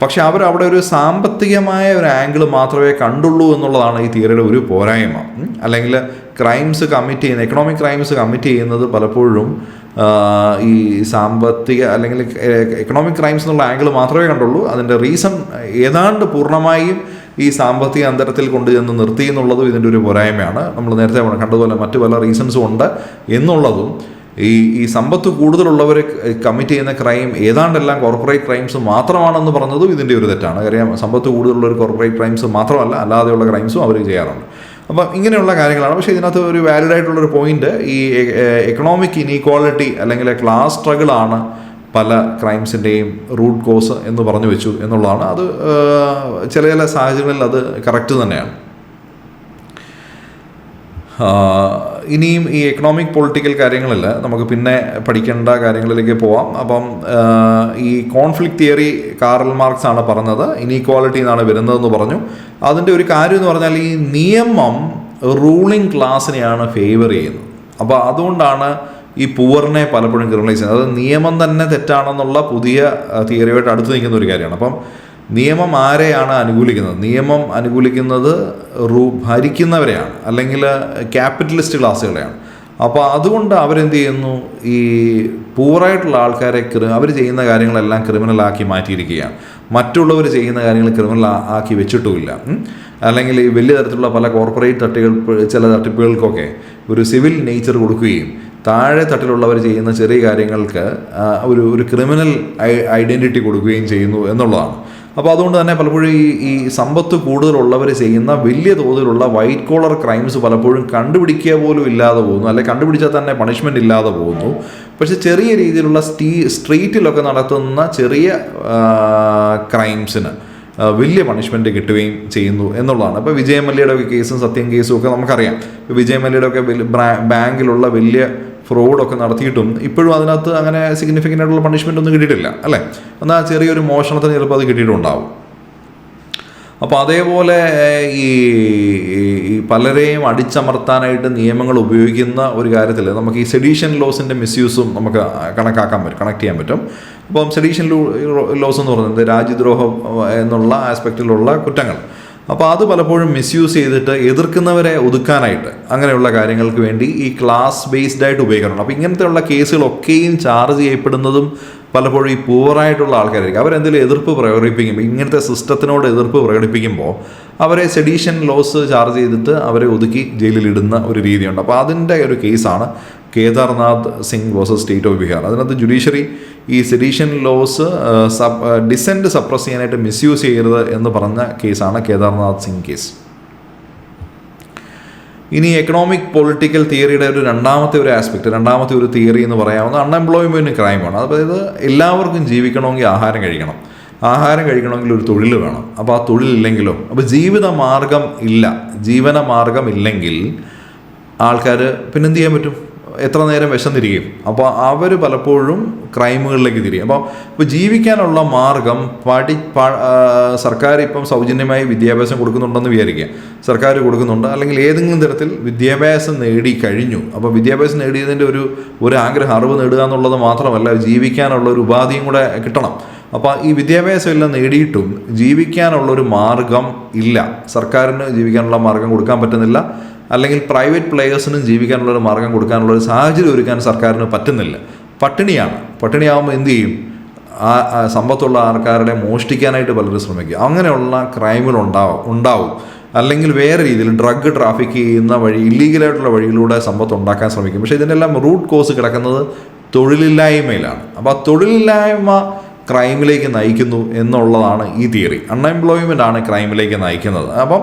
പക്ഷെ അവിടെ ഒരു സാമ്പത്തികമായ ഒരു ആംഗിൾ മാത്രമേ കണ്ടുള്ളൂ എന്നുള്ളതാണ് ഈ തിയറിയുടെ ഒരു പോരായ്മ. അല്ലെങ്കിൽ ക്രൈംസ് കമ്മിറ്റ് ചെയ്യുന്ന എക്കണോമിക് ക്രൈംസ് കമ്മിറ്റ് ചെയ്യുന്നത് പലപ്പോഴും ഈ സാമ്പത്തിക അല്ലെങ്കിൽ എക്കണോമിക് ക്രൈംസ് എന്നുള്ള ആംഗിൾ മാത്രമേ കണ്ടുള്ളൂ. അതിൻ്റെ റീസൺ ഏതാണ്ട് പൂർണ്ണമായും ഈ സാമ്പത്തിക അന്തരത്തിൽ കൊണ്ടുചെന്ന് നിർത്തി എന്നുള്ളതും ഇതിൻ്റെ ഒരു പോരായ്മയാണ്. നമ്മൾ നേരത്തെ കണ്ടതുപോലെ മറ്റു പല റീസൺസും ഉണ്ട് എന്നുള്ളതും, ഈ സമ്പത്ത് കൂടുതലുള്ളവർ കമ്മിറ്റ് ചെയ്യുന്ന ക്രൈം ഏതാണ്ടെല്ലാം കോർപ്പറേറ്റ് ക്രൈംസ് മാത്രമാണെന്ന് പറഞ്ഞതും ഇതിൻ്റെ ഒരു തെറ്റാണ്. കാര്യം സമ്പത്ത് കൂടുതലുള്ളൊരു കോർപ്പറേറ്റ് ക്രൈംസ് മാത്രമല്ല, അല്ലാതെയുള്ള ക്രൈംസും അവർ ചെയ്യാറുണ്ട്. അപ്പം ഇങ്ങനെയുള്ള കാര്യങ്ങളാണ്. പക്ഷേ ഇതിനകത്ത് ഒരു വാലിഡ് ആയിട്ടുള്ളൊരു പോയിന്റ്, ഈ എക്കണോമിക് ഇനീക്വാളിറ്റി അല്ലെങ്കിൽ ക്ലാസ് സ്ട്രഗിളാണ് പല ക്രൈംസിൻ്റെയും റൂട്ട് കോസ് എന്ന് പറഞ്ഞു വെച്ചു എന്നുള്ളതാണ്. അത് ചില സാഹചര്യങ്ങളിൽ അത് കറക്റ്റ് തന്നെയാണ്. ഇനിയും ഈ എക്കണോമിക് പൊളിറ്റിക്കൽ കാര്യങ്ങളിൽ നമുക്ക് പിന്നെ പഠിക്കേണ്ട കാര്യങ്ങളിലേക്ക് പോവാം. അപ്പം ഈ കോൺഫ്ലിക്റ്റ് തിയറി കാറൽ മാർക്സ് ആണ് പറഞ്ഞത്, ഇനീക്വാളിറ്റി എന്നാണ് വരുന്നതെന്ന് പറഞ്ഞു. അതിൻ്റെ ഒരു കാര്യം എന്ന് പറഞ്ഞാൽ ഈ നിയമം റൂളിംഗ് ക്ലാസ്സിനെയാണ് ഫേവർ ചെയ്യുന്നത്. അപ്പോൾ അതുകൊണ്ടാണ് ഈ പൂവറിനെ പലപ്പോഴും ക്രിമിനലൈസ് ചെയ്യുന്നത്. അത് നിയമം തന്നെ തെറ്റാണെന്നുള്ള പുതിയ തിയറിയായിട്ട് അടുത്ത് നിൽക്കുന്ന ഒരു കാര്യമാണ്. അപ്പം നിയമം ആരെയാണ് അനുകൂലിക്കുന്നത്? നിയമം അനുകൂലിക്കുന്നത് ഭരിക്കുന്നവരെയാണ്, അല്ലെങ്കിൽ ക്യാപിറ്റലിസ്റ്റ് ക്ലാസ്സുകളെയാണ്. അപ്പോൾ അതുകൊണ്ട് അവരെന്ത് ചെയ്യുന്നു, ഈ പൂറായിട്ടുള്ള ആൾക്കാരെ അവർ ചെയ്യുന്ന കാര്യങ്ങളെല്ലാം ക്രിമിനലാക്കി മാറ്റിയിരിക്കുകയാണ്. മറ്റുള്ളവർ ചെയ്യുന്ന കാര്യങ്ങൾ ക്രിമിനൽ ആക്കി വെച്ചിട്ടുമില്ല. അല്ലെങ്കിൽ ഈ വലിയ തരത്തിലുള്ള പല കോർപ്പറേറ്റ് ചില തട്ടിപ്പുകൾക്കൊക്കെ ഒരു സിവിൽ നേച്ചർ കൊടുക്കുകയും താഴെ തട്ടിലുള്ളവർ ചെയ്യുന്ന ചെറിയ കാര്യങ്ങൾക്ക് ഒരു ക്രിമിനൽ ഐഡൻറ്റിറ്റി കൊടുക്കുകയും ചെയ്യുന്നു എന്നുള്ളതാണ്. അപ്പോൾ അതുകൊണ്ട് തന്നെ പലപ്പോഴും ഈ സമ്പത്ത് കൂടുതലുള്ളവർ ചെയ്യുന്ന വലിയ തോതിലുള്ള വൈറ്റ് കോളർ ക്രൈംസ് പലപ്പോഴും കണ്ടുപിടിക്കുക പോലും ഇല്ലാതെ പോകുന്നു, അല്ലെങ്കിൽ കണ്ടുപിടിച്ചാൽ തന്നെ പണിഷ്മെൻ്റ് ഇല്ലാതെ പോകുന്നു. പക്ഷെ ചെറിയ രീതിയിലുള്ള സ്ട്രീറ്റിലൊക്കെ നടത്തുന്ന ചെറിയ ക്രൈംസിന് വലിയ പണിഷ്മെൻറ്റ് കിട്ടുകയും ചെയ്യുന്നു എന്നുള്ളതാണ്. ഇപ്പോൾ വിജയ് മല്യയുടെ ഒക്കെ കേസും സത്യം കേസും ഒക്കെ നമുക്കറിയാം. വിജയ് മല്യയുടെ ഒക്കെ ബാങ്കിലുള്ള വലിയ ഫ്രോഡൊക്കെ നടത്തിയിട്ടും ഇപ്പോഴും അതിനകത്ത് അങ്ങനെ സിഗ്നിഫിക്കൻ്റ് ആയിട്ടുള്ള പണിഷ്മെൻ്റ് ഒന്നും കിട്ടിയിട്ടില്ല, അല്ലേ? എന്നാൽ ചെറിയൊരു മോഷണത്തിന് ചിലപ്പോൾ അത് കിട്ടിയിട്ടുണ്ടാവും. അപ്പോൾ അതേപോലെ ഈ പലരെയും അടിച്ചമർത്താനായിട്ട് നിയമങ്ങൾ ഉപയോഗിക്കുന്ന ഒരു കാര്യത്തിൽ നമുക്ക് ഈ സെഡീഷൻ ലോസിൻ്റെ മിസ്യൂസും നമുക്ക് കണക്ട് ചെയ്യാൻ പറ്റും. അപ്പം സെഡീഷൻ ലോസ് എന്ന് പറയുന്നത് രാജ്യദ്രോഹം എന്നുള്ള ആസ്പെക്റ്റിലുള്ള കുറ്റങ്ങൾ. അപ്പോൾ അത് പലപ്പോഴും മിസ്യൂസ് ചെയ്തിട്ട് എതിർക്കുന്നവരെ ഒതുക്കാനായിട്ട് അങ്ങനെയുള്ള കാര്യങ്ങൾക്ക് വേണ്ടി ഈ ക്ലാസ് ബേസ്ഡ് ആയിട്ട് ഉപയോഗിക്കാറുണ്ട്. അപ്പോൾ ഇങ്ങനത്തെയുള്ള കേസുകളൊക്കെയും ചാർജ് ചെയ്യപ്പെടുന്നതും പലപ്പോഴും ഈ പൂവറായിട്ടുള്ള ആൾക്കാരായിരിക്കും. അവരെന്തെങ്കിലും എതിർപ്പ് പ്രകടിപ്പിക്കുമ്പോൾ, ഇങ്ങനത്തെ സിസ്റ്റത്തിനോട് എതിർപ്പ് പ്രകടിപ്പിക്കുമ്പോൾ അവരെ സെഡീഷൻ ലോസ് ചാർജ് ചെയ്തിട്ട് അവരെ ഒതുക്കി ജയിലിലിടുന്ന ഒരു രീതിയുണ്ട്. അപ്പോൾ അതിൻ്റെ ഒരു കേസാണ് Kedarnath Singh versus state of Bihar. അതിനകത്ത് ജുഡീഷ്യറി ഈ സെഡീഷൻ ലോസ് ഡിസെൻറ്റ് സപ്രസ് ചെയ്യാനായിട്ട് മിസ്യൂസ് ചെയ്യരുത് എന്ന് പറഞ്ഞ കേസാണ് കേദാർനാഥ് സിംഗ് കേസ്. ഇനി എക്കണോമിക് പൊളിറ്റിക്കൽ തിയറിയുടെ ഒരു രണ്ടാമത്തെ ഒരു തിയറി എന്ന് പറയാവുന്ന അൺഎംപ്ലോയ്മെൻറ്റ് ക്രൈമാണ്. അതായത് എല്ലാവർക്കും ജീവിക്കണമെങ്കിൽ ആഹാരം കഴിക്കണമെങ്കിൽ ഒരു തൊഴിൽ വേണം. അപ്പോൾ ആ തൊഴിലില്ലെങ്കിലോ, അപ്പോൾ ജീവനമാർഗം ഇല്ലെങ്കിൽ ആൾക്കാർ പിന്നെന്ത് ചെയ്യാൻ പറ്റും? എത്ര നേരം വിശന്നിരിക്കും? അപ്പോൾ അവർ പലപ്പോഴും ക്രൈമുകളിലേക്ക് തിരിയും. അപ്പോൾ ജീവിക്കാനുള്ള മാർഗം സർക്കാർ ഇപ്പം സൗജന്യമായി വിദ്യാഭ്യാസം കൊടുക്കുന്നുണ്ടെന്ന് വിചാരിക്കുക. സർക്കാർ കൊടുക്കുന്നുണ്ട്, അല്ലെങ്കിൽ ഏതെങ്കിലും തരത്തിൽ വിദ്യാഭ്യാസം നേടി കഴിഞ്ഞു. അപ്പോൾ വിദ്യാഭ്യാസം നേടിയതിൻ്റെ ഒരു ആഗ്രഹം, അറിവ് നേടുക എന്നുള്ളത് മാത്രമല്ല, ജീവിക്കാനുള്ള ഒരു ഉപാധിയും കൂടെ കിട്ടണം. അപ്പോൾ ഈ വിദ്യാഭ്യാസം എല്ലാം നേടിയിട്ടും ജീവിക്കാനുള്ളൊരു മാർഗം ഇല്ല. സർക്കാരിന് ജീവിക്കാനുള്ള മാർഗം കൊടുക്കാൻ പറ്റുന്നില്ല, അല്ലെങ്കിൽ പ്രൈവറ്റ് പ്ലെയേഴ്സിനും ജീവിക്കാനുള്ളൊരു മാർഗം കൊടുക്കാനുള്ളൊരു സാഹചര്യം ഒരുക്കാൻ സർക്കാരിന് പറ്റുന്നില്ല. പട്ടിണിയാകുമ്പോൾ എന്ത് ചെയ്യും? ആ സമ്പത്തുള്ള ആൾക്കാരുടെ മോഷ്ടിക്കാനായിട്ട് പലരും ശ്രമിക്കും. അങ്ങനെയുള്ള ക്രൈമുകൾ ഉണ്ടാവും. അല്ലെങ്കിൽ വേറെ രീതിയിൽ ഡ്രഗ് ട്രാഫിക് ചെയ്യുന്ന വഴി, ഇല്ലീഗലായിട്ടുള്ള വഴിയിലൂടെ സമ്പത്ത് ഉണ്ടാക്കാൻ ശ്രമിക്കും. പക്ഷേ ഇതിനെല്ലാം റൂട്ട് കോസ് കിടക്കുന്നത് തൊഴിലില്ലായ്മയിലാണ്. അപ്പോൾ ആ തൊഴിലില്ലായ്മ ക്രൈമിലേക്ക് നയിക്കുന്നു എന്നുള്ളതാണ് ഈ തിയറി. അൺഎംപ്ലോയ്മെൻ്റ് ആണ് ക്രൈമിലേക്ക് നയിക്കുന്നത്. അപ്പം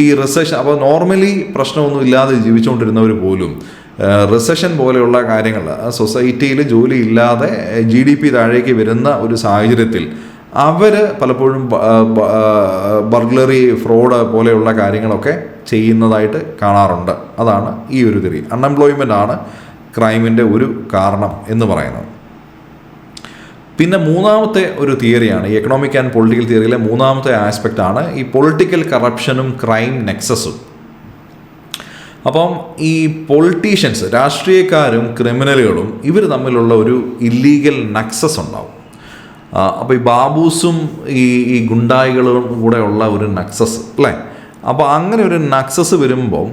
ഈ റിസഷൻ, അപ്പോൾ നോർമലി പ്രശ്നമൊന്നും ഇല്ലാതെ ജീവിച്ചുകൊണ്ടിരുന്നവർ പോലും റിസഷൻ പോലെയുള്ള കാര്യങ്ങൾ, സൊസൈറ്റിയിൽ ജോലി ഇല്ലാതെ GDP താഴേക്ക് വരുന്ന ഒരു സാഹചര്യത്തിൽ അവർ പലപ്പോഴും ബർഗ്ലറി, ഫ്രോഡ് പോലെയുള്ള കാര്യങ്ങളൊക്കെ ചെയ്യുന്നതായിട്ട് കാണാറുണ്ട്. അതാണ് ഈ ഒരു തിയറി. അൺഎംപ്ലോയ്മെൻ്റ് ആണ് ക്രൈമിൻ്റെ ഒരു കാരണം എന്ന് പറയുന്നത്. പിന്നെ മൂന്നാമത്തെ ഒരു തിയറിയാണ് ഈ എക്കണോമിക് ആൻഡ് പൊളിറ്റിക്കൽ തിയറിയിലെ മൂന്നാമത്തെ ആസ്പെക്റ്റാണ് ഈ പൊളിറ്റിക്കൽ കറപ്ഷനും ക്രൈം നെക്സസും. അപ്പം ഈ പൊളിറ്റീഷ്യൻസ്, രാഷ്ട്രീയക്കാരും ക്രിമിനലുകളും ഇവർ തമ്മിലുള്ള ഒരു ഇല്ലീഗൽ നെക്സസ് ഉണ്ടാവും. അപ്പോൾ ഈ ബാബൂസും ഈ ഗുണ്ടായികളും കൂടെ ഉള്ള ഒരു നെക്സസ്, അല്ലേ? അപ്പോൾ അങ്ങനെ ഒരു നെക്സസ് വരുമ്പം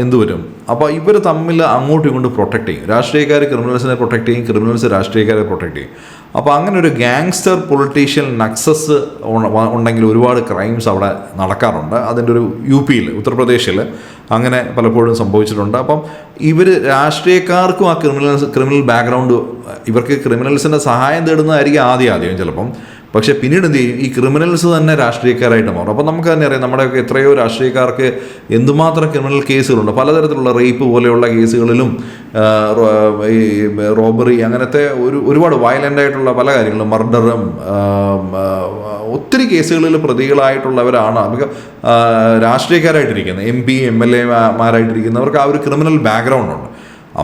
എന്തു വരും? അപ്പോൾ ഇവർ തമ്മിൽ അങ്ങോട്ടും ഇങ്ങോട്ടും പ്രൊട്ടക്റ്റ് ചെയ്യും. രാഷ്ട്രീയക്കാർ ക്രിമിനൽസിനെ പ്രൊട്ടക്റ്റ് ചെയ്യും, ക്രിമിനൽസ് രാഷ്ട്രീയക്കാരെ പ്രൊട്ടക്റ്റ് ചെയ്യും. അപ്പോൾ അങ്ങനെ ഒരു ഗാങ്സ്റ്റർ പൊളിറ്റീഷ്യൻ നെക്സസ് ഉണ്ടെങ്കിൽ ഒരുപാട് ക്രൈംസ് അവിടെ നടക്കാറുണ്ട്. അതിൻ്റെ ഒരു UP-യിൽ, ഉത്തർപ്രദേശിൽ അങ്ങനെ പലപ്പോഴും സംഭവിച്ചിട്ടുണ്ട്. അപ്പം ഇവർ രാഷ്ട്രീയക്കാർക്കും ആ ക്രിമിനൽ ബാക്ക്ഗ്രൗണ്ട്, ഇവർക്ക് ക്രിമിനൽസിൻ്റെ സഹായം തേടുന്നതായിരിക്കും ആദ്യം ചിലപ്പം. പക്ഷേ പിന്നീട് എന്ത് ചെയ്യും? ഈ ക്രിമിനൽസ് തന്നെ രാഷ്ട്രീയക്കാരായിട്ട് മാറും. അപ്പോൾ നമുക്ക് തന്നെ അറിയാം, നമ്മുടെയൊക്കെ എത്രയോ രാഷ്ട്രീയക്കാർക്ക് എന്തുമാത്രം ക്രിമിനൽ കേസുകളുണ്ട്. പലതരത്തിലുള്ള റേപ്പ് പോലെയുള്ള കേസുകളിലും ഈ റോബറി, അങ്ങനത്തെ ഒരുപാട് വയലൻ്റ് ആയിട്ടുള്ള പല കാര്യങ്ങളും, മർഡറും, ഒത്തിരി കേസുകളിൽ പ്രതികളായിട്ടുള്ളവരാണ് നമുക്ക് രാഷ്ട്രീയക്കാരായിട്ടിരിക്കുന്നത്. MP MLA മാരായിട്ടിരിക്കുന്നവർക്ക് ആ ഒരു ക്രിമിനൽ ബാക്ക്ഗ്രൗണ്ട് ഉണ്ട്.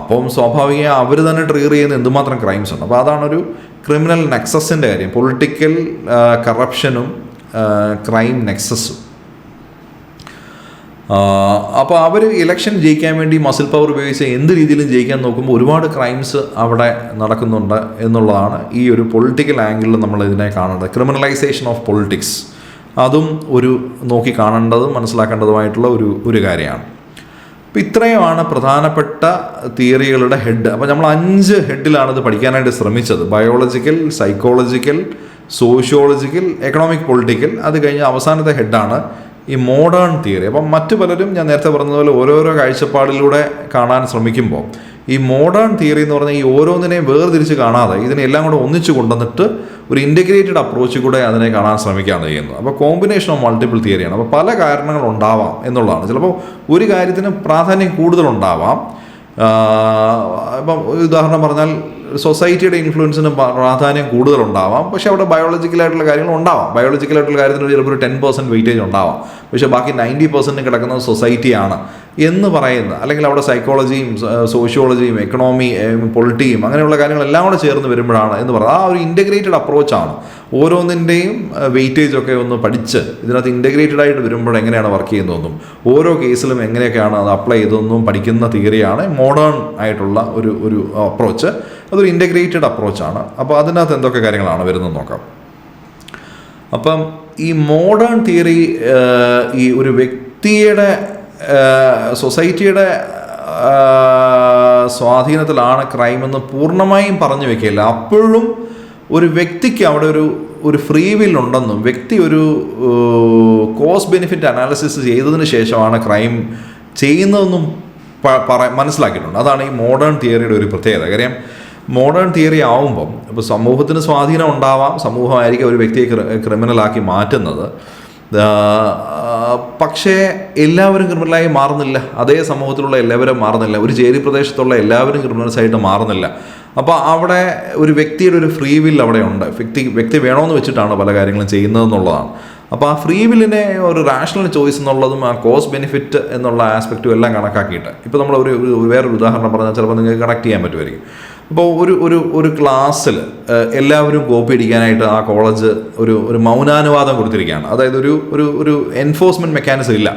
അപ്പം സ്വാഭാവികം അവർ തന്നെ ട്രിഗർ ചെയ്യുന്ന എന്തുമാത്രം ക്രൈംസ് ഉണ്ട്. അപ്പോൾ അതാണൊരു ക്രിമിനൽ നെക്സസിൻ്റെ കാര്യം, പൊളിറ്റിക്കൽ കറപ്ഷനും ക്രൈം നെക്സസും. അപ്പോൾ അവർ ഇലക്ഷൻ ജയിക്കാൻ വേണ്ടി മസിൽ പവർ ഉപയോഗിച്ച് എന്ത് രീതിയിലും ജയിക്കാൻ നോക്കുമ്പോൾ ഒരുപാട് ക്രൈംസ് അവിടെ നടക്കുന്നുണ്ട് എന്നുള്ളതാണ് ഈ ഒരു പൊളിറ്റിക്കൽ ആംഗിളിൽ നമ്മൾ ഇതിനെ കാണേണ്ടത്. ക്രിമിനലൈസേഷൻ ഓഫ് പൊളിറ്റിക്സ്, അതും ഒരു നോക്കി കാണേണ്ടതും മനസ്സിലാക്കേണ്ടതുമായിട്ടുള്ള ഒരു കാര്യമാണ്. അപ്പോൾ ഇത്രയുമാണ് പ്രധാനപ്പെട്ട തിയറികളുടെ ഹെഡ്. അപ്പോൾ നമ്മൾ 5 ഹെഡിലാണ് ഇത് പഠിക്കാനായിട്ട് ശ്രമിച്ചത്. Biological, psychological, sociological, economic, political. അത് കഴിഞ്ഞ് അവസാനത്തെ ഹെഡാണ് ഈ മോഡേൺ തിയറി. അപ്പം മറ്റു പലരും ഞാൻ നേരത്തെ പറഞ്ഞതുപോലെ ഓരോരോ കാഴ്ചപ്പാടിലൂടെ കാണാൻ ശ്രമിക്കുമ്പോൾ ഈ മോഡേൺ തിയറി എന്ന് പറഞ്ഞാൽ ഈ ഓരോന്നിനെയും വേർതിരിച്ച് കാണാതെ ഇതിനെല്ലാം കൂടെ ഒന്നിച്ചു കൊണ്ടുവന്നിട്ട് ഒരു ഇൻറ്റഗ്രേറ്റഡ് അപ്രോച്ച് കൂടെ അതിനെ കാണാൻ ശ്രമിക്കുകയാണ് ചെയ്യുന്നത്. അപ്പോൾ കോമ്പിനേഷൻ ഓഫ് മൾട്ടിപ്പിൾ തിയറിയാണ്. അപ്പോൾ പല കാരണങ്ങളുണ്ടാവാം എന്നുള്ളതാണ്. ചിലപ്പോൾ ഒരു കാര്യത്തിന് പ്രാധാന്യം കൂടുതലുണ്ടാവാം. ഇപ്പം ഉദാഹരണം പറഞ്ഞാൽ സൊസൈറ്റിയുടെ ഇൻഫ്ലുവൻസിന് പ്രാധാന്യം കൂടുതലുണ്ടാവാം, പക്ഷേ അവിടെ ബയോളജിക്കലായിട്ടുള്ള കാര്യങ്ങൾ ഉണ്ടാവാം. ബയോളജിക്കലായിട്ടുള്ള കാര്യത്തിന് ചിലപ്പോൾ ഒരു 10% വെയിറ്റേജ് ഉണ്ടാവാം, പക്ഷേ ബാക്കി 90% കിടക്കുന്നത് സൊസൈറ്റിയാണ് എന്ന് പറയുന്ന, അല്ലെങ്കിൽ അവിടെ സൈക്കോളജിയും സോഷ്യോളജിയും എക്കണോമി പൊളിറ്റിയും അങ്ങനെയുള്ള കാര്യങ്ങളെല്ലാം കൂടെ ചേർന്ന് വരുമ്പോഴാണ് എന്ന് പറയുന്നത്. ആ ഒരു ഇൻറ്റഗ്രേറ്റഡ് അപ്രോച്ചാണ്. ഓരോന്നിൻ്റെയും വെയിറ്റേജൊക്കെ ഒന്ന് പഠിച്ച് ഇതിനകത്ത് ഇൻറ്റഗ്രേറ്റഡ് ആയിട്ട് വരുമ്പോൾ എങ്ങനെയാണ് വർക്ക് ചെയ്യുന്നതെന്നും ഓരോ കേസിലും എങ്ങനെയൊക്കെയാണ് അത് അപ്ലൈ ചെയ്തതെന്നും പഠിക്കുന്ന തിയറിയാണ് മോഡേൺ ആയിട്ടുള്ള ഒരു അപ്രോച്ച്. അതൊരു ഇൻറ്റഗ്രേറ്റഡ് അപ്രോച്ചാണ്. അപ്പോൾ അതിനകത്ത് എന്തൊക്കെ കാര്യങ്ങളാണ് വരുന്നത് നോക്കാം. അപ്പം ഈ മോഡേൺ തിയറി ഈ ഒരു വ്യക്തിയുടെ സൊസൈറ്റിയുടെ സ്വാധീനത്തിലാണ് ക്രൈം എന്ന് പൂർണ്ണമായും പറഞ്ഞു വെക്കില്ല. അപ്പോഴും ഒരു വ്യക്തിക്ക് അവിടെ ഒരു ഫ്രീ വിൽ ഉണ്ടെന്നും വ്യക്തി ഒരു കോസ്റ്റ് ബെനിഫിറ്റ് അനാലിസിസ് ചെയ്തതിന് ശേഷമാണ് ക്രൈം ചെയ്യുന്നതെന്നും മനസ്സിലാക്കിയിട്ടുണ്ട്. അതാണ് ഈ മോഡേൺ തിയറിയുടെ ഒരു പ്രത്യേകത. കാര്യം മോഡേൺ തിയറി ആവുമ്പം ഇപ്പോൾ സമൂഹത്തിന് സ്വാധീനം ഉണ്ടാവാം, സമൂഹമായിരിക്കും ഒരു വ്യക്തിയെ ക്രിമിനലാക്കി മാറ്റുന്നത്. പക്ഷേ എല്ലാവരും ക്രിമിനലായി മാറുന്നില്ല, അതേ സമൂഹത്തിലുള്ള എല്ലാവരും മാറുന്നില്ല, ഒരു ചേരി പ്രദേശത്തുള്ള എല്ലാവരും ക്രിമിനൽസായിട്ട് മാറുന്നില്ല. അപ്പോൾ അവിടെ ഒരു വ്യക്തിയുടെ ഒരു ഫ്രീ വിൽ അവിടെ ഉണ്ട്. വ്യക്തി വേണമെന്ന് വെച്ചിട്ടാണ് പല കാര്യങ്ങളും ചെയ്യുന്നതെന്നുള്ളതാണ്. അപ്പോൾ ആ ഫ്രീ വില്ലിനെ ഒരു റാഷണൽ ചോയ്സ് എന്നുള്ളതും ആ കോസ്റ്റ് ബെനിഫിറ്റ് എന്നുള്ള ആസ്പെക്റ്റും എല്ലാം കണക്കാക്കിയിട്ട് ഇപ്പോൾ നമ്മൾ വേറൊരു ഉദാഹരണം പറഞ്ഞാൽ ചിലപ്പോൾ നിങ്ങൾക്ക് കണക്ട് ചെയ്യാൻ പറ്റുമായിരിക്കും. അപ്പോൾ ഒരു ക്ലാസ്സിൽ എല്ലാവരും കോപ്പി അടിക്കാനായിട്ട് ആ കോളേജ് ഒരു മൗനാനുവാദം കൊടുത്തിരിക്കുകയാണ്. അതായത് ഒരു എൻഫോഴ്സ്മെൻറ്റ് മെക്കാനിസം ഇല്ല.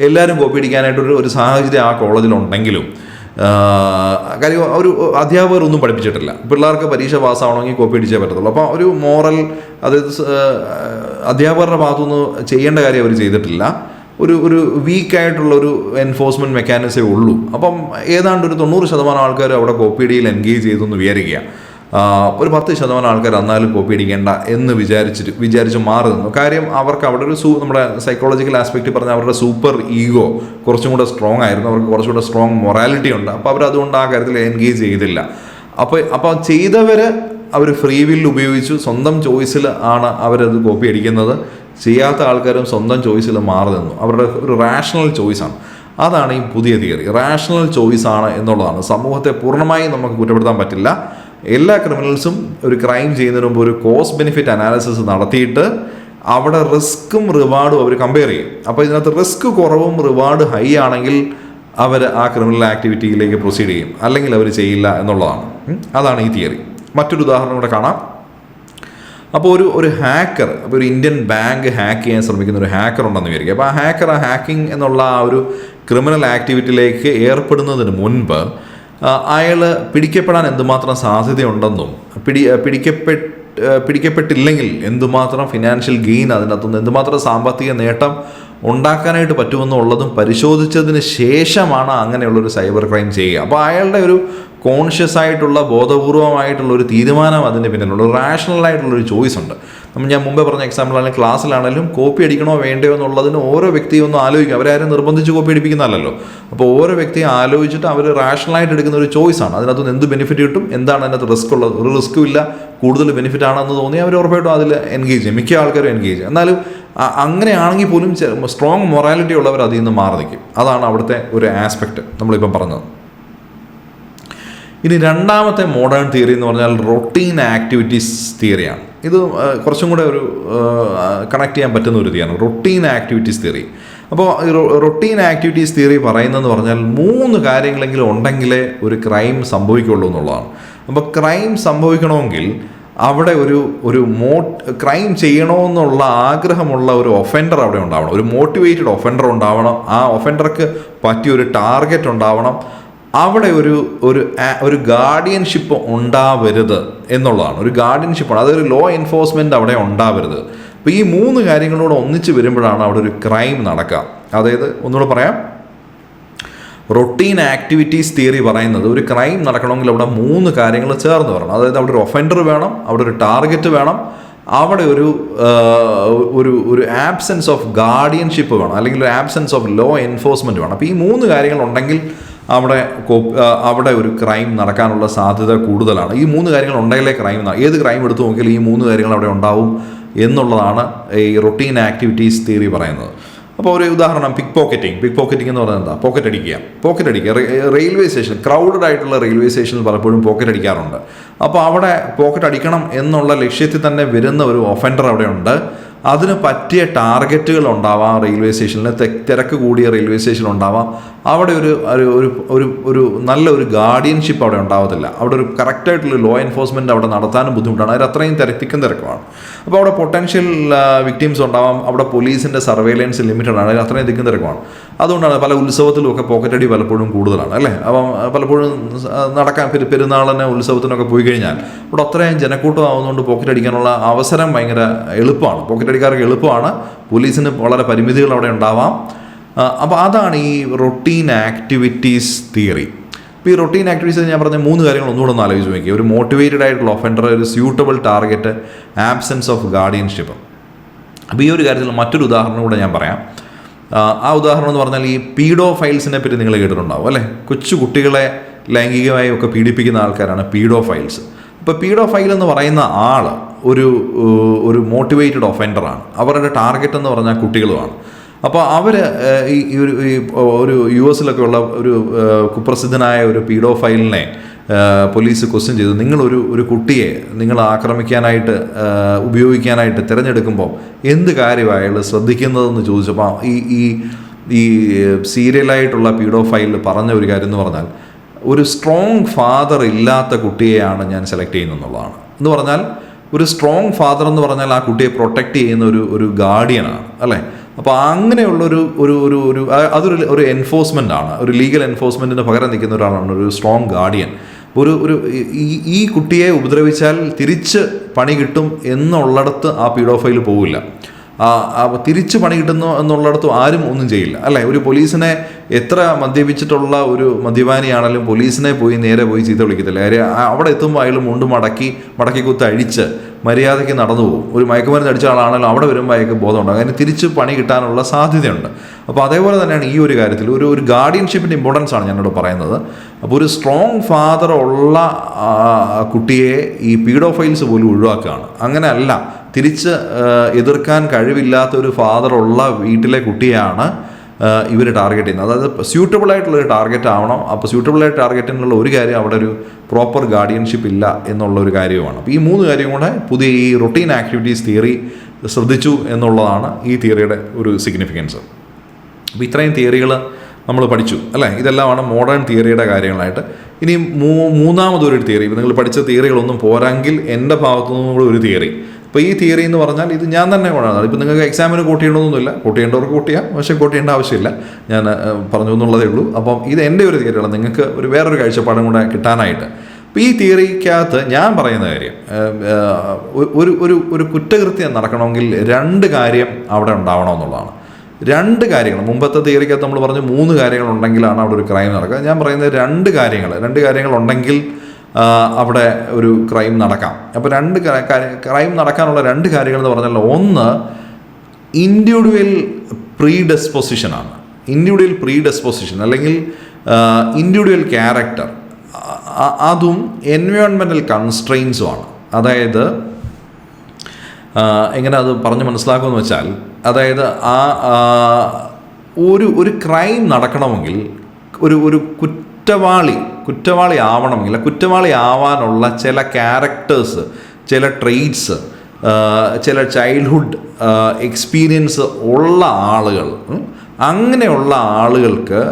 എല്ലാവരും കോപ്പി അടിക്കാനായിട്ടൊരു സാഹചര്യം ആ കോളേജിലുണ്ടെങ്കിലും കാര്യം ഒരു അധ്യാപകർ ഒന്നും പഠിപ്പിച്ചിട്ടില്ല. പിള്ളേർക്ക് പരീക്ഷ പാസ്സാവണമെങ്കിൽ കോപ്പി അടിച്ചേ പറ്റത്തുള്ളൂ. അപ്പോൾ ഒരു മോറൽ, അതായത് അധ്യാപകരുടെ ഭാഗത്തുനിന്ന് ചെയ്യേണ്ട കാര്യം അവർ ചെയ്തിട്ടില്ല. ഒരു വീക്കായിട്ടുള്ളൊരു എൻഫോഴ്സ്മെൻറ്റ് മെക്കാനിസമേ ഉള്ളൂ. അപ്പം ഏതാണ്ട് ഒരു 90% ആൾക്കാർ അവിടെ കോപ്പിയടിയിൽ എൻഗേജ് ചെയ്തെന്ന് വിചാരിക്കുക. ഒരു 10% ആൾക്കാർ എന്നാലും കോപ്പി അടിക്കേണ്ട എന്ന് വിചാരിച്ച് മാറി നിന്നു. കാര്യം അവർക്ക് അവിടെ നമ്മുടെ സൈക്കോളജിക്കൽ ആസ്പെക്റ്റ് പറഞ്ഞാൽ അവരുടെ സൂപ്പർ ഈഗോ കുറച്ചും കൂടെ സ്ട്രോങ് ആയിരുന്നു, അവർക്ക് കുറച്ചുകൂടെ സ്ട്രോങ് മൊറാലിറ്റി ഉണ്ട്. അപ്പോൾ അവരതുകൊണ്ട് ആ കാര്യത്തിൽ എൻഗേജ് ചെയ്തില്ല. അപ്പോൾ ചെയ്തവർ അവർ ഫ്രീ വില്ല് ഉപയോഗിച്ചു, സ്വന്തം ചോയ്സിൽ ആണ് അവരത് കോപ്പി അടിക്കുന്നത്. ചെയ്യാത്ത ആൾക്കാരും സ്വന്തം ചോയ്സിൽ മാറി നിന്നു. അവരുടെ ഒരു റാഷണൽ ചോയ്സാണ്. അതാണ് ഈ പുതിയ തിയറി. റാഷണൽ ചോയ്സാണ് എന്നുള്ളതാണ്. സമൂഹത്തെ പൂർണ്ണമായും നമുക്ക് കുറ്റപ്പെടുത്താൻ പറ്റില്ല. എല്ലാ ക്രിമിനൽസും ഒരു ക്രൈം ചെയ്യുന്നതിന് മുമ്പ് ഒരു കോസ്റ്റ് ബെനിഫിറ്റ് അനാലിസിസ് നടത്തിയിട്ട് അവിടെ റിസ്ക്കും റിവാർഡും അവർ കമ്പയർ ചെയ്യും. അപ്പോൾ ഇതിനകത്ത് റിസ്ക് കുറവും റിവാർഡ് ഹൈ ആണെങ്കിൽ അവർ ആ ക്രിമിനൽ ആക്ടിവിറ്റിയിലേക്ക് പ്രൊസീഡ് ചെയ്യും, അല്ലെങ്കിൽ അവർ ചെയ്യില്ല എന്നുള്ളതാണ്. അതാണ് ഈ തിയറി. മറ്റൊരു ഉദാഹരണം കൂടെ കാണാം. അപ്പോൾ ഒരു ഹാക്കർ, അപ്പോൾ ഒരു ഇന്ത്യൻ ബാങ്ക് ഹാക്ക് ചെയ്യാൻ ശ്രമിക്കുന്ന ഒരു ഹാക്കർ ഉണ്ടെന്ന് വിചാരിക്കുക. അപ്പോൾ ആ ഹാക്കർ ആ ഹാക്കിംഗ് എന്നുള്ള ആ ഒരു ക്രിമിനൽ ആക്ടിവിറ്റിയിലേക്ക് ഏർപ്പെടുന്നതിന് മുൻപ് അയാൾ പിടിക്കപ്പെടാൻ എന്തുമാത്രം സാധ്യതയുണ്ടെന്നും പിടിക്കപ്പെട്ടില്ലെങ്കിൽ എന്തുമാത്രം ഫിനാൻഷ്യൽ ഗെയിൻ അതിനകത്തുനിന്ന് എന്തുമാത്രം സാമ്പത്തിക നേട്ടം ഉണ്ടാക്കാനായിട്ട് പറ്റുമെന്നുള്ളതും പരിശോധിച്ചതിന് ശേഷമാണ് അങ്ങനെയുള്ളൊരു സൈബർ ക്രൈം ചെയ്യുക. അപ്പോൾ അയാളുടെ ഒരു കോൺഷ്യസ് ആയിട്ടുള്ള ബോധപൂർവമായിട്ടുള്ള ഒരു തീരുമാനം അതിൻ്റെ പിന്നിലുള്ള ഒരു റാഷണൽ ആയിട്ടുള്ളൊരു ചോയ്സ് ഉണ്ട്. ഞാൻ മുമ്പേ പറഞ്ഞ എക്സാമ്പിളാണെങ്കിൽ ക്ലാസ്സിലാണെങ്കിലും കോപ്പി അടിക്കണോ വേണ്ടയോ എന്നുള്ളതിന് ഓരോ വ്യക്തിയും ഒന്ന് ആലോചിക്കും. അവരാരും നിർബന്ധിച്ച് കോപ്പി അടിപ്പിക്കുന്നതല്ലോ. അപ്പോൾ ഓരോ വ്യക്തിയും ആലോചിച്ചിട്ട് അവർ റാഷണലായിട്ട് എടുക്കുന്ന ഒരു ചോയ്സാണ്. അതിനകത്തുനിന്ന് എന്ത് ബെനിഫിറ്റ് കിട്ടും, എന്താണ് അതിനകത്ത് റിസ്ക് ഉള്ളത്, ഒരു റിസ്ക്കും ഇല്ല, കൂടുതൽ ബെനിഫിറ്റ് ആണെന്ന് തോന്നി അവർ ഉറപ്പായിട്ടും അതിൽ എൻഗേജ് ചെയ്യും. മിക്ക ആൾക്കാരും എൻഗേജ് ചെയ്യും. എന്നാലും അങ്ങനെയാണെങ്കിൽ പോലും സ്ട്രോങ് മൊറാലിറ്റി ഉള്ളവർ അതിൽ നിന്ന് മാറി നിൽക്കും. അതാണ് അവിടുത്തെ ഒരു ആസ്പെക്റ്റ് നമ്മളിപ്പം പറഞ്ഞത്. ഇനി രണ്ടാമത്തെ മോഡേൺ തിയറി എന്ന് പറഞ്ഞാൽ റൊട്ടീൻ ആക്ടിവിറ്റീസ് തിയറിയാണ്. ഇത് കുറച്ചും കൂടെ ഒരു കണക്ട് ചെയ്യാൻ പറ്റുന്ന ഒരു തിയറിയാണ് റൊട്ടീൻ ആക്ടിവിറ്റീസ് തിയറി. അപ്പോൾ റൊട്ടീൻ ആക്ടിവിറ്റീസ് തിയറി പറയുന്നതെന്ന് പറഞ്ഞാൽ 3 കാര്യങ്ങളെങ്കിലും ഉണ്ടെങ്കിലേ ഒരു ക്രൈം സംഭവിക്കുള്ളൂ എന്നുള്ളതാണ്. അപ്പോൾ ക്രൈം സംഭവിക്കണമെങ്കിൽ അവിടെ ക്രൈം ചെയ്യണമെന്നുള്ള ആഗ്രഹമുള്ള ഒരു ഒഫൻഡർ അവിടെ ഉണ്ടാവണം, ഒരു മോട്ടിവേറ്റഡ് ഒഫൻഡർ ഉണ്ടാവണം, ആ ഒഫൻഡർക്ക് പറ്റിയൊരു ടാർഗറ്റ് ഉണ്ടാവണം, അവിടെ ഒരു ഗാർഡിയൻഷിപ്പ് ഉണ്ടാവരുത് എന്നുള്ളതാണ്. ഒരു ഗാർഡിയൻഷിപ്പാണ്, അതൊരു ലോ എൻഫോഴ്സ്മെൻറ്റ് അവിടെ ഉണ്ടാവരുത്. അപ്പോൾ ഈ 3 കാര്യങ്ങളോട് ഒന്നിച്ച് വരുമ്പോഴാണ് അവിടെ ഒരു ക്രൈം നടക്കുക. അതായത് ഒന്നുകൂടെ പറയാം, റൊട്ടീൻ ആക്ടിവിറ്റീസ് തിയറി പറയുന്നത് ഒരു ക്രൈം നടക്കണമെങ്കിൽ അവിടെ 3 കാര്യങ്ങൾ ചേർന്ന് വരണം. അതായത് അവിടെ ഒരു ഒഫൻഡർ വേണം, അവിടെ ഒരു ടാർഗറ്റ് വേണം, അവിടെ ഒരു ആബ്സെൻസ് ഓഫ് ഗാർഡിയൻഷിപ്പ് വേണം, അല്ലെങ്കിൽ ഒരു ആബ്സെൻസ് ഓഫ് ലോ എൻഫോഴ്സ്മെൻറ്റ് വേണം. അപ്പോൾ ഈ 3 കാര്യങ്ങളുണ്ടെങ്കിൽ അവിടെ ഒരു ക്രൈം നടക്കാനുള്ള സാധ്യത കൂടുതലാണ്. ഈ 3 കാര്യങ്ങൾ ഉണ്ടെങ്കിലേ ഏത് ക്രൈം എടുത്തു നോക്കിയാൽ ഈ 3 കാര്യങ്ങൾ അവിടെ ഉണ്ടാവും എന്നുള്ളതാണ് ഈ റൊട്ടീൻ ആക്ടിവിറ്റീസ് തിയറി പറയുന്നത്. അപ്പോൾ ഒരു ഉദാഹരണം, പിക്ക് പോക്കറ്റിംഗ് എന്ന് പറയുന്നത് എന്താ? പോക്കറ്റ് അടിക്കുക. റെയിൽവേ സ്റ്റേഷൻ, ക്രൗഡഡ് ആയിട്ടുള്ള റെയിൽവേ സ്റ്റേഷനിൽ പലപ്പോഴും പോക്കറ്റ് അടിക്കാറുണ്ട്. അപ്പോൾ അവിടെ പോക്കറ്റ് അടിക്കണം എന്നുള്ള ലക്ഷ്യത്തിൽ തന്നെ വരുന്ന ഒരു ഒഫൻഡർ അവിടെ ഉണ്ട്. അതിന് പറ്റിയ ടാർഗറ്റുകൾ ഉണ്ടാവാം. റെയിൽവേ സ്റ്റേഷനിൽ തിരക്ക് കൂടിയ റെയിൽവേ സ്റ്റേഷൻ ഉണ്ടാവാം. അവിടെ ഒരു നല്ലൊരു ഗാർഡിയൻഷിപ്പ് അവിടെ ഉണ്ടാവത്തില്ല. അവിടെ ഒരു കറക്റ്റായിട്ടുള്ള ലോ എൻഫോഴ്സ്മെൻറ്റ് അവിടെ നടത്താനും ബുദ്ധിമുട്ടാണ്. അത് അത്രയും തിരക്കുമാണ്. അപ്പോൾ അവിടെ പൊട്ടൻഷ്യൽ വിക്ടിംസ് ഉണ്ടാവാം. അവിടെ പോലീസിൻ്റെ സർവൈലൻസ് ലിമിറ്റഡ് ആണ്. അത്രയും തിരക്കുമാണ്. അതുകൊണ്ടാണ് പല ഉത്സവത്തിലുമൊക്കെ പോക്കറ്റടി പലപ്പോഴും കൂടുതലാണ്, അല്ലേ? അപ്പം പലപ്പോഴും നടക്കാൻ പെരുന്നാളിന് ഉത്സവത്തിനൊക്കെ പോയി കഴിഞ്ഞാൽ ഇവിടെ അത്രയും ജനക്കൂട്ടം ആവുന്നതുകൊണ്ട് പോക്കറ്റ് അടിക്കാനുള്ള അവസരം ഭയങ്കര എളുപ്പമാണ്. പോക്കറ്റ് അടിക്കാർക്ക് എളുപ്പമാണ്. പോലീസിന് വളരെ പരിമിതികൾ അവിടെ ഉണ്ടാവാം. അപ്പോൾ അതാണ് ഈ റൊട്ടീൻ ആക്ടിവിറ്റീസ് തിയറി. ഇപ്പോൾ ഈ റൊട്ടീൻ ആക്ടിവിറ്റീസ് ഞാൻ പറഞ്ഞ 3 കാര്യങ്ങൾ ഒന്നുകൂടെ ഒന്ന് ആലോചിച്ച് നോക്കി. ഒരു മോട്ടിവേറ്റഡ് ആയിട്ടുള്ള ഒഫൻഡർ, ഒരു suitable target, absence of guardianship. അപ്പോൾ ഈ ഒരു കാര്യത്തിൽ മറ്റൊരു ഉദാഹരണം കൂടെ ഞാൻ പറയാം. ആ ഉദാഹരണം എന്ന് പറഞ്ഞാൽ ഈ പീഡോഫൈൽസിനെ പറ്റി നിങ്ങൾ കേട്ടിട്ടുണ്ടാവും, അല്ലേ? കൊച്ചു കുട്ടികളെ ലൈംഗികമായി ഒക്കെ പീഡിപ്പിക്കുന്ന ആൾക്കാരാണ് പീഡോഫൈൽസ്. ഇപ്പോൾ പീഡോഫൈൽ എന്ന് പറയുന്ന ആൾ ഒരു മോട്ടിവേറ്റഡ് ഒഫൻഡറാണ്. അവരുടെ ടാർഗറ്റ് എന്ന് പറഞ്ഞാൽ കുട്ടികളുമാണ്. അപ്പോൾ അവർ ഒരു US ഉള്ള ഒരു കുപ്രസിദ്ധനായ ഒരു പീഡോഫൈലിനെ പോലീസ് ക്വസ്റ്റ്യൻ ചെയ്തു. ഒരു കുട്ടിയെ നിങ്ങൾ ആക്രമിക്കാനായിട്ട് ഉപയോഗിക്കാനായിട്ട് തിരഞ്ഞെടുക്കുമ്പോൾ എന്ത് കാര്യമാണ് അയാൾ ശ്രദ്ധിക്കുന്നതെന്ന് ചോദിച്ചപ്പോൾ ഈ സീരിയലായിട്ടുള്ള പീഡോഫൈലിൽ പറഞ്ഞ ഒരു കാര്യം എന്ന് പറഞ്ഞാൽ, ഒരു സ്ട്രോങ് ഫാദർ ഇല്ലാത്ത കുട്ടിയെയാണ് ഞാൻ സെലക്ട് ചെയ്യുന്നതെന്നുള്ളതാണ്. എന്ന് പറഞ്ഞാൽ ഒരു സ്ട്രോങ് ഫാദർ എന്ന് പറഞ്ഞാൽ ആ കുട്ടിയെ പ്രൊട്ടക്റ്റ് ചെയ്യുന്ന ഒരു ഗാർഡിയനാണ്, അല്ലേ? അപ്പോൾ അങ്ങനെയുള്ളൊരു അതൊരു എൻഫോഴ്സ്മെൻ്റ് ആണ്. ഒരു ലീഗൽ എൻഫോഴ്സ്മെൻറ്റിന് പകരം നിൽക്കുന്ന ഒരാളാണ് ഒരു സ്ട്രോങ് ഗാർഡിയൻ. ഈ കുട്ടിയെ ഉപദ്രവിച്ചാൽ തിരിച്ച് പണി കിട്ടും എന്നുള്ളിടത്ത് ആ പീഡോഫൈൽ പോവില്ല. തിരിച്ച് പണി കിട്ടുന്നു എന്നുള്ളിടത്ത് ആരും ഒന്നും ചെയ്യില്ല, അല്ലേ? ഒരു പോലീസിനെ എത്ര മദ്യപിച്ചിട്ടുള്ള ഒരു മദ്യപാനിയാണെങ്കിലും പോലീസിനെ നേരെ പോയി ചീത്ത വിളിക്കത്തില്ല. അവിടെ എത്തുമ്പോൾ അയാൾ മുണ്ട് മടക്കി കുത്ത് അഴിച്ച് മര്യാദയ്ക്ക് നടന്നു പോകും. ഒരു മയക്കുമരുന്ന് അടിച്ച ആളാണെങ്കിലും അവിടെ വരുമ്പോൾ അയാൾക്ക് ബോധമുണ്ടാകും. അതിന് തിരിച്ച് പണി കിട്ടാനുള്ള സാധ്യതയുണ്ട്. അപ്പോൾ അതേപോലെ തന്നെയാണ് ഈ ഒരു കാര്യത്തിൽ ഒരു ഗാർഡിയൻഷിപ്പിൻ്റെ ഇമ്പോർട്ടൻസ് ആണ് ഞാനിവിടെ പറയുന്നത്. അപ്പോൾ ഒരു സ്ട്രോങ് ഫാദർ ഉള്ള കുട്ടിയെ ഈ പീഡോഫൈൽസ് പോലും ഒഴിവാക്കുകയാണ്. അങ്ങനെയല്ല, തിരിച്ച് എതിർക്കാൻ കഴിവില്ലാത്ത ഒരു ഫാദറുള്ള വീട്ടിലെ കുട്ടിയാണ് ഇവർ ടാർഗറ്റ് ചെയ്യുന്നത്. അതായത് സ്യൂട്ടബിളായിട്ടുള്ളൊരു ടാർഗറ്റ് ആവണം. അപ്പോൾ സ്യൂട്ടബിളായിട്ട് ടാർഗറ്റിനുള്ള ഒരു കാര്യം, അവിടെ ഒരു പ്രോപ്പർ ഗാർഡിയൻഷിപ്പ് ഇല്ല എന്നുള്ളൊരു കാര്യമാണ്. അപ്പോൾ ഈ 3 കാര്യം കൂടെ പുതിയ ഈ റൊട്ടീൻ ആക്ടിവിറ്റീസ് തിയറി ശ്രദ്ധിച്ചു എന്നുള്ളതാണ് ഈ തിയറിയുടെ ഒരു സിഗ്നിഫിക്കൻസ്. അപ്പോൾ ഇത്രയും തിയറികൾ നമ്മൾ പഠിച്ചു, അല്ലേ? ഇതെല്ലാമാണ് മോഡേൺ തിയറിയുടെ കാര്യങ്ങളായിട്ട്. ഇനി മൂന്നാമതൊരു തിയറി, ഇപ്പോൾ നിങ്ങൾ പഠിച്ച തിയറികളൊന്നും പോരാങ്കിൽ എൻ്റെ ഭാഗത്തു നിന്നും കൂടെ ഒരു തിയറി. അപ്പോൾ ഈ തിയറി എന്ന് പറഞ്ഞാൽ ഇത് ഞാൻ തന്നെ കൊണ്ടാണ്. ഇപ്പോൾ നിങ്ങൾക്ക് എക്സാമിന് കോട്ട് ചെയ്യണമെന്നൊന്നുമില്ല, കോട്ട് ചെയ്യേണ്ടവർക്ക് കോട്ട് ചെയ്യാം, പക്ഷേ കോട്ട് ചെയ്യേണ്ട ആവശ്യമില്ല. ഞാൻ പറഞ്ഞു എന്നുള്ളതേ ഉള്ളൂ. അപ്പം ഇത് എൻ്റെ ഒരു തിയറിയാണ്, നിങ്ങൾക്ക് വേറൊരു കാഴ്ചപ്പാടും കൂടെ കിട്ടാനായിട്ട്. അപ്പോൾ ഈ തിയറിക്കകത്ത് ഞാൻ പറയുന്ന കാര്യം, ഒരു കുറ്റകൃത്യം നടക്കണമെങ്കിൽ 2 കാര്യം അവിടെ ഉണ്ടാവണമെന്നുള്ളതാണ്. 2 കാര്യങ്ങൾ. മുമ്പത്തെ തിയറിക്കകത്ത് നമ്മൾ പറഞ്ഞു 3 കാര്യങ്ങൾ ഉണ്ടെങ്കിലാണ് അവിടെ ഒരു ക്രൈം നടക്കുക. ഞാൻ പറയുന്നത് 2 കാര്യങ്ങൾ ഉണ്ടെങ്കിൽ അവിടെ ഒരു ക്രൈം നടക്കാം. അപ്പോൾ ക്രൈം നടക്കാനുള്ള 2 കാര്യങ്ങൾ എന്ന് പറഞ്ഞാൽ, ഒന്ന് ഇൻഡിവിജ്വൽ പ്രീഡിസ്പൊസിഷനാണ്. ഇൻഡിവിജ്വൽ പ്രീഡിസ്പൊസിഷൻ അല്ലെങ്കിൽ ഇൻഡിവിജ്വൽ ക്യാരക്ടർ, അതും എൻവയോൺമെൻറ്റൽ കൺസ്ട്രെയിൻസുമാണ്. അതായത് എങ്ങനെ അത് പറഞ്ഞ് മനസ്സിലാക്കുമെന്ന് വെച്ചാൽ, അതായത് ഒരു ക്രൈം നടക്കണമെങ്കിൽ ഒരു കുറ്റവാളി ആവണമെങ്കിൽ കുറ്റവാളി ആവാനുള്ള ചില ക്യാരക്ടേഴ്സ്, ചില ട്രെയ്റ്റ്സ്, ചില ചൈൽഡ്ഹുഡ് എക്സ്പീരിയൻസ് ഉള്ള ആളുകൾ, അങ്ങനെയുള്ള ആളുകൾക്ക്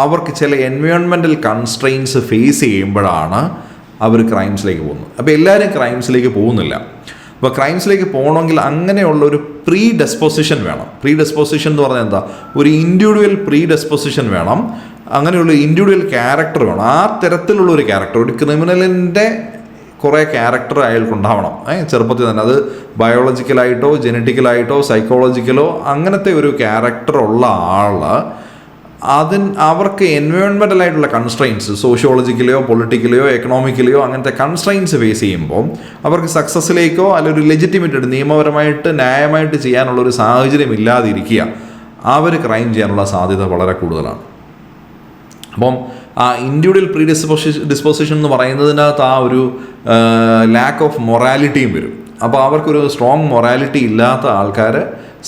അവർക്ക് ചില എൻവയോൺമെൻറ്റൽ കൺസ്ട്രെയിൻസ് ഫേസ് ചെയ്യുമ്പോഴാണ് അവർ ക്രൈംസിലേക്ക് പോകുന്നത്. അപ്പോൾ എല്ലാവരും ക്രൈംസിലേക്ക് പോകുന്നില്ല. അപ്പോൾ ക്രൈംസിലേക്ക് പോകണമെങ്കിൽ അങ്ങനെയുള്ള ഒരു പ്രീഡിസ്പൊസിഷൻ വേണം. പ്രീഡിസ്പൊസിഷൻ എന്ന് പറഞ്ഞാൽ എന്താ? ഒരു ഇൻഡിവിജ്വൽ പ്രീഡിസ്പൊസിഷൻ വേണം. അങ്ങനെയുള്ള ഇൻഡിവിജ്വൽ ക്യാരക്ടർ വേണം. ആ തരത്തിലുള്ള ഒരു ക്യാരക്ടർ, ഒരു ക്രിമിനലിൻ്റെ കുറേ ക്യാരക്ടർ അയാൾക്കുണ്ടാവണം ചെറുപ്പത്തിൽ തന്നെ. അത് ബയോളജിക്കലായിട്ടോ ജെനറ്റിക്കലായിട്ടോ സൈക്കോളജിക്കലോ അങ്ങനത്തെ ഒരു ക്യാരക്ടർ ഉള്ള ആൾ അവർക്ക് എൻവയോൺമെൻ്റലായിട്ടുള്ള കൺസ്ട്രെയിൻസ് സോഷ്യോളജിക്കലിയോ പൊളിറ്റിക്കലിയോ എക്കണോമിക്കലിയോ അങ്ങനത്തെ കൺസ്ട്രെയിൻസ് ഫേസ് ചെയ്യുമ്പോൾ അവർക്ക് സക്സസ്സിലേക്കോ അല്ലെങ്കിൽ ഒരു ലെജിറ്റിമേറ്റ് നിയമപരമായിട്ട് ന്യായമായിട്ട് ചെയ്യാനുള്ളൊരു സാഹചര്യം ഇല്ലാതിരിക്കുക, അവർ ക്രൈം ചെയ്യാനുള്ള സാധ്യത വളരെ കൂടുതലാണ്. അപ്പം ആ ഇൻഡിവിജ്വൽ ഡിസ്പോസിഷൻ എന്ന് പറയുന്നതിനകത്ത് ആ ഒരു ലാക്ക് ഓഫ് മൊറാലിറ്റിയും വരും. അപ്പോൾ അവർക്കൊരു സ്ട്രോങ് മൊറാലിറ്റി ഇല്ലാത്ത ആൾക്കാർ,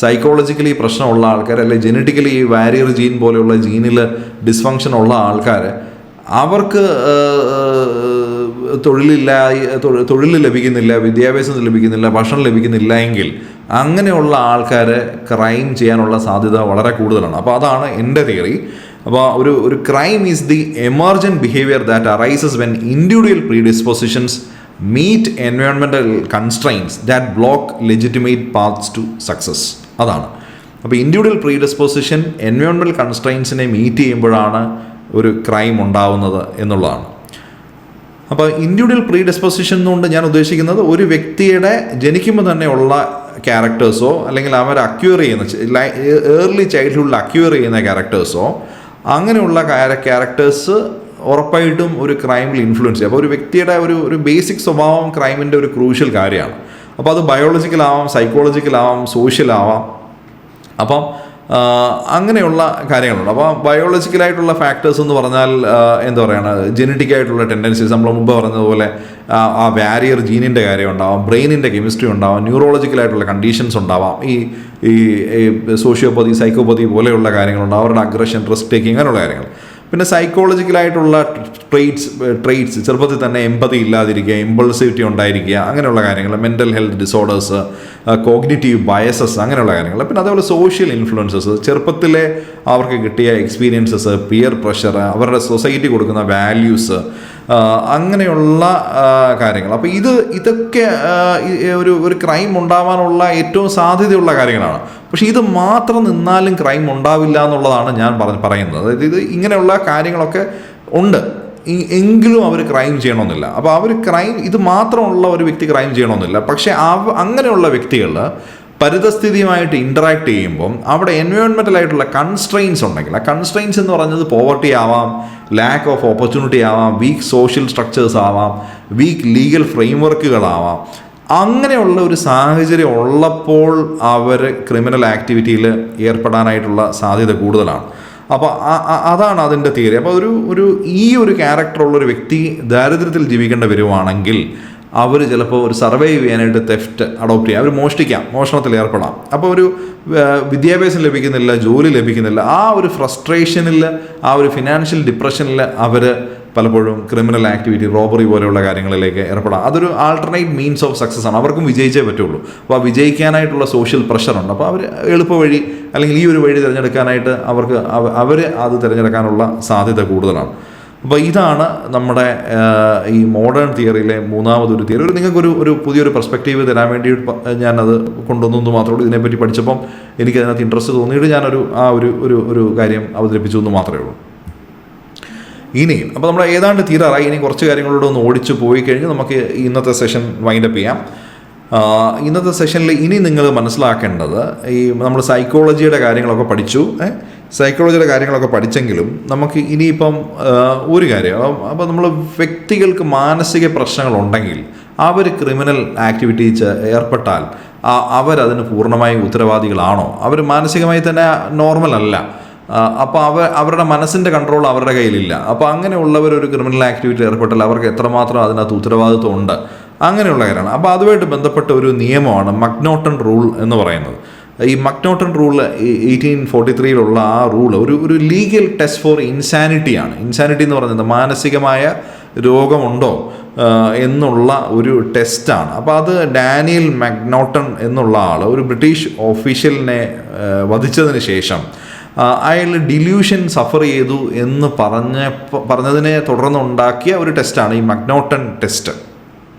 സൈക്കോളജിക്കലി പ്രശ്നമുള്ള ആൾക്കാർ, അല്ലെങ്കിൽ ജെനറ്റിക്കലി വാരിയർ ജീൻ പോലെയുള്ള ജീനിൽ ഡിസ്ഫങ്ഷൻ ഉള്ള ആൾക്കാർ, അവർക്ക് തൊഴിൽ ലഭിക്കുന്നില്ല, വിദ്യാഭ്യാസം ലഭിക്കുന്നില്ല, ഭക്ഷണം ലഭിക്കുന്നില്ല എങ്കിൽ അങ്ങനെയുള്ള ആൾക്കാർ ക്രൈം ചെയ്യാനുള്ള സാധ്യത വളരെ കൂടുതലാണ്. അപ്പോൾ അതാണ് എൻ്റെ തിയറി. അപ്പോൾ ഒരു crime is the emergent behaviour that arises when individual predispositions meet environmental constraints that block legitimate paths to success. അതാണ്. അപ്പോൾ ഇൻഡിവിജ്വൽ പ്രീഡിസ്പോസിഷൻ എൻവയോൺമെൻറ്റൽ കൺസ്ട്രെയിൻസിനെ മീറ്റ് ചെയ്യുമ്പോഴാണ് ഒരു ക്രൈം ഉണ്ടാവുന്നത് എന്നുള്ളതാണ്. അപ്പോൾ ഇൻഡിവിജ്വൽ പ്രീഡിസ്പോസിഷൻ എന്നുകൊണ്ട് ഞാൻ ഉദ്ദേശിക്കുന്നത് ഒരു വ്യക്തിയുടെ ജനിക്കുമ്പോൾ തന്നെയുള്ള ക്യാരക്ടേഴ്സോ അല്ലെങ്കിൽ അവർ അക്യൂർ ചെയ്യുന്ന ഏർലി ചൈൽഡ്ഹുഡിൽ അക്യൂർ ചെയ്യുന്ന ക്യാരക്ടേഴ്സോ അങ്ങനെയുള്ള ക്യാരക്ടേഴ്സ് ഉറപ്പായിട്ടും ഒരു ക്രൈമിൽ ഇൻഫ്ലുവൻസ് ചെയ്യും. അപ്പോൾ ഒരു വ്യക്തിയുടെ ഒരു ബേസിക് സ്വഭാവം ക്രൈമിൻ്റെ ഒരു ക്രൂഷ്യൽ കാര്യമാണ്. അപ്പോൾ അത് ബയോളജിക്കലാവാം, സൈക്കോളജിക്കലാവാം, സോഷ്യലാവാം. അപ്പം അങ്ങനെയുള്ള കാര്യങ്ങളുണ്ട്. അപ്പോൾ ബയോളജിക്കലായിട്ടുള്ള ഫാക്ടേഴ്സ് എന്ന് പറഞ്ഞാൽ എന്താ പറയുക, ജെനറ്റിക്കായിട്ടുള്ള ടെൻഡൻസീസ്, നമ്മൾ മുമ്പ് പറഞ്ഞതുപോലെ ആ വാരിയർ ജീനിൻ്റെ കാര്യം ഉണ്ടാവാം, ബ്രെയിനിൻ്റെ കെമിസ്ട്രി ഉണ്ടാവാം, ന്യൂറോളജിക്കലായിട്ടുള്ള കണ്ടീഷൻസ് ഉണ്ടാവാം, ഈ സോഷ്യോപ്പതി, സൈക്കോപ്പതി പോലെയുള്ള കാര്യങ്ങളുണ്ടാവും, അവരുടെ അഗ്രഷൻ, റിസ്ക് ടേക്കിംഗ്, അങ്ങനെയുള്ള കാര്യങ്ങൾ. പിന്നെ സൈക്കോളജിക്കലായിട്ടുള്ള ട്രെയ്റ്റ്സ് ചെറുപ്പത്തിൽ തന്നെ എമ്പതി ഇല്ലാതിരിക്കുക, ഇമ്പൾസിവിറ്റി ഉണ്ടായിരിക്കുക, അങ്ങനെയുള്ള കാര്യങ്ങൾ, mental health disorders, cognitive biases, അങ്ങനെയുള്ള കാര്യങ്ങൾ. പിന്നെ അതേപോലെ സോഷ്യൽ ഇൻഫ്ലുവൻസസ്, ചെറുപ്പത്തിലെ അവർക്ക് കിട്ടിയ എക്സ്പീരിയൻസസ്, പിയർ പ്രഷർ, അവരുടെ സൊസൈറ്റി കൊടുക്കുന്ന വാല്യൂസ്, അങ്ങനെയുള്ള കാര്യങ്ങൾ. അപ്പോൾ ഇതൊക്കെ ഒരു ക്രൈം ഉണ്ടാവാനുള്ള ഏറ്റവും സാധ്യതയുള്ള കാര്യങ്ങളാണ്. പക്ഷേ ഇത് മാത്രം നിന്നാലും ക്രൈം ഉണ്ടാവില്ല എന്നുള്ളതാണ് ഞാൻ പറയുന്നത്. അതായത് ഇങ്ങനെയുള്ള കാര്യങ്ങളൊക്കെ ഉണ്ട് എങ്കിലും അവർ ക്രൈം ചെയ്യണമെന്നില്ല. അപ്പോൾ ഇത് മാത്രമുള്ള ഒരു വ്യക്തി ക്രൈം ചെയ്യണമെന്നില്ല. പക്ഷേ അങ്ങനെയുള്ള വ്യക്തികൾ പരിതസ്ഥിതിയുമായിട്ട് ഇൻറ്ററാക്ട് ചെയ്യുമ്പം അവിടെ എൻവയോൺമെൻ്റലായിട്ടുള്ള കൺസ്ട്രെയിൻസ് ഉണ്ടെങ്കിൽ, ആ കൺസ്ട്രെയിൻസ് എന്ന് പറഞ്ഞത് പോവർട്ടി ആവാം, ലാക്ക് ഓഫ് ഓപ്പർച്യൂണിറ്റി ആവാം, വീക്ക് സോഷ്യൽ സ്ട്രക്ചേഴ്സ് ആവാം, വീക്ക് ലീഗൽ ഫ്രെയിംവർക്കുകളാവാം, അങ്ങനെയുള്ള ഒരു സാഹചര്യം ഉള്ളപ്പോൾ അവർ ക്രിമിനൽ ആക്ടിവിറ്റിയിൽ ഏർപ്പെടാനായിട്ടുള്ള സാധ്യത കൂടുതലാണ്. അപ്പോൾ അതാണ് അതിൻ്റെ തിയറി. അപ്പോൾ ഈ ഒരു ക്യാരക്ടറുള്ളൊരു വ്യക്തി ദാരിദ്ര്യത്തിൽ ജീവിക്കേണ്ടി വരുവാണെങ്കിൽ അവർ ചിലപ്പോൾ ഒരു സർവൈവ് ചെയ്യാനായിട്ട് തെഫ്റ്റ് അഡോപ്റ്റ് ചെയ്യാം, അവർ മോഷണത്തിൽ ഏർപ്പെടാം. അപ്പോൾ ഒരു വിദ്യാഭ്യാസം ലഭിക്കുന്നില്ല, ജോലി ലഭിക്കുന്നില്ല, ആ ഒരു ഫ്രസ്ട്രേഷനിൽ, ആ ഒരു ഫിനാൻഷ്യൽ ഡിപ്രഷനിൽ അവർ പലപ്പോഴും ക്രിമിനൽ ആക്ടിവിറ്റി, റോബറി പോലെയുള്ള കാര്യങ്ങളിലേക്ക് ഏർപ്പെടാം. അതൊരു ആൾട്ടർനേറ്റ് മീൻസ് ഓഫ് സക്സസ് ആണ്. അവർക്കും വിജയിച്ചേ പറ്റുള്ളൂ. അപ്പോൾ ആ വിജയിക്കാനായിട്ടുള്ള സോഷ്യൽ പ്രഷറുണ്ട്. അപ്പോൾ അവർ എളുപ്പ വഴി അല്ലെങ്കിൽ ഈ ഒരു വഴി തിരഞ്ഞെടുക്കാനായിട്ട് അവർ അത് തിരഞ്ഞെടുക്കാനുള്ള സാധ്യത കൂടുതലാണ്. അപ്പോൾ ഇതാണ് നമ്മുടെ ഈ മോഡേൺ തിയറിയിലെ മൂന്നാമതൊരു തിയറി. നിങ്ങൾക്കൊരു പുതിയൊരു പെർസ്പെക്റ്റീവ് തരാൻ വേണ്ടി ഞാനത് കൊണ്ടുവന്നു മാത്രമേ ഉള്ളൂ. ഇതിനെപ്പറ്റി പഠിച്ചപ്പം എനിക്കതിനകത്ത് ഇൻട്രസ്റ്റ് തോന്നിയിട്ട് ഞാനൊരു ഒരു കാര്യം അവതരിപ്പിച്ചു എന്ന് മാത്രമേ ഉള്ളൂ. ഇനിയും അപ്പോൾ നമ്മൾ ഏതാണ്ട് തീരാറായി. ഇനി കുറച്ച് കാര്യങ്ങളോട് ഒന്ന് ഓടിച്ചു പോയി കഴിഞ്ഞ് നമുക്ക് ഇന്നത്തെ സെഷൻ വൈൻഡപ്പ് ചെയ്യാം. ഇന്നത്തെ സെഷനിൽ ഇനി നിങ്ങൾ മനസ്സിലാക്കേണ്ടത്, നമ്മൾ സൈക്കോളജിയുടെ കാര്യങ്ങളൊക്കെ പഠിച്ചു. സൈക്കോളജിയുടെ കാര്യങ്ങളൊക്കെ പഠിച്ചെങ്കിലും നമുക്ക് ഇനിയിപ്പം ഒരു കാര്യം, അപ്പോൾ നമ്മൾ വ്യക്തികൾക്ക് മാനസിക പ്രശ്നങ്ങളുണ്ടെങ്കിൽ അവർ ക്രിമിനൽ ആക്ടിവിറ്റീസ് ഏർപ്പെട്ടാൽ അവരതിന് പൂർണ്ണമായും ഉത്തരവാദികളാണോ? അവർ മാനസികമായി തന്നെ നോർമൽ അല്ല. അപ്പോൾ അവരുടെ മനസ്സിൻ്റെ കൺട്രോൾ അവരുടെ കയ്യിലില്ല. അപ്പോൾ അങ്ങനെയുള്ളവർ ഒരു ക്രിമിനൽ ആക്ടിവിറ്റി ഏർപ്പെട്ടാൽ അവർക്ക് എത്രമാത്രം അതിനകത്ത് ഉത്തരവാദിത്വം ഉണ്ട്, അങ്ങനെയുള്ള കാര്യമാണ്. അപ്പോൾ അതുമായിട്ട് ബന്ധപ്പെട്ട ഒരു നിയമമാണ് മക്നോട്ടൺ റൂൾ എന്ന് പറയുന്നത്. ഈ മക്നോട്ടൺ റൂൾ 1843 ആ റൂള് ഒരു ലീഗൽ ടെസ്റ്റ് ഫോർ ഇൻസാനിറ്റിയാണ്. ഇൻസാനിറ്റി എന്ന് പറയുന്നത് മാനസികമായ രോഗമുണ്ടോ എന്നുള്ള ഒരു ടെസ്റ്റാണ്. അപ്പോൾ അത് ഡാനിയൽ മക്നോട്ടൺ എന്നുള്ള ആൾ ഒരു ബ്രിട്ടീഷ് ഓഫീഷ്യലിനെ വധിച്ചതിന് ശേഷം അയാൾ ഡില്യൂഷൻ സഫർ ചെയ്തു എന്ന് പറഞ്ഞതിനെ തുടർന്നുണ്ടാക്കിയ ഒരു ടെസ്റ്റാണ് ഈ മക്നോട്ടൺ ടെസ്റ്റ്.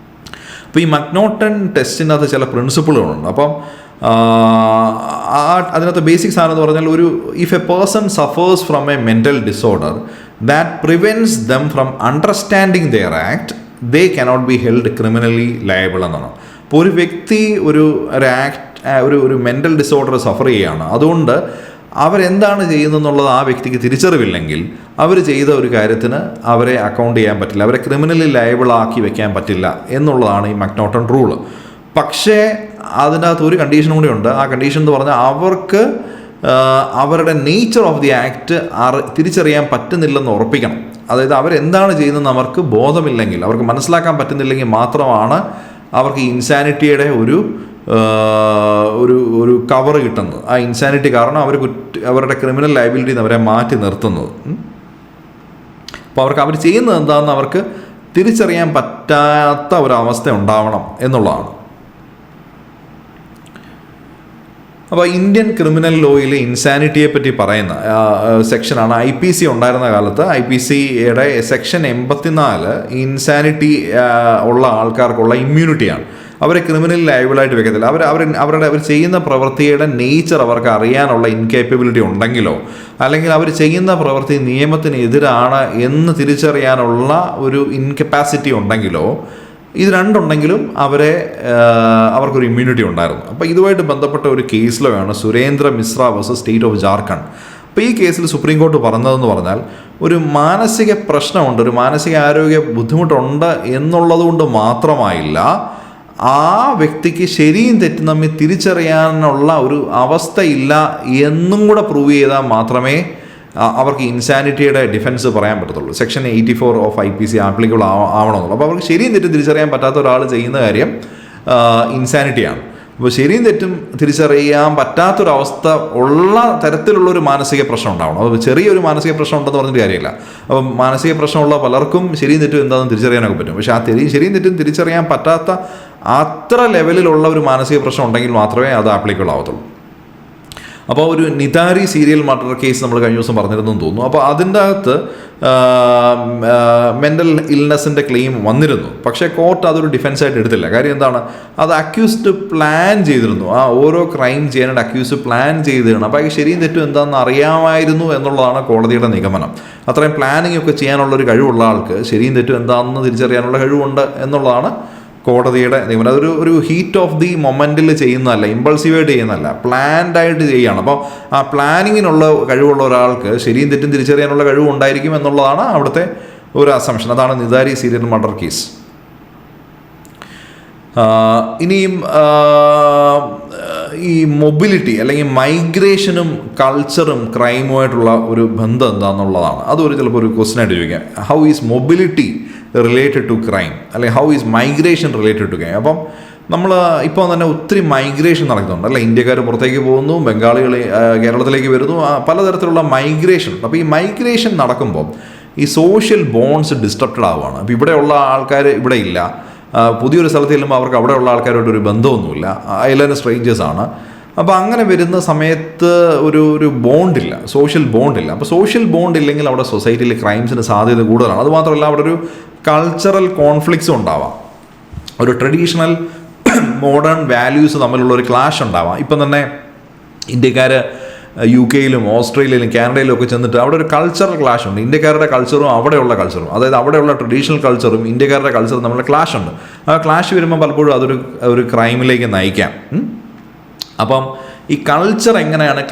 അപ്പോൾ ഈ മക്നോട്ടൺ ടെസ്റ്റിനകത്ത് ചില പ്രിൻസിപ്പിളുകളുണ്ട്. അപ്പം അതിനകത്ത് ബേസിക് സാധനം എന്ന് പറഞ്ഞാൽ if a person suffers from a mental disorder that prevents them from understanding their act they cannot be held criminally liable എന്നാണ്. അപ്പോൾ ഒരു വ്യക്തി ഒരു മെൻ്റൽ ഡിസോർഡർ സഫർ ചെയ്യുകയാണ്, അതുകൊണ്ട് അവരെന്താണ് ചെയ്യുന്നതെന്നുള്ളത് ആ വ്യക്തിക്ക് തിരിച്ചറിവില്ലെങ്കിൽ അവർ ചെയ്ത ഒരു കാര്യത്തിന് അവരെ അക്കൗണ്ട് ചെയ്യാൻ പറ്റില്ല, അവരെ ക്രിമിനലി ലയബിളാക്കി വെക്കാൻ പറ്റില്ല എന്നുള്ളതാണ് ഈ മക്നോട്ടൺ റൂള്. പക്ഷേ അതിനകത്ത് ഒരു കണ്ടീഷനും കൂടി ഉണ്ട്. ആ കണ്ടീഷൻ എന്ന് പറഞ്ഞാൽ അവർക്ക് അവരുടെ നേച്ചർ ഓഫ് ദി ആക്ട് തിരിച്ചറിയാൻ പറ്റുന്നില്ലെന്ന് ഉറപ്പിക്കണം. അതായത് അവരെന്താണ് ചെയ്യുന്നതെന്ന് അവർക്ക് ബോധമില്ലെങ്കിൽ, അവർക്ക് മനസ്സിലാക്കാൻ പറ്റുന്നില്ലെങ്കിൽ മാത്രമാണ് അവർക്ക് ഇൻസാനിറ്റിയുടെ ഒരു ഒരു കവർ കിട്ടുന്നത്. ആ ഇൻസാനിറ്റി കാരണം അവരുടെ ക്രിമിനൽ ലയബിലിറ്റിയിൽ നിന്ന് അവരെ മാറ്റി നിർത്തുന്നത്. അപ്പോൾ അവർ ചെയ്യുന്നത് എന്താണെന്ന് അവർക്ക് തിരിച്ചറിയാൻ പറ്റാത്ത ഒരവസ്ഥ ഉണ്ടാവണം എന്നുള്ളതാണ്. അപ്പോൾ ഇന്ത്യൻ ക്രിമിനൽ ലോയിൽ ഇൻസാനിറ്റിയെ പറ്റി പറയുന്ന സെക്ഷനാണ് IPC ഉണ്ടായിരുന്ന കാലത്ത്. IPCയുടെ സെക്ഷൻ 84 ഇൻസാനിറ്റി ഉള്ള ആൾക്കാർക്കുള്ള ഇമ്മ്യൂണിറ്റിയാണ്. അവരെ ക്രിമിനൽ ലയബിളായിട്ട് വെക്കത്തില്ല. അവർ ചെയ്യുന്ന പ്രവൃത്തിയുടെ നേച്ചർ അവർക്ക് അറിയാനുള്ള ഇൻകേപ്പബിലിറ്റി ഉണ്ടെങ്കിലോ, അല്ലെങ്കിൽ അവർ ചെയ്യുന്ന പ്രവൃത്തി നിയമത്തിന് എതിരാണ് എന്ന് തിരിച്ചറിയാനുള്ള ഒരു ഇൻകപ്പാസിറ്റി ഉണ്ടെങ്കിലോ, ഇത് രണ്ടുണ്ടെങ്കിലും അവർക്കൊരു ഇമ്മ്യൂണിറ്റി ഉണ്ടായിരുന്നു. അപ്പോൾ ഇതുമായിട്ട് ബന്ധപ്പെട്ട ഒരു കേസിലാണ് Surendra Mishra versus state of Jharkhand. അപ്പോൾ ഈ കേസിൽ സുപ്രീം കോർട്ട് പറഞ്ഞതെന്ന് പറഞ്ഞാൽ ഒരു മാനസിക പ്രശ്നമുണ്ട്, ഒരു മാനസികാരോഗ്യ ബുദ്ധിമുട്ടുണ്ട് എന്നുള്ളത് കൊണ്ട് മാത്രമായില്ല, ആ വ്യക്തിക്ക് ശരിയും തെറ്റും തമ്മിൽ തിരിച്ചറിയാനുള്ള ഒരു അവസ്ഥയില്ല എന്നും കൂടെ പ്രൂവ് ചെയ്താൽ മാത്രമേ അവർക്ക് ഇൻസാനിറ്റിയുടെ ഡിഫൻസ് പറയാൻ പറ്റത്തുള്ളൂ. സെക്ഷൻ 84 ഓഫ് IPC ആപ്ലിക്കബിൾ ആവണമെന്നുള്ളൂ. അപ്പോൾ അവർക്ക് ശരിയും തെറ്റും തിരിച്ചറിയാൻ പറ്റാത്ത ഒരാൾ ചെയ്യുന്ന കാര്യം ഇൻസാനിറ്റിയാണ്. അപ്പോൾ ശരിയും തെറ്റും തിരിച്ചറിയാൻ പറ്റാത്തൊരവസ്ഥ ഉള്ള തരത്തിലുള്ളൊരു മാനസിക പ്രശ്നം ഉണ്ടാവണം. അപ്പോൾ ചെറിയൊരു മാനസിക പ്രശ്നം ഉണ്ടെന്ന് പറഞ്ഞിട്ട് കാര്യമില്ല. അപ്പം മാനസിക പ്രശ്നമുള്ള പലർക്കും ശരിയും തെറ്റും എന്താണെന്ന് തിരിച്ചറിയാനൊക്കെ പറ്റും. പക്ഷേ ആ ശരിയും തെറ്റും തിരിച്ചറിയാൻ പറ്റാത്ത അത്ര ലെവലിലുള്ള ഒരു മാനസിക പ്രശ്നം ഉണ്ടെങ്കിൽ മാത്രമേ അത് ആപ്ലിക്കബിൾ ആവത്തുള്ളൂ. അപ്പോൾ ഒരു നിതാരി സീരിയൽ മർഡർ കേസ് നമ്മൾ കഴിഞ്ഞ ദിവസം പറഞ്ഞിരുന്നു തോന്നുന്നു. അപ്പോൾ അതിൻ്റെ അകത്ത് മെൻ്റൽ ഇൽനെസ്സിൻ്റെ ക്ലെയിം വന്നിരുന്നു. പക്ഷേ കോർട്ട് അതൊരു ഡിഫൻസായിട്ട് എടുത്തില്ല. കാര്യം എന്താണ്, അത് അക്യൂസ്ഡ് പ്ലാൻ ചെയ്തിരുന്നു. ആ ഓരോ ക്രൈം ചെയ്യാനായിട്ട് അക്യൂസ്ഡ് പ്ലാൻ ചെയ്തിരുന്നു. അപ്പോൾ ശരിയും തെറ്റും എന്താണെന്ന് അറിയാമായിരുന്നു എന്നുള്ളതാണ് കോടതിയുടെ നിഗമനം. അത്രയും പ്ലാനിങ് ഒക്കെ ചെയ്യാനുള്ളൊരു കഴിവുള്ള ആൾക്ക് ശരിയും തെറ്റും എന്താണെന്ന് തിരിച്ചറിയാനുള്ള കഴിവുണ്ട് എന്നുള്ളതാണ് കോടതിയുടെ നിയമനം. അതൊരു ഹീറ്റ് ഓഫ് ദി മൊമെൻറ്റിൽ ചെയ്യുന്നതല്ല, ഇമ്പൾസീവായിട്ട് ചെയ്യുന്നതല്ല, പ്ലാൻഡ് ആയിട്ട് ചെയ്യുകയാണ്. അപ്പോൾ ആ പ്ലാനിങ്ങിനുള്ള കഴിവുള്ള ഒരാൾക്ക് ശരിയും തെറ്റും തിരിച്ചറിയാനുള്ള കഴിവ് ഉണ്ടായിരിക്കും എന്നുള്ളതാണ് അവിടുത്തെ ഒരു അസംഷൻ. അതാണ് നിതാരി സീരിയൽ മർഡർ കേസ്. ഇനിയും ഈ മൊബിലിറ്റി അല്ലെങ്കിൽ മൈഗ്രേഷനും കൾച്ചറും ക്രൈമുമായിട്ടുള്ള ഒരു ബന്ധം എന്താണെന്നുള്ളതാണ്. അതൊരു ചിലപ്പോൾ ഒരു ക്വസ്റ്റ്യൻ ആയിട്ട് ചോദിക്കാം. How is mobility related to crime, അല്ലെങ്കിൽ how is migration related to crime? അപ്പം നമ്മൾ ഇപ്പോൾ തന്നെ ഒത്തിരി മൈഗ്രേഷൻ നടക്കുന്നുണ്ട് അല്ലേ. ഇന്ത്യക്കാർ പുറത്തേക്ക് പോകുന്നു, ബംഗാളികൾ കേരളത്തിലേക്ക് വരുന്നു, പലതരത്തിലുള്ള മൈഗ്രേഷൻ ഉണ്ട്. അപ്പോൾ ഈ മൈഗ്രേഷൻ നടക്കുമ്പോൾ ഈ സോഷ്യൽ ബോണ്ട്സ് ഡിസ്ട്രപ്റ്റഡ് ആവുകയാണ്. അപ്പോൾ ഇവിടെയുള്ള ആൾക്കാർ ഇവിടെ ഇല്ല, പുതിയൊരു സ്ഥലത്ത് ചെല്ലുമ്പോൾ അവർക്ക് അവിടെയുള്ള ആൾക്കാരോട് ഒരു ബന്ധമൊന്നുമില്ല, എല്ലാവരും സ്ട്രേഞ്ചേഴ്സാണ്. അപ്പോൾ അങ്ങനെ വരുന്ന സമയത്ത് ഒരു ബോണ്ടില്ല, സോഷ്യൽ ബോണ്ടില്ല. അപ്പോൾ സോഷ്യൽ ബോണ്ട് ഇല്ലെങ്കിൽ അവിടെ സൊസൈറ്റിയിൽ ക്രൈംസിന് സാധ്യത കൂടുതലാണ്. അതുമാത്രമല്ല അവിടെ ഒരു കൾച്ചറൽ കോൺഫ്ലിക്ട്സും ഉണ്ടാവാം, ഒരു ട്രഡീഷണൽ മോഡേൺ വാല്യൂസ് തമ്മിലുള്ള ഒരു ക്ലാഷ് ഉണ്ടാവാം. ഇപ്പം തന്നെ ഇന്ത്യക്കാർ UK-യിലും ഓസ്ട്രേലിയയിലും കാനഡയിലും ഒക്കെ ചെന്നിട്ട് അവിടെ ഒരു കൾച്ചറൽ ക്ലാഷ് ഉണ്ട്. ഇന്ത്യക്കാരുടെ കൾച്ചറും അവിടെയുള്ള കൾച്ചറും, അതായത് അവിടെയുള്ള ട്രഡീഷണൽ കൾച്ചറും ഇന്ത്യക്കാരുടെ കൾച്ചറും തമ്മിലുള്ള ക്ലാഷ് ഉണ്ട്. ആ ക്ലാഷ് വരുമ്പോൾ പലപ്പോഴും അതൊരു ക്രൈമിലേക്ക് നയിക്കാം. അപ്പം ഈ കൾച്ചർ എങ്ങനെയാണ്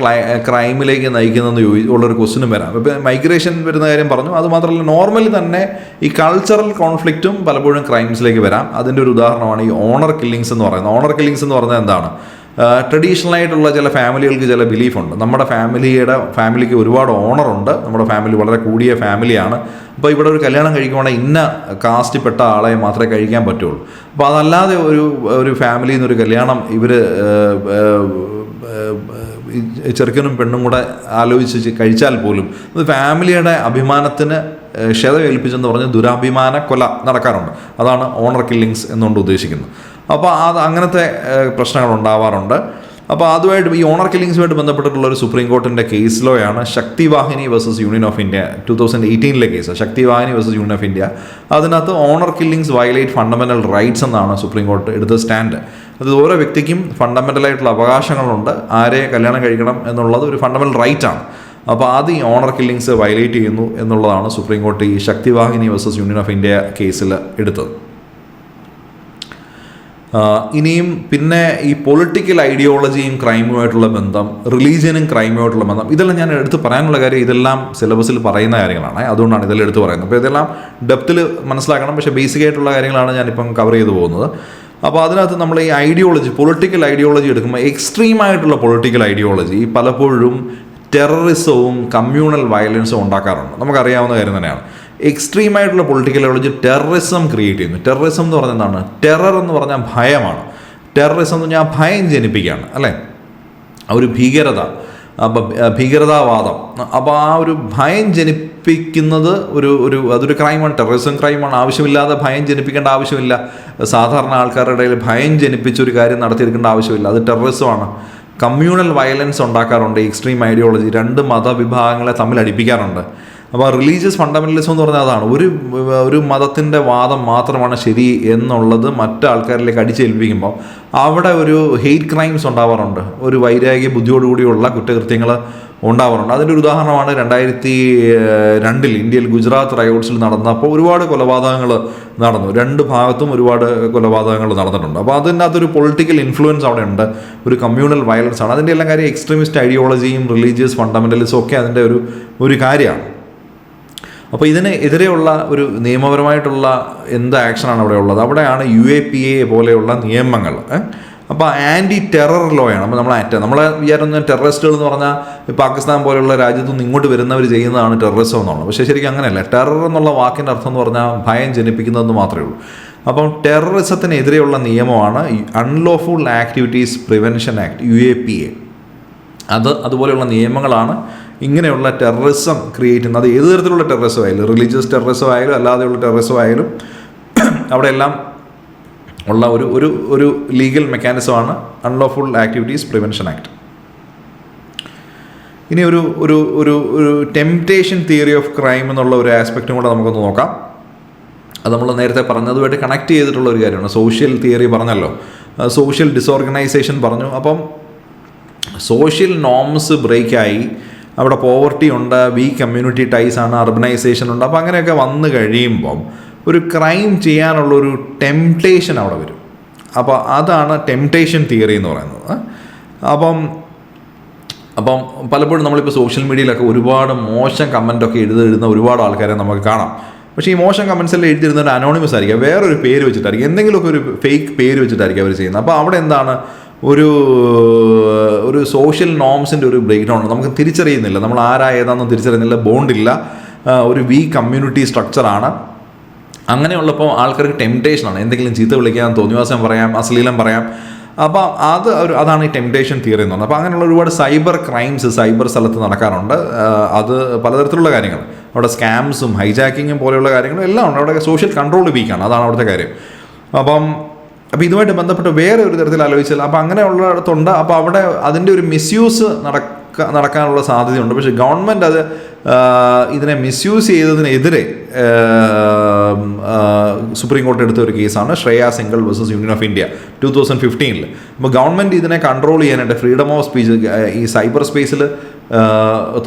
ക്രൈമിലേക്ക് നയിക്കുന്നതെന്ന് ഉള്ളൊരു ക്വസ്റ്റ്യനും വരാം. ഇപ്പോൾ മൈഗ്രേഷൻ വരുന്ന കാര്യം പറഞ്ഞു. അതുമാത്രമല്ല നോർമലി തന്നെ ഈ കൾച്ചറൽ കോൺഫ്ലിക്റ്റും പലപ്പോഴും ക്രൈംസിലേക്ക് വരാം. അതിൻ്റെ ഒരു ഉദാഹരണമാണ് ഈ ഓണർ കില്ലിങ്സ് എന്ന് പറയുന്നത്. ഓണർ കില്ലിങ്സ് എന്ന് പറഞ്ഞാൽ എന്താണ്? ട്രഡീഷണലായിട്ടുള്ള ചില ഫാമിലികൾക്ക് ചില ബിലീഫുണ്ട്. നമ്മുടെ ഫാമിലിക്ക് ഒരുപാട് ഓണറുണ്ട്, നമ്മുടെ ഫാമിലി വളരെ കൂടിയ ഫാമിലിയാണ്. അപ്പോൾ ഇവിടെ ഒരു കല്യാണം കഴിക്കുവാണെങ്കിൽ ഇന്ന കാസ്റ്റിൽപ്പെട്ട ആളെ മാത്രമേ കഴിക്കാൻ പറ്റുള്ളൂ. അപ്പോൾ അതല്ലാതെ ഒരു ഫാമിലിയിൽ നിന്നൊരു കല്യാണം ഇവർ ചെറുക്കനും പെണ്ണും കൂടെ ആലോചിച്ച് കഴിച്ചാൽ പോലും അത് ഫാമിലിയുടെ അഭിമാനത്തിന് ക്ഷതമേൽപ്പിച്ചെന്ന് പറഞ്ഞ് ദുരാഭിമാന കൊല നടക്കാറുണ്ട്. അതാണ് ഓണർ കില്ലിങ്സ് എന്നുകൊണ്ട് ഉദ്ദേശിക്കുന്നത്. അപ്പോൾ അങ്ങനത്തെ പ്രശ്നങ്ങൾ ഉണ്ടാവാറുണ്ട്. അപ്പോൾ അതുമായിട്ട് ഈ ഓണർ കില്ലിങ്സുമായിട്ട് ബന്ധപ്പെട്ടിട്ടുള്ള ഒരു സുപ്രീം കോർട്ടിൻ്റെ കേസ് ലോയാണ് Shakti Vahini versus Union of India 2018 case. Shakti Vahini versus Union of India. അതിനകത്ത് honour killings violate fundamental rights എന്നാണ് സുപ്രീം കോർട്ട് എടുത്ത സ്റ്റാൻഡ്. അത് ഓരോ വ്യക്തിക്കും ഫണ്ടമെൻ്റലായിട്ടുള്ള അവകാശങ്ങളുണ്ട്. ആരെ കല്യാണം കഴിക്കണം എന്നുള്ളത് ഒരു ഫണ്ടമെൻ്റൽ റൈറ്റാണ്. അപ്പോൾ അത് ഈ ഓണർ കില്ലിങ്സ് വയലേറ്റ് ചെയ്യുന്നു എന്നുള്ളതാണ് സുപ്രീം കോർട്ട് ഈ ശക്തിവാഹിനി വേഴ്സസ് യൂണിയൻ ഓഫ് ഇന്ത്യ കേസിൽ എടുത്തത്. ഇനിയും പിന്നെ ഈ പൊളിറ്റിക്കൽ ഐഡിയോളജിയും ക്രൈമുമായിട്ടുള്ള ബന്ധം, റിലീജിയനും ക്രൈമുമായിട്ടുള്ള ബന്ധം, ഇതെല്ലാം ഞാൻ എടുത്ത് പറയാനുള്ള കാര്യം ഇതെല്ലാം സിലബസിൽ പറയുന്ന കാര്യങ്ങളാണ്. അതുകൊണ്ടാണ് ഇതെല്ലാം എടുത്ത് പറയുന്നത്. അപ്പോൾ ഇതെല്ലാം ഡെപ്തിൽ മനസ്സിലാക്കണം. പക്ഷേ ബേസിക് ആയിട്ടുള്ള കാര്യങ്ങളാണ് ഞാനിപ്പം കവർ ചെയ്തു പോകുന്നത്. അപ്പോൾ അതിനകത്ത് നമ്മൾ ഈ ഐഡിയോളജി, പൊളിറ്റിക്കൽ ഐഡിയോളജി എടുക്കുമ്പോൾ എക്സ്ട്രീമായിട്ടുള്ള പൊളിറ്റിക്കൽ ഐഡിയോളജി പലപ്പോഴും ടെററിസവും കമ്മ്യൂണൽ വയലൻസും ഉണ്ടാക്കാറുണ്ട്. നമുക്കറിയാവുന്ന കാര്യം തന്നെയാണ്. എക്സ്ട്രീമായിട്ടുള്ള പൊളിറ്റിക്കൽ ഐഡിയോളജി ടെററിസം ക്രിയേറ്റ് ചെയ്യുന്നു. ടെററിസം എന്ന് പറഞ്ഞാൽ എന്താണ്? ടെറർ എന്ന് പറഞ്ഞാൽ ഭയമാണ്. ടെററിസം എന്ന് പറഞ്ഞാൽ ഭയം ജനിപ്പിക്കുകയാണ്, അല്ലേ? ഒരു ഭീകരത, അപ്പം ഭീകരതാവാദം. അപ്പോൾ ആ ഒരു ഭയം ജനിപ്പിക്കുന്നത് അതൊരു ക്രൈമാണ്. ടെററിസം ക്രൈമാണ്. ആവശ്യമില്ലാതെ ഭയം ജനിപ്പിക്കേണ്ട ആവശ്യമില്ല. സാധാരണ ആൾക്കാരുടെ ഇടയിൽ ഭയം ജനിപ്പിച്ചൊരു കാര്യം നടത്തിയെടുക്കേണ്ട ആവശ്യമില്ല. അത് ടെററിസമാണ്. കമ്മ്യൂണൽ വയലൻസ് ഉണ്ടാക്കാറുണ്ട് എക്സ്ട്രീം ഐഡിയോളജി. രണ്ട് മതവിഭാഗങ്ങളെ തമ്മിൽ അടുപ്പിക്കാറുണ്ട്. അപ്പോൾ റിലീജിയസ് ഫണ്ടമെൻ്റലിസം എന്ന് പറഞ്ഞാൽ അതാണ്. ഒരു മതത്തിൻ്റെ വാദം മാത്രമാണ് ശരി എന്നുള്ളത് മറ്റു ആൾക്കാരിലേക്ക് അടിച്ചേൽപ്പിക്കുമ്പോൾ അവിടെ ഒരു ഹെയ്റ്റ് ക്രൈംസ് ഉണ്ടാവാറുണ്ട്. ഒരു വൈരാഗ്യ ബുദ്ധിയോടുകൂടിയുള്ള കുറ്റകൃത്യങ്ങൾ ഉണ്ടാവാറുണ്ട്. അതിൻ്റെ ഒരു ഉദാഹരണമാണ് 2002 ഇന്ത്യയിൽ ഗുജറാത്ത് റയോട്ട്സിൽ നടന്നപ്പോൾ ഒരുപാട് കൊലപാതകങ്ങൾ നടന്നു. രണ്ട് ഭാഗത്തും ഒരുപാട് കൊലപാതകങ്ങൾ നടന്നിട്ടുണ്ട്. അപ്പോൾ അതിൻ്റെ അകത്തൊരു പൊളിറ്റിക്കൽ ഇൻഫ്ലുവൻസ് അവിടെ ഉണ്ട്. ഒരു കമ്മ്യൂണൽ വയലൻസ് ആണ്. അതിൻ്റെ എല്ലാം കാര്യം എക്സ്ട്രീമിസ്റ്റ് ഐഡിയോളജിയും റിലീജിയസ് ഫണ്ടമെൻ്റലിസം ഒക്കെ അതിൻ്റെ ഒരു കാര്യമാണ്. അപ്പോൾ ഇതിന് എതിരെയുള്ള ഒരു നിയമപരമായിട്ടുള്ള എന്ത് ആക്ഷനാണ് അവിടെ ഉള്ളത്? അവിടെയാണ് UAPA പോലെയുള്ള നിയമങ്ങൾ. അപ്പോൾ ആൻറ്റി ടെറർ ലോ ആണ്. അപ്പോൾ നമ്മളെ വിചാരിക്കുന്ന ടെററിസ്റ്റുകൾ എന്ന് പറഞ്ഞാൽ പാകിസ്ഥാൻ പോലെയുള്ള രാജ്യത്തു നിന്ന് ഇങ്ങോട്ട് വരുന്നവർ ചെയ്യുന്നതാണ് ടെററിസം എന്നുള്ളത്. പക്ഷേ ശരിക്കും അങ്ങനെയല്ല. ടെറർ എന്നുള്ള വാക്കിൻ്റെ അർത്ഥം എന്ന് പറഞ്ഞാൽ ഭയം ജനിപ്പിക്കുന്നതെന്ന് മാത്രമേ ഉള്ളൂ. അപ്പം ടെററിസത്തിനെതിരെയുള്ള നിയമമാണ് unlawful Activities Prevention act, UAPA. അതുപോലെയുള്ള നിയമങ്ങളാണ് ഇങ്ങനെയുള്ള ടെററിസം ക്രിയേറ്റ് ചെയ്യുന്നത്. അത് ഏത് തരത്തിലുള്ള ടെററിസം ആയാലും, റിലീജിയസ് ടെററിസം ആയാലും അല്ലാതെയുള്ള ടെററിസം ആയാലും അവിടെയെല്ലാം ഉള്ള ഒരു ലീഗൽ മെക്കാനിസമാണ് അൺലോഫുൾ ആക്ടിവിറ്റീസ് പ്രിവെൻഷൻ ആക്ട്. ഇനി ഒരു ടെംപ്റ്റേഷൻ തിയറി ഓഫ് ക്രൈം എന്നുള്ള ഒരു ആസ്പെക്റ്റും കൂടെ നമുക്കൊന്ന് നോക്കാം. അത് നമ്മൾ നേരത്തെ പറഞ്ഞതുമായിട്ട് കണക്ട് ചെയ്തിട്ടുള്ള ഒരു കാര്യമാണ്. സോഷ്യൽ തിയറി പറഞ്ഞല്ലോ, സോഷ്യൽ ഡിസോർഗനൈസേഷൻ പറഞ്ഞു. അപ്പം സോഷ്യൽ നോംസ് ബ്രേക്കായി, അവിടെ പോവർട്ടി ഉണ്ട്, വീക്ക് കമ്മ്യൂണിറ്റി ടൈസ് ആണ്, അർബനൈസേഷൻ ഉണ്ട്. അപ്പോൾ അങ്ങനെയൊക്കെ വന്നു കഴിയുമ്പം ഒരു ക്രൈം ചെയ്യാനുള്ളൊരു ടെംപ്റ്റേഷൻ അവിടെ വരും. അപ്പോൾ അതാണ് ടെംപ്റ്റേഷൻ തിയറി എന്ന് പറയുന്നത്. അപ്പം പലപ്പോഴും നമ്മളിപ്പോൾ സോഷ്യൽ മീഡിയയിലൊക്കെ ഒരുപാട് മോശം കമൻറ്റൊക്കെ എഴുതുന്ന ഒരുപാട് ആൾക്കാരെ നമുക്ക് കാണാം. പക്ഷേ ഈ മോശം കമൻസ് എല്ലാം എഴുതിയിരുന്നത് അനോണിമസ് ആയിരിക്കും, വേറൊരു പേര് വെച്ചിട്ടായിരിക്കും, എന്തെങ്കിലുമൊക്കെ ഒരു ഫേക്ക് പേര് വെച്ചിട്ടായിരിക്കും അവർ ചെയ്യുന്നത്. അപ്പോൾ അവിടെ എന്താണ് ഒരു സോഷ്യൽ നോംസിൻ്റെ ഒരു ബ്രേക്ക് ഡൗൺ. നമുക്ക് തിരിച്ചറിയുന്നില്ല, നമ്മൾ ആരാ ഏതാണെന്നും തിരിച്ചറിയുന്നില്ല, ബോണ്ടില്ല, ഒരു വീക്ക് കമ്മ്യൂണിറ്റി സ്ട്രക്ചറാണ്. അങ്ങനെയുള്ളപ്പോൾ ആൾക്കാർക്ക് ടെംപ്റ്റേഷനാണ്. എന്തെങ്കിലും ചീത്ത വിളിക്കാൻ, തോന്നിവാസം പറയാം, അശ്ലീലം പറയാം. അപ്പം അതാണ് ഈ ടെംപ്റ്റേഷൻ തിയറി എന്ന് പറയുന്നത്. അപ്പോൾ അങ്ങനെയുള്ള ഒരുപാട് സൈബർ ക്രൈംസ് സൈബർ സ്ഥലത്ത് നടക്കാറുണ്ട്. അത് പലതരത്തിലുള്ള കാര്യങ്ങൾ, അവിടെ സ്കാംസും ഹൈജാക്കിങ്ങും പോലെയുള്ള കാര്യങ്ങളും എല്ലാം ഉണ്ട്. അവിടെ സോഷ്യൽ കൺട്രോൾ വീക്കാണ്, അതാണ് അവിടുത്തെ കാര്യം. അപ്പോൾ ഇതുമായിട്ട് ബന്ധപ്പെട്ട് വേറെ ഒരു തരത്തിൽ ആലോചിച്ചാൽ അപ്പോൾ അങ്ങനെയുള്ളിടത്തുണ്ട്. അപ്പോൾ അവിടെ അതിൻ്റെ ഒരു മിസ്യൂസ് നടക്കാനുള്ള സാധ്യതയുണ്ട്. പക്ഷേ ഗവൺമെൻറ് അത് ഇതിനെ മിസ്യൂസ് ചെയ്തതിനെതിരെ സുപ്രീം കോടതി എടുത്ത ഒരു കേസാണ് Shreya Singhal versus Union of India 2015. അപ്പോൾ ഗവൺമെൻറ് ഇതിനെ കൺട്രോൾ ചെയ്യാനായിട്ട് ഫ്രീഡം ഓഫ് സ്പീച്ച്, ഈ സൈബർ സ്പേസിൽ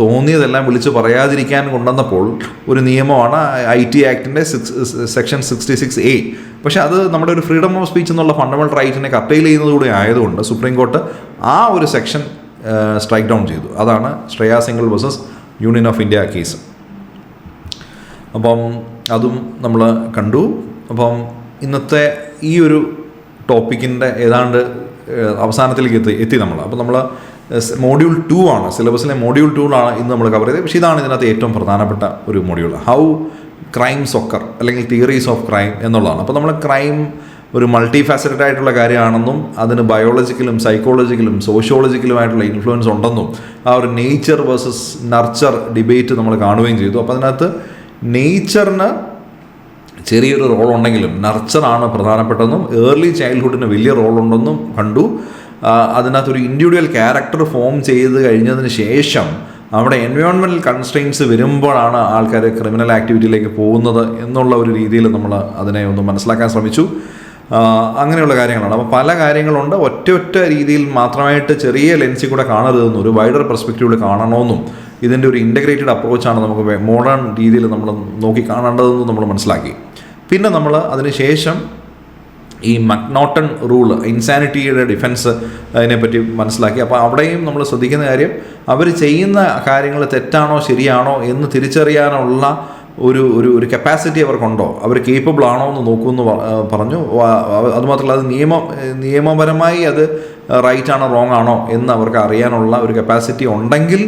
തോന്നിയതെല്ലാം വിളിച്ച് പറയാതിരിക്കാൻ കൊണ്ടുവന്നപ്പോൾ ഒരു നിയമമാണ് IT ആക്ടിൻ്റെ സെക്ഷൻ 66A. പക്ഷേ അത് നമ്മുടെ ഒരു ഫ്രീഡം ഓഫ് സ്പീച്ച് എന്നുള്ള ഫണ്ടമെൻ്റൽ റൈറ്റിനെ കർട്ടൈൽ ചെയ്യുന്നതുകൂടി ആയതുകൊണ്ട് സുപ്രീം കോർട്ട് ആ ഒരു സെക്ഷൻ സ്ട്രൈക്ക് ഡൗൺ ചെയ്തു. അതാണ് Shreya Singhal versus Union of India case. അപ്പം അതും നമ്മൾ കണ്ടു. അപ്പം ഇന്നത്തെ ഈ ഒരു ടോപ്പിക്കിൻ്റെ ഏതാണ്ട് അവസാനത്തിലേക്ക് എത്തി നമ്മൾ. അപ്പോൾ നമ്മൾ മോഡ്യൂൾ 2 ആണ്, സിലബസിലെ മോഡ്യൂൾ 2 ആണ് ഇന്ന് നമ്മൾ കവർ ചെയ്തത്. പക്ഷേ ഇതാണ് ഇതിനകത്ത് ഏറ്റവും പ്രധാനപ്പെട്ട ഒരു മോഡ്യൂൾ, ഹൗ ക്രൈംസ് ഒക്കർ അല്ലെങ്കിൽ തിയറീസ് ഓഫ് ക്രൈം എന്നുള്ളതാണ്. അപ്പോൾ നമ്മൾ ക്രൈം ഒരു മൾട്ടി ഫാസറ്റഡ് ആയിട്ടുള്ള കാര്യമാണെന്നും അതിന് ബയോളജിക്കലും സൈക്കോളജിക്കലും സോഷ്യോളജിക്കലുമായിട്ടുള്ള ഇൻഫ്ലുവൻസ് ഉണ്ടെന്നും ആ ഒരു നേച്ചർ വേഴ്സസ് നർച്ചർ ഡിബേറ്റ് നമ്മൾ കാണുകയും ചെയ്തു. അപ്പോൾ അതിനകത്ത് നേച്ചറിന് ചെറിയൊരു റോൾ ഉണ്ടെങ്കിലും നർച്ചറാണ് പ്രധാനപ്പെട്ടതെന്നും ഏർലി ചൈൽഡ്ഹുഡിന് വലിയ റോളുണ്ടെന്നും കണ്ടു. അതിനകത്തൊരു ഇൻഡിവിജ്വൽ ക്യാരക്ടർ ഫോം ചെയ്ത് കഴിഞ്ഞതിന് ശേഷം അവിടെ എൻവയോൺമെൻറ്റൽ കൺസ്ട്രെയിൻസ് വരുമ്പോഴാണ് ആൾക്കാർ ക്രിമിനൽ ആക്ടിവിറ്റിയിലേക്ക് പോകുന്നത് എന്നുള്ള ഒരു രീതിയിൽ നമ്മൾ അതിനെ ഒന്ന് മനസ്സിലാക്കാൻ ശ്രമിച്ചു. അങ്ങനെയുള്ള കാര്യങ്ങളാണ്. അപ്പോൾ പല കാര്യങ്ങളുണ്ട്. ഒറ്റ രീതിയിൽ മാത്രമായിട്ട് ചെറിയ ലെൻസിൽ കൂടെ കാണരുതെന്നും ഒരു വൈഡർ പെർസ്പെക്റ്റീവിൽ കാണണമെന്നും ഇതിൻ്റെ ഒരു ഇൻ്റഗ്രേറ്റഡ് അപ്രോച്ചാണ് നമുക്ക് മോഡേൺ രീതിയിൽ നമ്മൾ നോക്കി കാണേണ്ടതെന്നും നമ്മൾ മനസ്സിലാക്കി. പിന്നെ നമ്മൾ അതിന് ശേഷം ഈ മക്നോട്ടൺ റൂൾ, ഇൻസാനിറ്റിയുടെ ഡിഫൻസ് അതിനെപ്പറ്റി മനസ്സിലാക്കി. അപ്പോൾ അവിടെയും നമ്മൾ ശ്രദ്ധിക്കുന്ന കാര്യം, അവർ ചെയ്യുന്ന കാര്യങ്ങൾ തെറ്റാണോ ശരിയാണോ എന്ന് തിരിച്ചറിയാനുള്ള ഒരു കപ്പാസിറ്റി അവർക്കുണ്ടോ, അവർ കേപ്പബിൾ ആണോ എന്ന് നോക്കുമെന്ന് പറഞ്ഞു. അതുമാത്രമല്ല, അത് നിയമപരമായി അത് റൈറ്റ് ആണോ റോങ് ആണോ എന്ന് അവർക്ക് അറിയാനുള്ള ഒരു കപ്പാസിറ്റി ഉണ്ടെങ്കിൽ,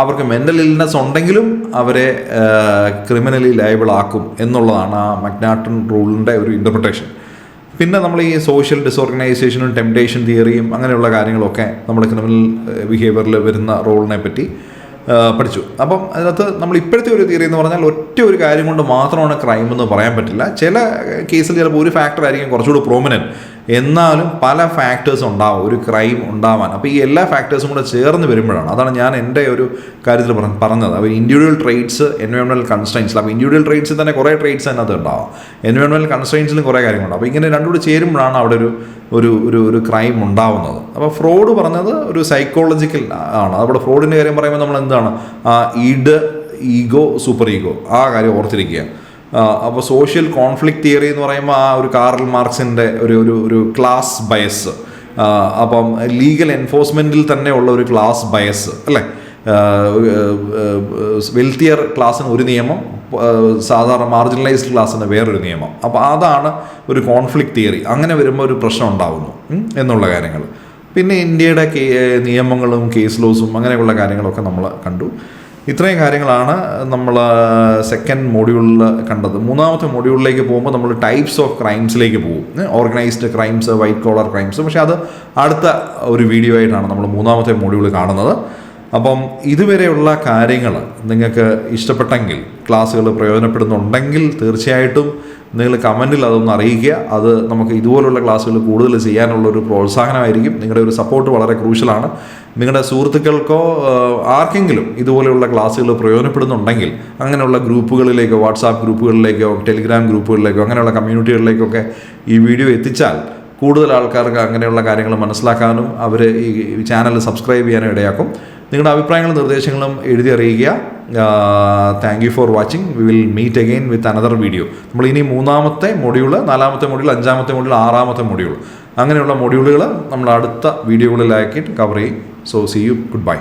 അവർക്ക് മെൻ്റൽ ഇൽനെസ് ഉണ്ടെങ്കിലും അവരെ ക്രിമിനലി ലയബിൾ ആക്കും എന്നുള്ളതാണ് ആ മക്നാട്ടൺ റൂളിൻ്റെ ഒരു ഇൻ്റർപ്രിട്ടേഷൻ. പിന്നെ നമ്മൾ ഈ സോഷ്യൽ ഡിസോർഗനൈസേഷനും ടെംപ്ടേഷൻ തിയറിയും അങ്ങനെയുള്ള കാര്യങ്ങളൊക്കെ നമ്മുടെ ക്രിമിനൽ ബിഹേവിയറിൽ വരുന്ന റോളിനെ പറ്റി പഠിച്ചു. അപ്പം അതിനകത്ത് നമ്മൾ ഇപ്പോഴത്തെ ഒരു തിയറി എന്ന് പറഞ്ഞാൽ ഒറ്റ ഒരു കാര്യം കൊണ്ട് മാത്രമാണ് ക്രൈം എന്ന് പറയാൻ പറ്റില്ല. ചില കേസിൽ ചിലപ്പോൾ ഒരു ഫാക്ടർ ആയിരിക്കും കുറച്ചുകൂടി പ്രോമിനൻറ്റ്, എന്നാലും പല ഫാക്ടേഴ്സ് ഉണ്ടാവും ഒരു ക്രൈം ഉണ്ടാവാൻ. അപ്പോൾ ഈ എല്ലാ ഫാക്ടേഴ്സും കൂടെ ചേർന്ന് വരുമ്പോഴാണ്, അതാണ് ഞാൻ എൻ്റെ ഒരു കാര്യത്തിൽ പറഞ്ഞത്, അപ്പോൾ ഇൻഡിവിജ്വൽ ട്രേറ്റ്സ്, എൻവയോൺമെൻറ്റൽ കൺസ്ട്രെയിൻസ്. അപ്പോൾ ഇൻഡിവിജ്വൽ ട്രേറ്റ്സിൽ തന്നെ കുറേ ട്രേറ്റ്സ് അതിനകത്ത് ഉണ്ടാവും, എൻവയോൺമെൻറ്റൽ കൺസ്ട്രെയിൻസിലും കുറേ കാര്യങ്ങളുണ്ട്. അപ്പോൾ ഇങ്ങനെ രണ്ടുകൂടി ചേരുമ്പോഴാണ് അവിടെ ഒരു ക്രൈം ഉണ്ടാവുന്നത്. അപ്പോൾ ഫ്രോഡ് പറഞ്ഞത് ഒരു സൈക്കോളജിക്കൽ ആണ്. അവിടെ ഫ്രോഡിൻ്റെ കാര്യം പറയുമ്പോൾ നമ്മൾ എന്താണ്, ഈഗോ, സൂപ്പർ ഈഗോ, ആ കാര്യം ഓർത്തിരിക്കുക. അപ്പോൾ സോഷ്യൽ കോൺഫ്ലിക്റ്റ് തിയറി എന്ന് പറയുമ്പോൾ ആ ഒരു കാർൽ മാർക്സിൻ്റെ ഒരു ക്ലാസ് ബയസ്, അപ്പം ലീഗൽ എൻഫോഴ്സ്മെൻറ്റിൽ തന്നെ ഉള്ള ഒരു ക്ലാസ് ബയസ് അല്ലേ. വെൽത്തിയർ ക്ലാസ്സിന് ഒരു നിയമം, സാധാരണ മാർജിനലൈസ്ഡ് ക്ലാസ്സിന് വേറൊരു നിയമം. അപ്പോൾ അതാണ് ഒരു കോൺഫ്ലിക്റ്റ് തിയറി. അങ്ങനെ വരുമ്പോൾ ഒരു പ്രശ്നം ഉണ്ടാകുന്നു എന്നുള്ള കാര്യങ്ങൾ. പിന്നെ ഇന്ത്യയുടെ നിയമങ്ങളും കേസ് ലോസും അങ്ങനെയുള്ള കാര്യങ്ങളൊക്കെ നമ്മൾ കണ്ടു. ഇത്രയും കാര്യങ്ങളാണ് നമ്മൾ സെക്കൻഡ് മോഡ്യൂളിൽ കണ്ടത്. മൂന്നാമത്തെ മോഡ്യൂളിലേക്ക് പോകുമ്പോൾ നമ്മൾ ടൈപ്സ് ഓഫ് ക്രൈംസിലേക്ക് പോകും. Organised crimes, white collar crimes. പക്ഷേ അത് അടുത്ത ഒരു വീഡിയോ ആയിട്ടാണ് നമ്മൾ മൂന്നാമത്തെ മോഡ്യൂൾ കാണുന്നത്. അപ്പം ഇതുവരെയുള്ള കാര്യങ്ങൾ നിങ്ങൾക്ക് ഇഷ്ടപ്പെട്ടെങ്കിൽ, ക്ലാസ്സുകൾ പ്രയോജനപ്പെടുന്നുണ്ടെങ്കിൽ തീർച്ചയായിട്ടും നിങ്ങൾ കമൻറ്റിൽ അതൊന്ന് അറിയിക്കുക. അത് നമുക്ക് ഇതുപോലുള്ള ക്ലാസ്സുകൾ കൂടുതൽ ചെയ്യാനുള്ളൊരു പ്രോത്സാഹനമായിരിക്കും. നിങ്ങളുടെ ഒരു സപ്പോർട്ട് വളരെ ക്രൂഷ്യലാണ്. നിങ്ങളുടെ സുഹൃത്തുക്കൾക്കോ ആർക്കെങ്കിലും ഇതുപോലെയുള്ള ക്ലാസ്സുകൾ പ്രയോജനപ്പെടുന്നുണ്ടെങ്കിൽ അങ്ങനെയുള്ള ഗ്രൂപ്പുകളിലേക്കോ, വാട്സാപ്പ് ഗ്രൂപ്പുകളിലേക്കോ, ടെലിഗ്രാം ഗ്രൂപ്പുകളിലേക്കോ, അങ്ങനെയുള്ള കമ്മ്യൂണിറ്റികളിലേക്കൊക്കെ ഈ വീഡിയോ എത്തിച്ചാൽ കൂടുതൽ ആൾക്കാർക്ക് അങ്ങനെയുള്ള കാര്യങ്ങൾ മനസ്സിലാക്കാനും അവർ ഈ ചാനൽ സബ്സ്ക്രൈബ് ചെയ്യാനും ഇടയാക്കും. നിങ്ങളുടെ അഭിപ്രായങ്ങളും നിർദ്ദേശങ്ങളും എഴുതി അറിയിക്കുക. Thank you for watching. We will meet again with another video. നമ്മൾ ഇനി മൂന്നാമത്തെ മൊഡ്യൂൾ, നാലാമത്തെ മൊഡ്യൂൾ, അഞ്ചാമത്തെ മൊഡ്യൂൾ, ആറാമത്തെ മൊഡ്യൂൾ, അങ്ങനെയുള്ള മൊഡ്യൂളുകൾ നമ്മൾ അടുത്ത വീഡിയോകളിലാക്കിയിട്ട് കവർ ചെയ്യും. So see you. Good bye.